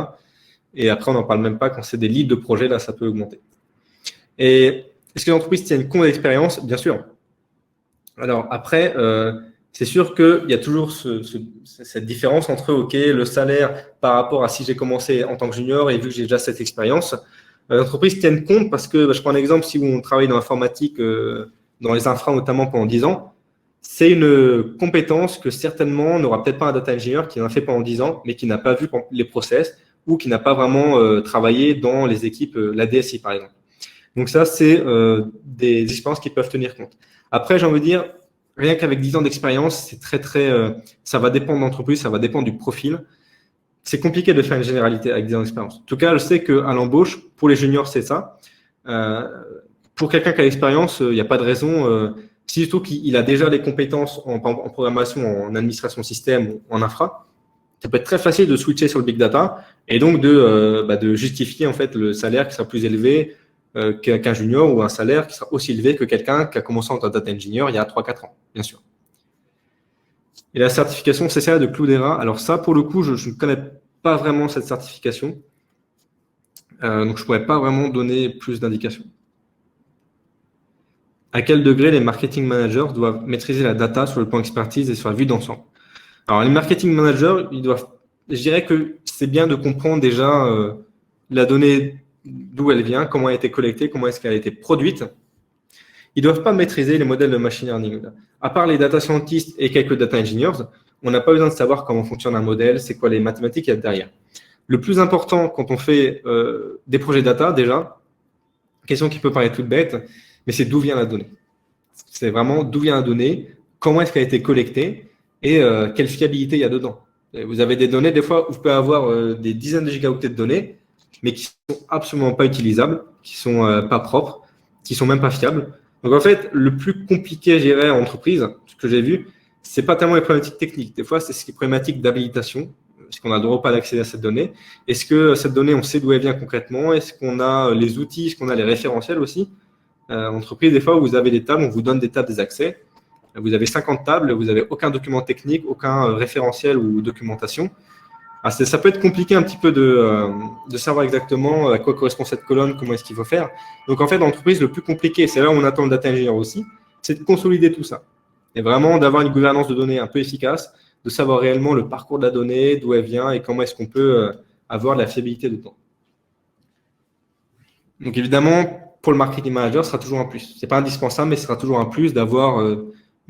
Et après, on n'en parle même pas quand c'est des leads de projet, là, ça peut augmenter. Et est-ce que l'entreprise tient une compte d'expérience? Bien sûr. Alors après, c'est sûr qu'il y a toujours cette différence entre le salaire par rapport à si j'ai commencé en tant que junior et vu que j'ai déjà cette expérience. L'entreprise tient compte parce que, je prends un exemple, si on travaille dans l'informatique, dans les infras notamment pendant 10 ans, c'est une compétence que certainement n'aura peut-être pas un data engineer qui en a fait pendant 10 ans, mais qui n'a pas vu les process ou qui n'a pas vraiment travaillé dans les équipes, la DSI par exemple. Donc ça, c'est des expériences qui peuvent tenir compte. Après, j'ai envie de dire, rien qu'avec 10 ans d'expérience, c'est ça va dépendre de l'entreprise, ça va dépendre du profil. C'est compliqué de faire une généralité avec 10 ans d'expérience. En tout cas, je sais qu'à l'embauche, pour les juniors, c'est ça. Pour quelqu'un qui a l'expérience, il n'y a pas de raison. Si surtout qu'il a déjà les compétences en programmation, en administration système ou en infra, ça peut être très facile de switcher sur le big data et donc de justifier en fait le salaire qui sera plus élevé qu'un junior ou un salaire qui sera aussi élevé que quelqu'un qui a commencé en tant que data engineer il y a 3-4 ans, bien sûr. Et la certification CCA de Cloudera, alors ça, pour le coup, je ne connais pas vraiment cette certification. Donc, je ne pourrais pas vraiment donner plus d'indications. À quel degré les marketing managers doivent maîtriser la data sur le plan expertise et sur la vue d'ensemble? Alors, les marketing managers, je dirais que c'est bien de comprendre déjà la donnée, d'où elle vient, comment elle a été collectée, comment est-ce qu'elle a été produite. Ils ne doivent pas maîtriser les modèles de machine learning. À part les data scientists et quelques data engineers, on n'a pas besoin de savoir comment fonctionne un modèle, c'est quoi les mathématiques qu'il y a derrière. Le plus important quand on fait des projets data, déjà, question qui peut paraître toute bête, mais c'est d'où vient la donnée. C'est vraiment d'où vient la donnée, comment est-ce qu'elle a été collectée et quelle fiabilité il y a dedans. Et vous avez des données, des fois, vous pouvez avoir des dizaines de gigaoctets de données, mais qui ne sont absolument pas utilisables, qui ne sont pas propres, qui ne sont même pas fiables. Donc, en fait, le plus compliqué, je dirais, en entreprise, ce que j'ai vu, ce n'est pas tellement les problématiques techniques. Des fois, c'est ces problématiques d'habilitation. Est-ce qu'on a le droit ou pas d'accéder à cette donnée? Est-ce que cette donnée, on sait d'où elle vient concrètement? Est-ce qu'on a les outils? Est-ce qu'on a les référentiels aussi? En entreprise, des fois, vous avez des tables, on vous donne des tables, des accès. Vous avez 50 tables, vous n'avez aucun document technique, aucun référentiel ou documentation. Alors, ça peut être compliqué un petit peu de savoir exactement à quoi correspond cette colonne, comment est-ce qu'il faut faire. Donc, en fait, dans l'entreprise, le plus compliqué, c'est là où on attend le data engineer aussi, c'est de consolider tout ça. Et vraiment d'avoir une gouvernance de données un peu efficace, de savoir réellement le parcours de la donnée, d'où elle vient et comment est-ce qu'on peut avoir de la fiabilité dedans. Donc, évidemment, pour le marketing manager, ce sera toujours un plus. Ce n'est pas indispensable, mais ce sera toujours un plus d'avoir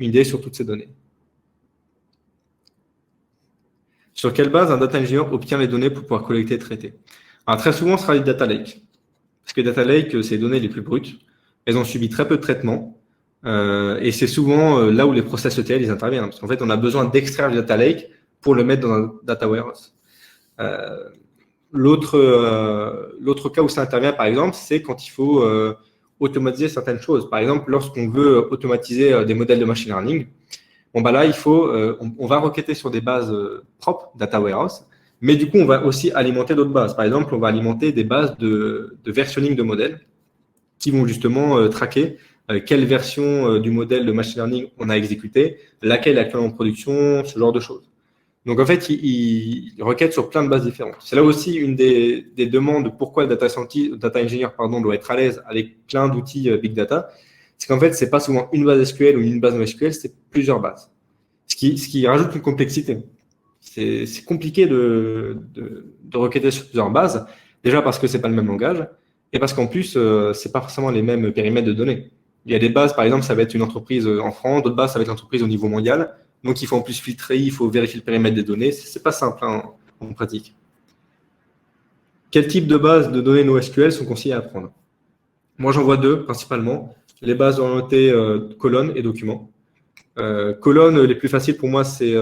une idée sur toutes ces données. Sur quelle base un data engineer obtient les données pour pouvoir collecter et traiter? Alors, très souvent, ce sera les data lakes. Parce que data lake, c'est les données les plus brutes. Elles ont subi très peu de traitement. Et c'est souvent là où les process ETL ils interviennent. Parce qu'en fait, on a besoin d'extraire le data lake pour le mettre dans un data warehouse. L'autre cas où ça intervient, par exemple, c'est quand il faut automatiser certaines choses. Par exemple, lorsqu'on veut automatiser des modèles de machine learning, bon, bah là, on va requêter sur des bases propres, data warehouse, mais du coup, on va aussi alimenter d'autres bases. Par exemple, on va alimenter des bases de versionning de modèles qui vont justement traquer quelle version du modèle de machine learning on a exécuté, laquelle est actuellement en production, ce genre de choses. Donc, en fait, il requête sur plein de bases différentes. C'est là aussi une des demandes de pourquoi le data engineer doit être à l'aise avec plein d'outils big data. C'est qu'en fait, ce n'est pas souvent une base SQL ou une base NoSQL, c'est plusieurs bases. Ce qui rajoute une complexité. C'est compliqué de requêter sur plusieurs bases, déjà parce que ce n'est pas le même langage, et parce qu'en plus, ce n'est pas forcément les mêmes périmètres de données. Il y a des bases, par exemple, ça va être une entreprise en France, d'autres bases, ça va être une entreprise au niveau mondial. Donc, il faut en plus filtrer, il faut vérifier le périmètre des données. Ce n'est pas simple en pratique. Quel type de bases de données NoSQL sont conseillées à apprendre? Moi, j'en vois deux principalement. Les bases orientées colonnes et documents. Colonnes, les plus faciles pour moi, c'est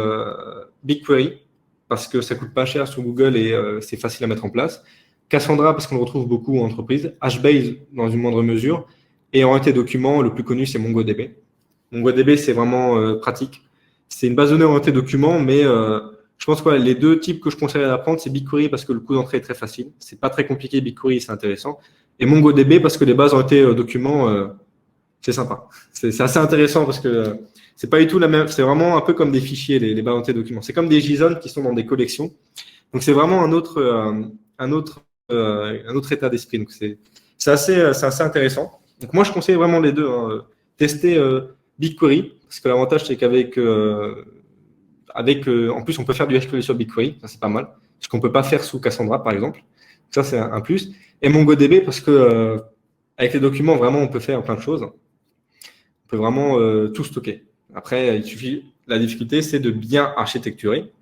BigQuery, parce que ça coûte pas cher sur Google et c'est facile à mettre en place. Cassandra, parce qu'on le retrouve beaucoup en entreprise. HBase, dans une moindre mesure. Et orienté documents, le plus connu, c'est MongoDB. MongoDB, c'est vraiment pratique. C'est une base de données orientée documents, mais je pense que les deux types que je conseillerais d'apprendre, c'est BigQuery parce que le coût d'entrée est très facile. C'est pas très compliqué, BigQuery, c'est intéressant. Et MongoDB parce que les bases orientées documents, c'est sympa. C'est assez intéressant parce que c'est pas du tout la même. C'est vraiment un peu comme des fichiers, les bases orientées documents. C'est comme des JSON qui sont dans des collections. Donc c'est vraiment un autre état d'esprit. Donc c'est assez intéressant. Donc moi je conseille vraiment les deux. Tester BigQuery parce que l'avantage c'est qu'avec en plus on peut faire du SQL sur BigQuery, ça c'est pas mal. Ce qu'on peut pas faire sous Cassandra par exemple. Ça c'est un plus. Et MongoDB parce que avec les documents vraiment on peut faire plein de choses. On peut vraiment tout stocker. Après il suffit. La difficulté c'est de bien architecturer.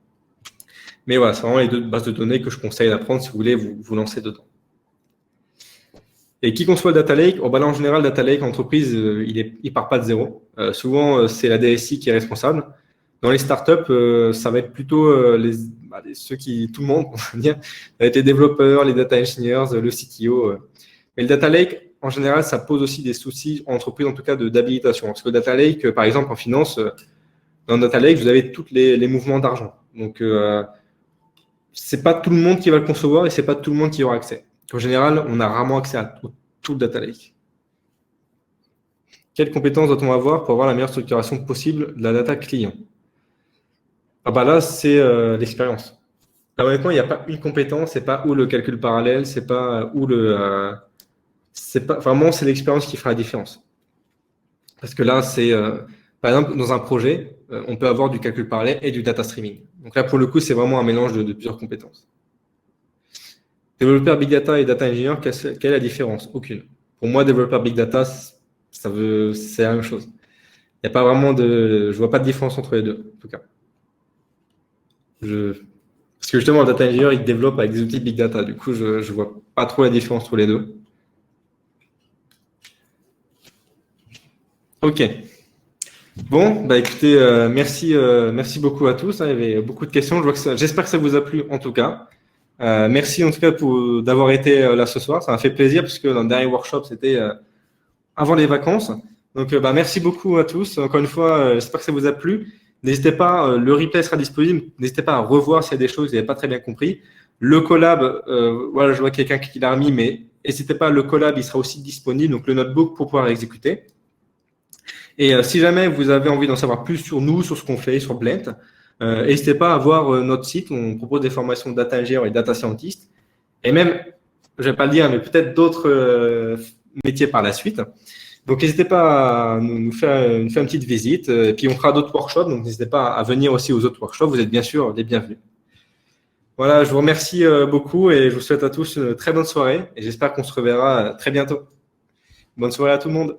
Mais voilà, c'est vraiment les deux bases de données que je conseille d'apprendre si vous voulez vous lancer dedans. Et qui conçoit le data lake? Oh, bah là, en général, data lake, entreprise, il part pas de zéro. Souvent, c'est la DSI qui est responsable. Dans les startups, ça va être plutôt ceux qui, tout le monde, on va dire, ça va être les développeurs, les data engineers, le CTO. Mais le data lake, en général, ça pose aussi des soucis en entreprise, en tout cas, d'habilitation. Parce que le data lake, par exemple, en finance, dans le data lake, vous avez tous les mouvements d'argent. Donc, c'est pas tout le monde qui va le concevoir et c'est pas tout le monde qui aura accès. En général, on a rarement accès à tout le data lake. Quelles compétences doit-on avoir pour avoir la meilleure structuration possible de la data client? Ah bah là, c'est l'expérience. Là, honnêtement, il n'y a pas une compétence, c'est pas où le calcul parallèle, c'est pas où c'est pas vraiment c'est l'expérience qui fera la différence. Parce que là, c'est par exemple dans un projet, on peut avoir du calcul parallèle et du data streaming. Donc là, pour le coup, c'est vraiment un mélange de plusieurs compétences. Développeur Big Data et Data Engineer, quelle est la différence? Aucune. Pour moi, développeur Big Data, c'est la même chose. Il n'y a pas vraiment je vois pas de différence entre les deux, en tout cas. Parce que justement, le Data Engineer, il développe avec des outils Big Data. Du coup, je ne vois pas trop la différence entre les deux. OK. Bon, bah écoutez, merci beaucoup à tous, hein. Il y avait beaucoup de questions. J'espère que ça vous a plu en tout cas. Merci en tout cas d'avoir été là ce soir. Ça m'a fait plaisir parce que dans le dernier workshop, c'était avant les vacances. Donc, bah, merci beaucoup à tous. Encore une fois, j'espère que ça vous a plu. N'hésitez pas, le replay sera disponible. N'hésitez pas à revoir s'il y a des choses que vous n'avez pas très bien compris. Le collab, voilà, je vois quelqu'un qui l'a remis, mais n'hésitez pas, le collab, il sera aussi disponible, donc le notebook pour pouvoir exécuter. Et si jamais vous avez envie d'en savoir plus sur nous, sur ce qu'on fait, sur Blend, n'hésitez pas à voir notre site. On propose des formations de data engineer et data scientist. Et même, je ne vais pas le dire, mais peut-être d'autres métiers par la suite. Donc, n'hésitez pas à nous faire une petite visite. Et puis, on fera d'autres workshops. Donc, n'hésitez pas à venir aussi aux autres workshops. Vous êtes bien sûr les bienvenus. Voilà, je vous remercie beaucoup et je vous souhaite à tous une très bonne soirée. Et j'espère qu'on se reverra très bientôt. Bonne soirée à tout le monde.